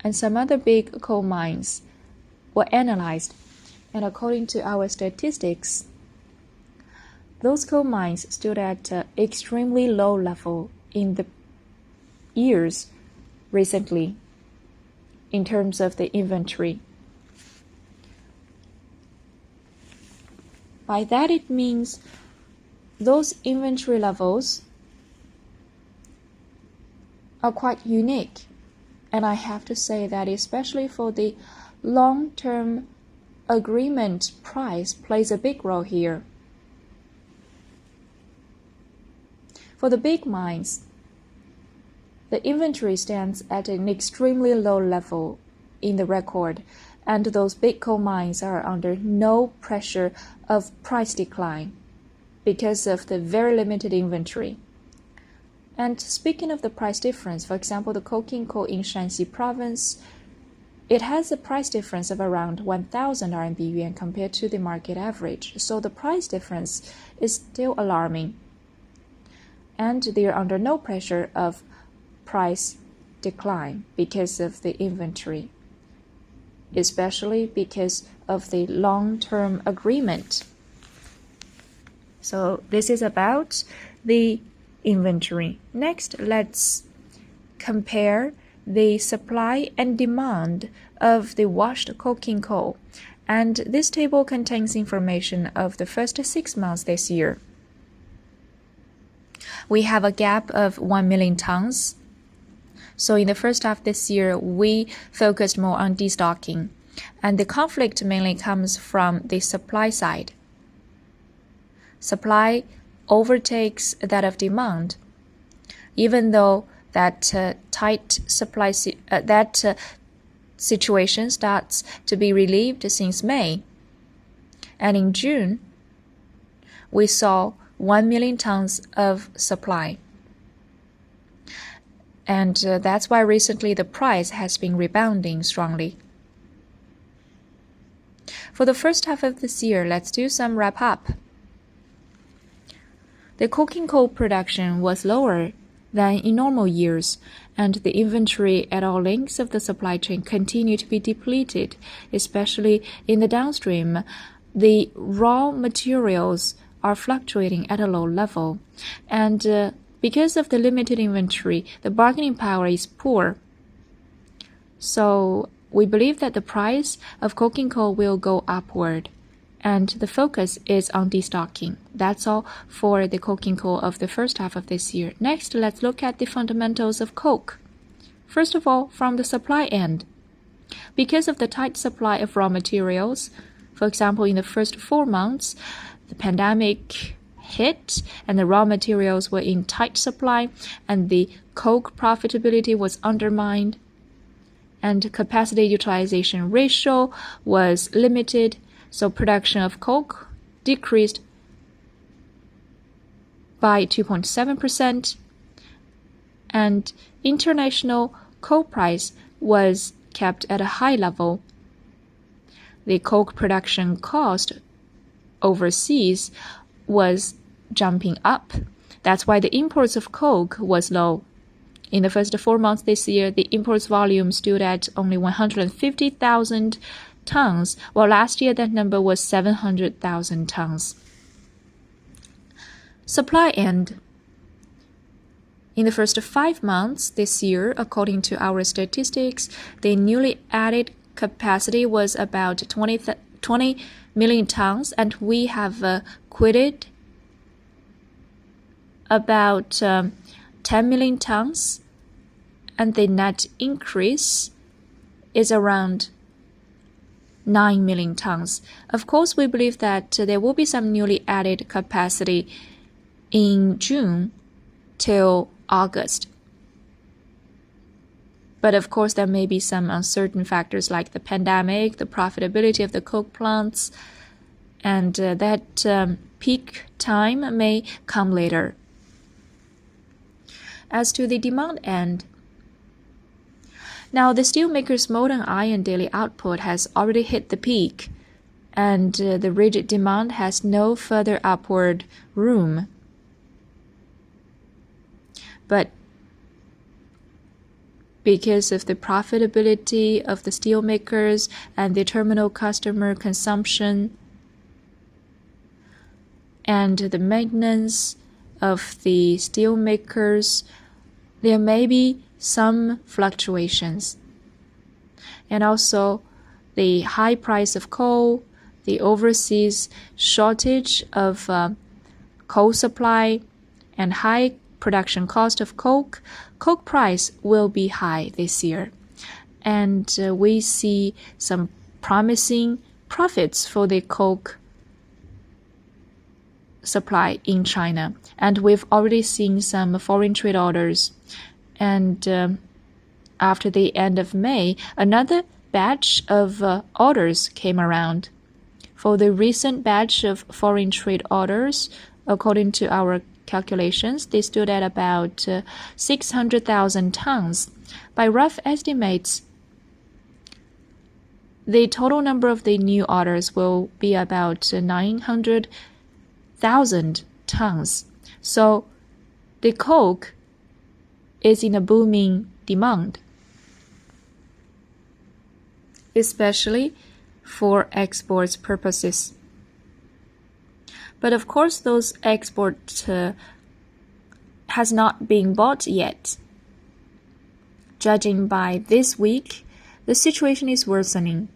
Speaker 1: and some other big coal mines were analyzed, and according to our statistics, those coal mines stood at an extremely low level in the years recently in terms of the inventory. By that it means those inventory levels are quite unique, and I have to say that especially for the long-term agreement price plays a big role here. For the big mines, the inventory stands at an extremely low level in the record, and those big coal mines are under no pressure of price decline because of the very limited inventory. And speaking of the price difference, for example, the coking coal in Shanxi province, it has a price difference of around 1,000 RMB yuan compared to the market average. So the price difference is still alarming. And they are under no pressure of price decline because of the inventory, especially because of the long-term agreement. So this is about the inventory. Next, let's compare the supply and demand of the washed coking coal. And this table contains information of the first 6 months this year. We have a gap of 1 million tons. So in the first half this year, we focused more on destocking. And the conflict mainly comes from the supply side. Supply overtakes that of demand, even though that tight supply situation starts to be relieved since May. And in June, we saw 1 million tons of supply. And that's why recently the price has been rebounding strongly. For the first half of this year, let's do some wrap up. The coking coal production was lower than in normal years, and the inventory at all links of the supply chain continued to be depleted, especially in the downstream. The raw materials are fluctuating at a low level, and because of the limited inventory, the bargaining power is poor. So we believe that the price of coking coal will go upward, and the focus is on destocking. That's all for the coking coal of the first half of this year. Next, let's look at the fundamentals of coke. First of all, from the supply end. Because of the tight supply of raw materials, for example, in the first 4 months, the pandemic hit and the raw materials were in tight supply, and the coke profitability was undermined, and capacity utilization ratio was limited, so production of coke decreased by 2.7%, and international coke price was kept at a high level. The coke production cost overseas was jumping up. That's why the imports of coke was low. In the first 4 months this year, the imports volume stood at only 150,000 tons, while last year that number was 700,000 tons. Supply end. In the first 5 months this year, according to our statistics, the newly added capacity was about 20 million tons, and we have quitted about 10 million tons, and the net increase is around 9 million tons. Of course, we believe that there will be some newly added capacity in June till August. But of course, there may be some uncertain factors like the pandemic, the profitability of the coke plants, and that peak time may come later. As to the demand end, now the steelmakers' molten iron daily output has already hit the peak, and the rigid demand has no further upward room. But because of the profitability of the steelmakers and the terminal customer consumption and the maintenance of the steelmakers, there may be some fluctuations. And also the high price of coal, the overseas shortage of coal supply, and high production cost of coke price will be high this year. And we see some promising profits for the coke supply in China. And we've already seen some foreign trade orders. And after the end of May, another batch of orders came around. For the recent batch of foreign trade orders, according to our calculations, they stood at about 600,000 tons. By rough estimates, the total number of the new orders will be about 900,000 tons. So the coke is in a booming demand, especially for exports purposes. But of course, those exports has not been bought yet. Judging by this week, the situation is worsening.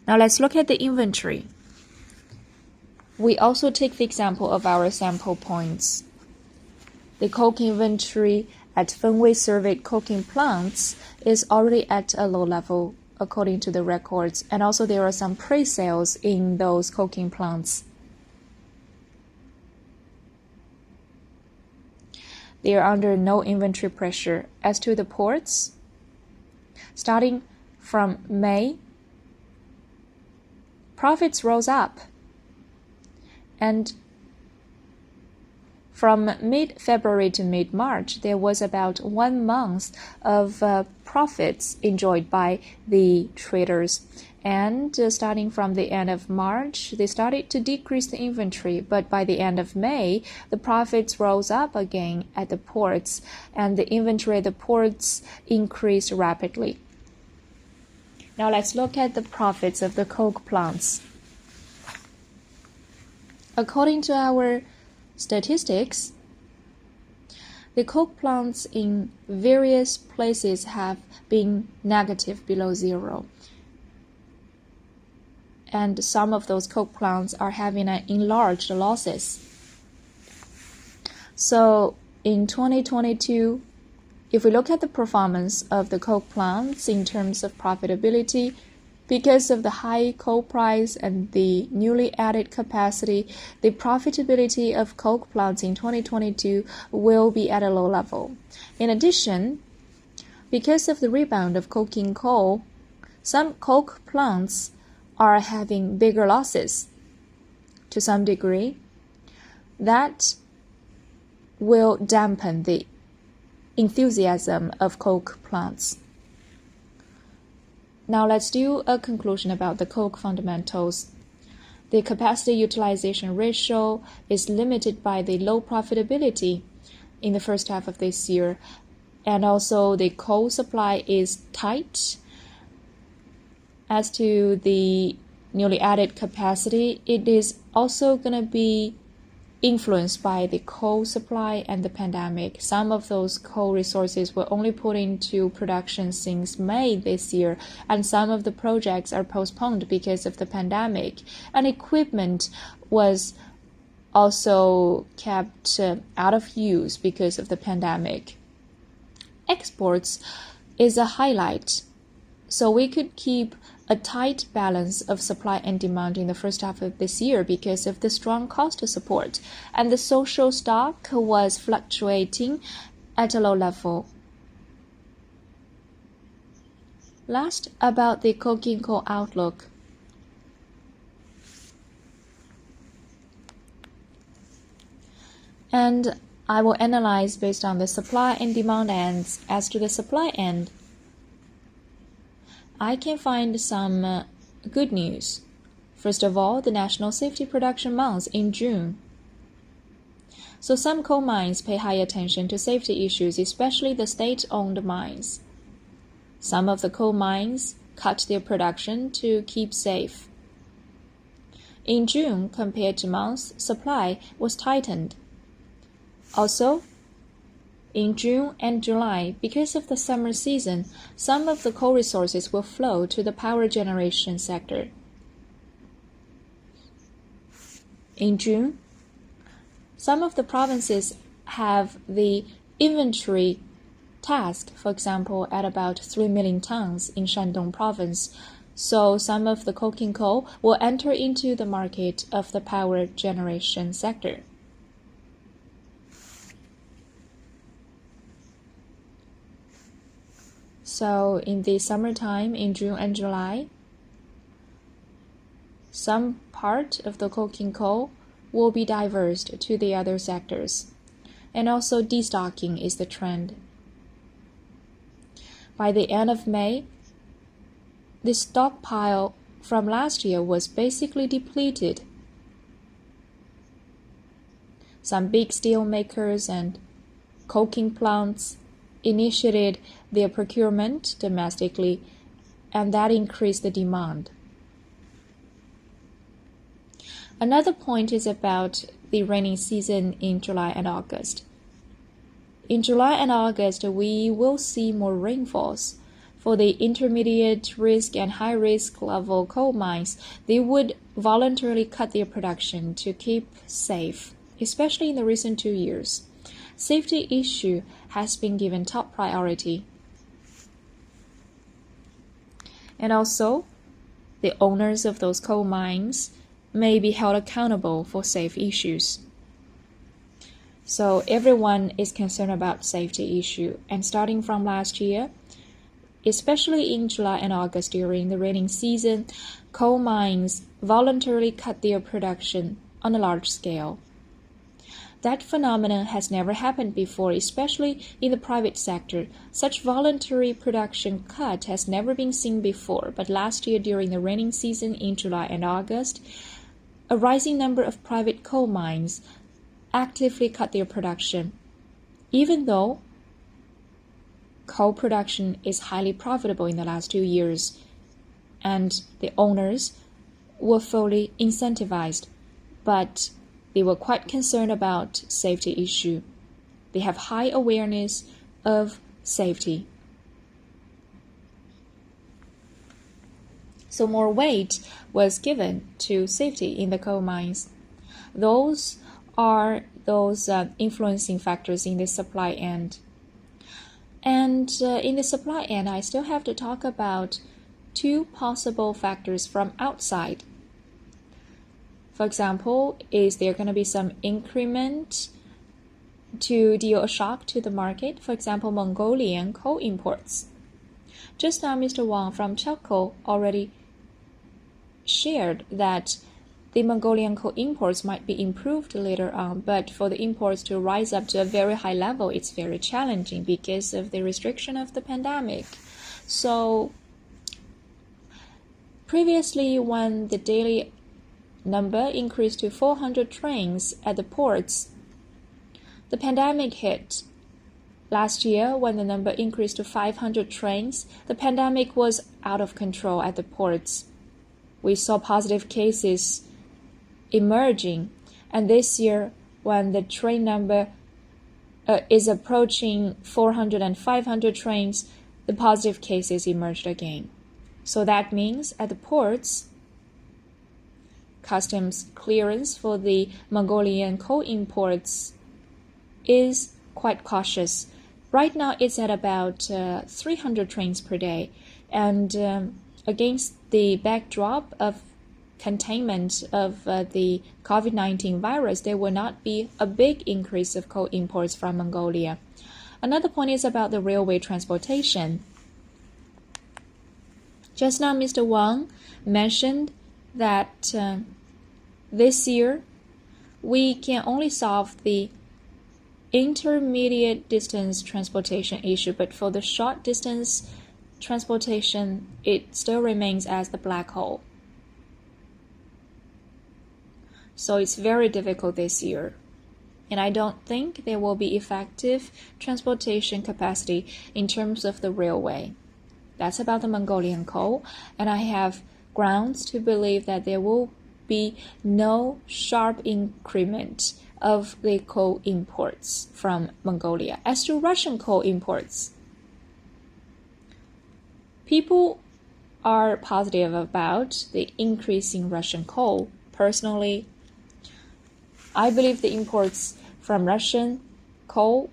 Speaker 1: Now let's look at the inventory. We also take the example of our sample points. The coke inventory at Fenwei surveyed coking plants is already at a low level according to the records, and also there are some pre-sales in those coking plants. They are under no inventory pressure. As to the ports, starting from May, profits rose up, and from mid-February to mid-March, there was about 1 month of profits enjoyed by the traders. And starting from the end of March, they started to decrease the inventory. But by the end of May, the profits rose up again at the ports, and the inventory at the ports increased rapidly. Now let's look at the profits of the coke plants. According to our statistics, the coke plants in various places have been negative below zero. And some of those coke plants are having enlarged losses. So in 2022, if we look at the performance of the coke plants in terms of profitability, because of the high coal price and the newly added capacity, the profitability of coke plants in 2022 will be at a low level. In addition, because of the rebound of coking coal, some coke plants are having bigger losses to some degree. That will dampen the enthusiasm of coke plants. Now let's do a conclusion about the coke fundamentals. The capacity utilization ratio is limited by the low profitability in the first half of this year, and also the coal supply is tight. As to the newly added capacity, it is also going to be influenced by the coal supply and the pandemic. Some of those coal resources were only put into production since May this year, and some of the projects are postponed because of the pandemic. And equipment was also kept out of use because of the pandemic. Exports is a highlight, so we could keep a tight balance of supply and demand in the first half of this year because of the strong cost support, and the social stock was fluctuating at a low level. Last, about the coking coal outlook. And I will analyze based on the supply and demand ends. As to the supply end, I can find some good news. First of all, the national safety production month in June. So some coal mines pay high attention to safety issues, especially the state-owned mines. Some of the coal mines cut their production to keep safe. In June, compared to months, supply was tightened. Also, in June and July, because of the summer season, some of the coal resources will flow to the power generation sector. In June, some of the provinces have the inventory task, for example, at about 3 million tons in Shandong province. So some of the coking coal will enter into the market of the power generation sector. So in the summertime, in June and July, some part of the coking coal will be diverted to the other sectors. And also destocking is the trend. By the end of May, the stockpile from last year was basically depleted. Some big steel makers and coking plants initiated their procurement domestically, and that increased the demand. Another point is about the rainy season in July and August. In July and August, we will see more rainfalls. For the intermediate risk and high risk level coal mines, they would voluntarily cut their production to keep safe, especially in the recent 2 years. Safety issue has been given top priority. And also, the owners of those coal mines may be held accountable for safety issues. So everyone is concerned about safety issue. And starting from last year, especially in July and August during the rainy season, coal mines voluntarily cut their production on a large scale. That phenomenon has never happened before, especially in the private sector. Such voluntary production cut has never been seen before, but last year during the rainy season in July and August, a rising number of private coal mines actively cut their production, even though coal production is highly profitable in the last 2 years, and the owners were fully incentivized, but they were quite concerned about safety issue. They have high awareness of safety. So more weight was given to safety in the coal mines. Those are those influencing factors in the supply end. And in the supply end, I still have to talk about 2 possible factors from outside. For example, is there going to be some increment to deal a shock to the market? For example, Mongolian coal imports. Just now, Mr. Wang from Chalco already shared that the Mongolian coal imports might be improved later on, but for the imports to rise up to a very high level, it's very challenging because of the restriction of the pandemic. So previously, when the daily number increased to 400 trains at the ports, the pandemic hit. Last year, when the number increased to 500 trains, the pandemic was out of control at the ports. We saw positive cases emerging, and this year, when the train number is approaching 400 and 500 trains, the positive cases emerged again. So that means at the ports, customs clearance for the Mongolian coal imports is quite cautious. Right now, it's at about 300 trains per day, and against the backdrop of containment of the COVID-19 virus, there will not be a big increase of coal imports from Mongolia. Another point is about the railway transportation. Just now, Mr. Wang mentioned that this year, we can only solve the intermediate distance transportation issue, but for the short distance transportation, it still remains as the black hole. So it's very difficult this year. And I don't think there will be effective transportation capacity in terms of the railway. That's about the Mongolian coal, and I have grounds to believe that there will be no sharp increment of the coal imports from Mongolia. As to Russian coal imports, people are positive about the increase in Russian coal. Personally, I believe the imports from Russian coal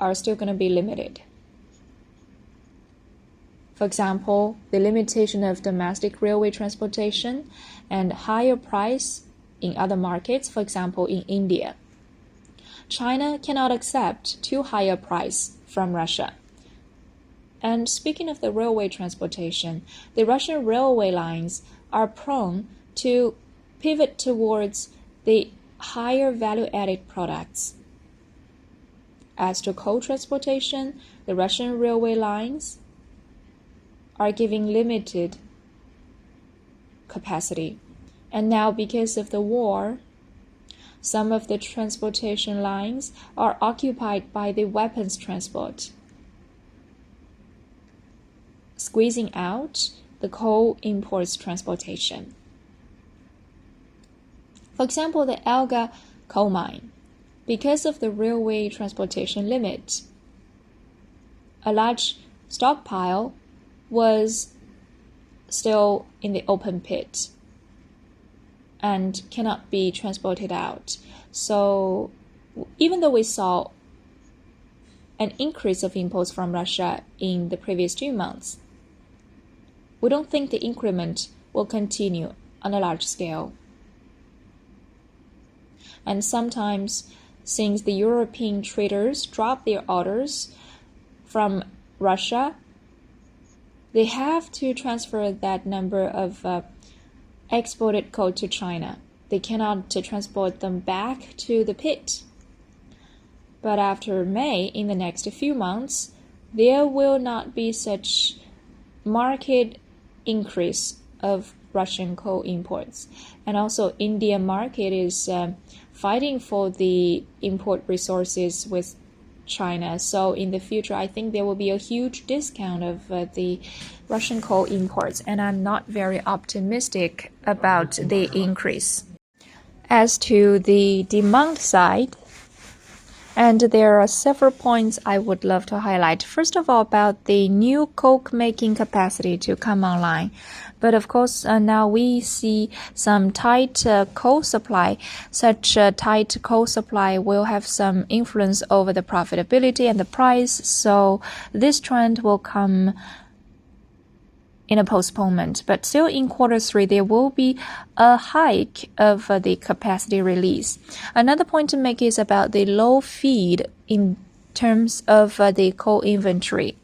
Speaker 1: are still going to be limited. For example, the limitation of domestic railway transportation and higher price in other markets, for example, in India. China cannot accept too high a price from Russia. And speaking of the railway transportation, the Russian railway lines are prone to pivot towards the higher value-added products. As to coal transportation, the Russian railway lines are giving limited capacity. And now, because of the war, some of the transportation lines are occupied by the weapons transport, squeezing out the coal imports transportation. For example, the Elga coal mine, because of the railway transportation limit, a large stockpile was still in the open pit and cannot be transported out. So even though we saw an increase of imports from Russia in the previous 2 months, we don't think the increment will continue on a large scale. And sometimes, since the European traders drop their orders from Russia, they have to transfer that number of exported coal to China. They cannot transport them back to the pit. But after May, in the next few months, there will not be such market increase of Russian coal imports. And also, Indian market is fighting for the import resources with China. So in the future, I think there will be a huge discount of the Russian coal imports, and I'm not very optimistic about the increase. As to the demand side, and there are several points I would love to highlight. First of all, about the new coke making capacity to come online. But of course, now we see some tight coal supply. Such a tight coal supply will have some influence over the profitability and the price. So this trend will come in a postponement. But still in Q3, there will be a hike of the capacity release. Another point to make is about the low feed in terms of the coal inventory.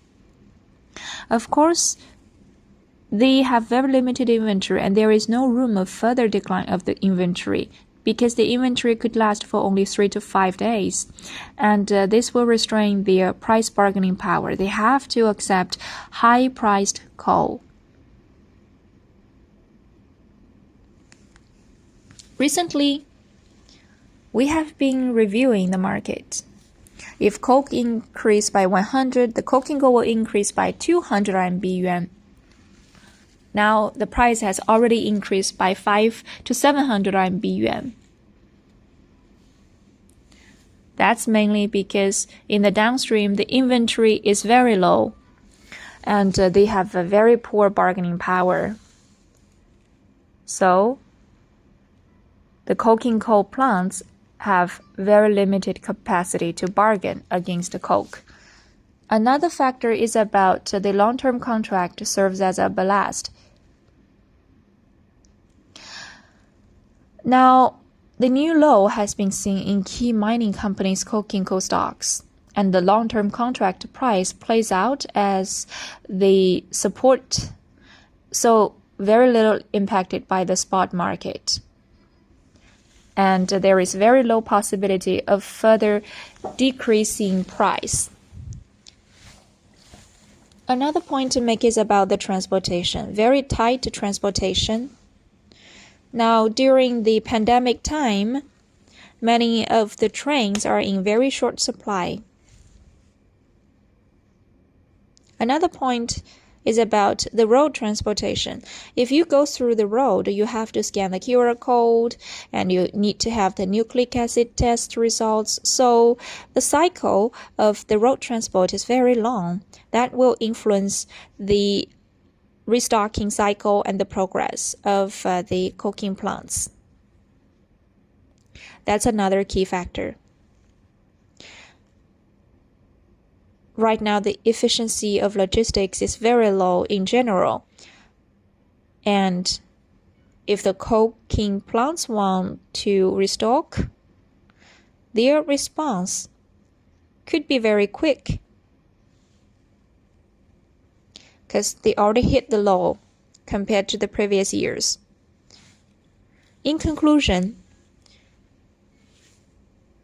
Speaker 1: Of course, they have very limited inventory, and there is no room of further decline of the inventory because the inventory could last for only 3 to 5 days. And this will restrain their price bargaining power. They have to accept high-priced coal. Recently, we have been reviewing the market. If coke increase by 100, the coking coal will increase by 200 RMB yuan. Now, the price has already increased by 5 to 700 RMB yuan. That's mainly because in the downstream, the inventory is very low, and they have a very poor bargaining power. So, the coking coal plants have very limited capacity to bargain against the coke. Another factor is about the long-term contract serves as a ballast. Now, the new low has been seen in key mining companies' coking coal stocks, and the long-term contract price plays out as the support, so very little impacted by the spot market. And there is very low possibility of further decreasing price. Another point to make is about the transportation. Very tight transportation. Now, during the pandemic time, many of the trains are in very short supply. Another point is about the road transportation. If you go through the road, you have to scan the QR code, and you need to have the nucleic acid test results. So the cycle of the road transport is very long. That will influence the restocking cycle and the progress of the coking plants. That's another key factor. Right now, the efficiency of logistics is very low in general. And if the coking plants want to restock, their response could be very quick because they already hit the low compared to the previous years. In conclusion,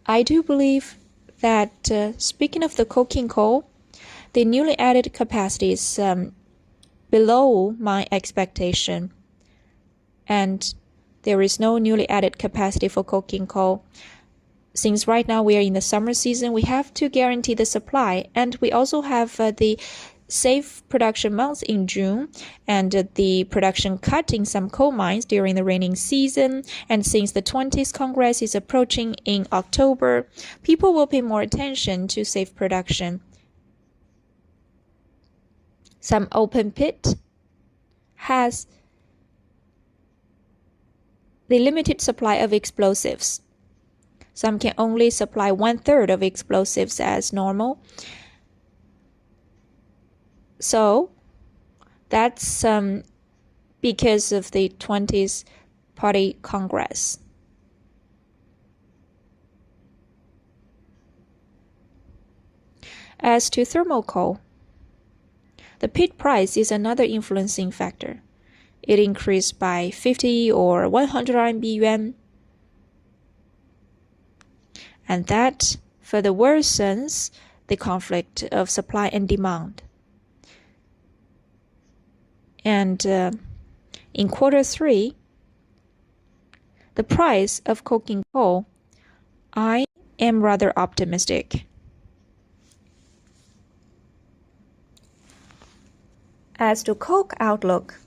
Speaker 1: I do believe that speaking of the coking coal, the newly added capacity is below my expectation, and there is no newly added capacity for coking coal. Since right now we are in the summer season, we have to guarantee the supply, and we also have the safe production months in June, and the production cut in some coal mines during the raining season. And since the 20th Congress is approaching in October, people will pay more attention to safe production. Some open pit has the limited supply of explosives. Some can only supply 1/3 of explosives as normal. So, That's because of the 20th Party Congress. As to thermal coal, the pit price is another influencing factor. It increased by 50 or 100 RMB yuan, and that further worsens the conflict of supply and demand. And in Q3, the price of coking coal, I am rather optimistic. As to coke outlook,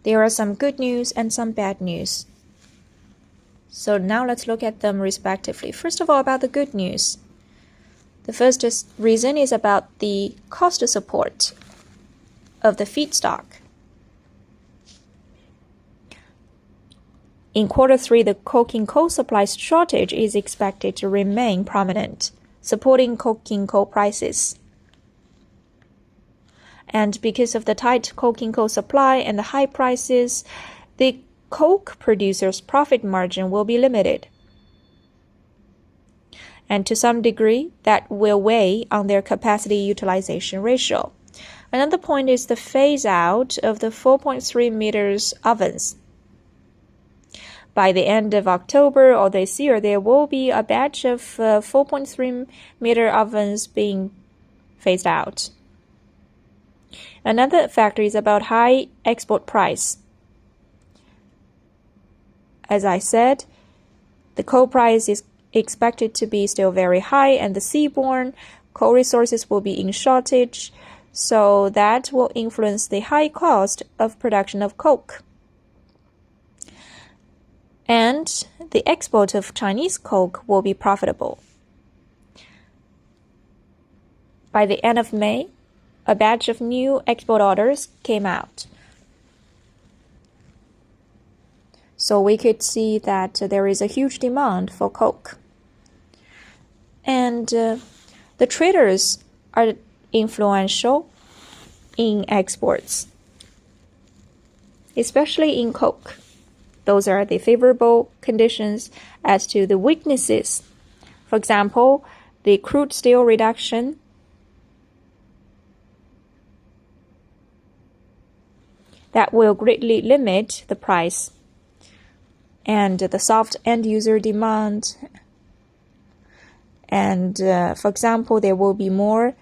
Speaker 1: there are some good news and some bad news. So now let's look at them respectively. First of all, about the good news. The first reason is about the cost support of the feedstock. In Q3, the coking coal supply shortage is expected to remain prominent, supporting coking coal prices. And because of the tight coking coal supply and the high prices, the coke producers' profit margin will be limited. And to some degree, that will weigh on their capacity utilization ratio. Another point is the phase out of the 4.3 meters ovens. By the end of October or this year, there will be a batch of 4.3 meter ovens being phased out. Another factor is about high export price. As I said, the coal price is expected to be still very high, and the seaborne coal resources will be in shortage, so that will influence the high cost of production of coke. And the export of Chinese coke will be profitable. By the end of May, a batch of new export orders came out. So we could see that there is a huge demand for coke. And the traders are influential in exports, especially in coke. Those are the favorable conditions. As to the weaknesses, for example, the crude steel reduction, that will greatly limit the price, and the soft end-user demand. And for example, there will be more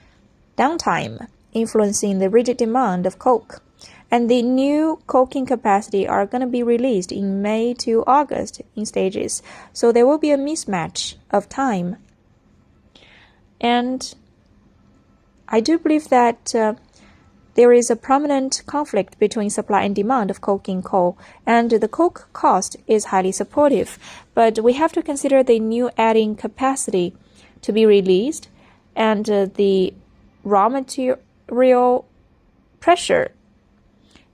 Speaker 1: downtime influencing the rigid demand of coke. And the new coking capacity are going to be released in May to August in stages. So there will be a mismatch of time. And I do believe that there is a prominent conflict between supply and demand of coking coal, and the coke cost is highly supportive. But we have to consider the new adding capacity to be released and the raw material pressure.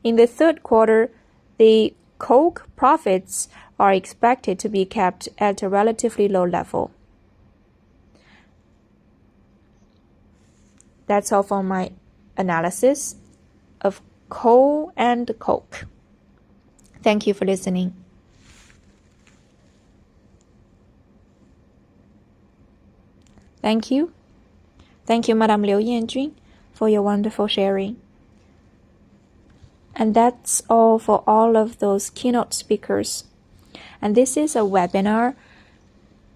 Speaker 1: In the third quarter, the coke profits are expected to be kept at a relatively low level. That's all for my analysis of coal and coke. Thank you for listening. Thank you. Thank you, Madam Liu Yanjun, for your wonderful sharing. And that's all for all of those keynote speakers. And this is a webinar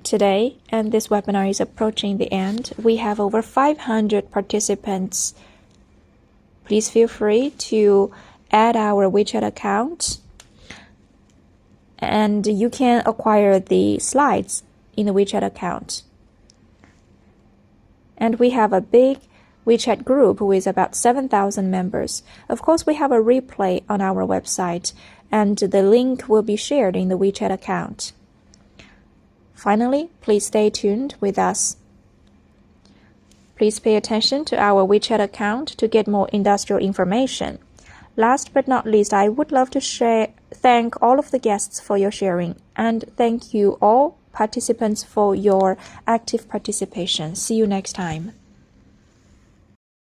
Speaker 1: today, and this webinar is approaching the end. We have over 500 participants. Please feel free to add our WeChat account, and you can acquire the slides in the WeChat account. And we have a big WeChat group with about 7,000 members. Of course, we have a replay on our website, and the link will be shared in the WeChat account. Finally, please stay tuned with us. Please pay attention to our WeChat account to get more industrial information. Last but not least, I would love to thank all of the guests for your sharing, and thank you all participants for your active participation. See you next time.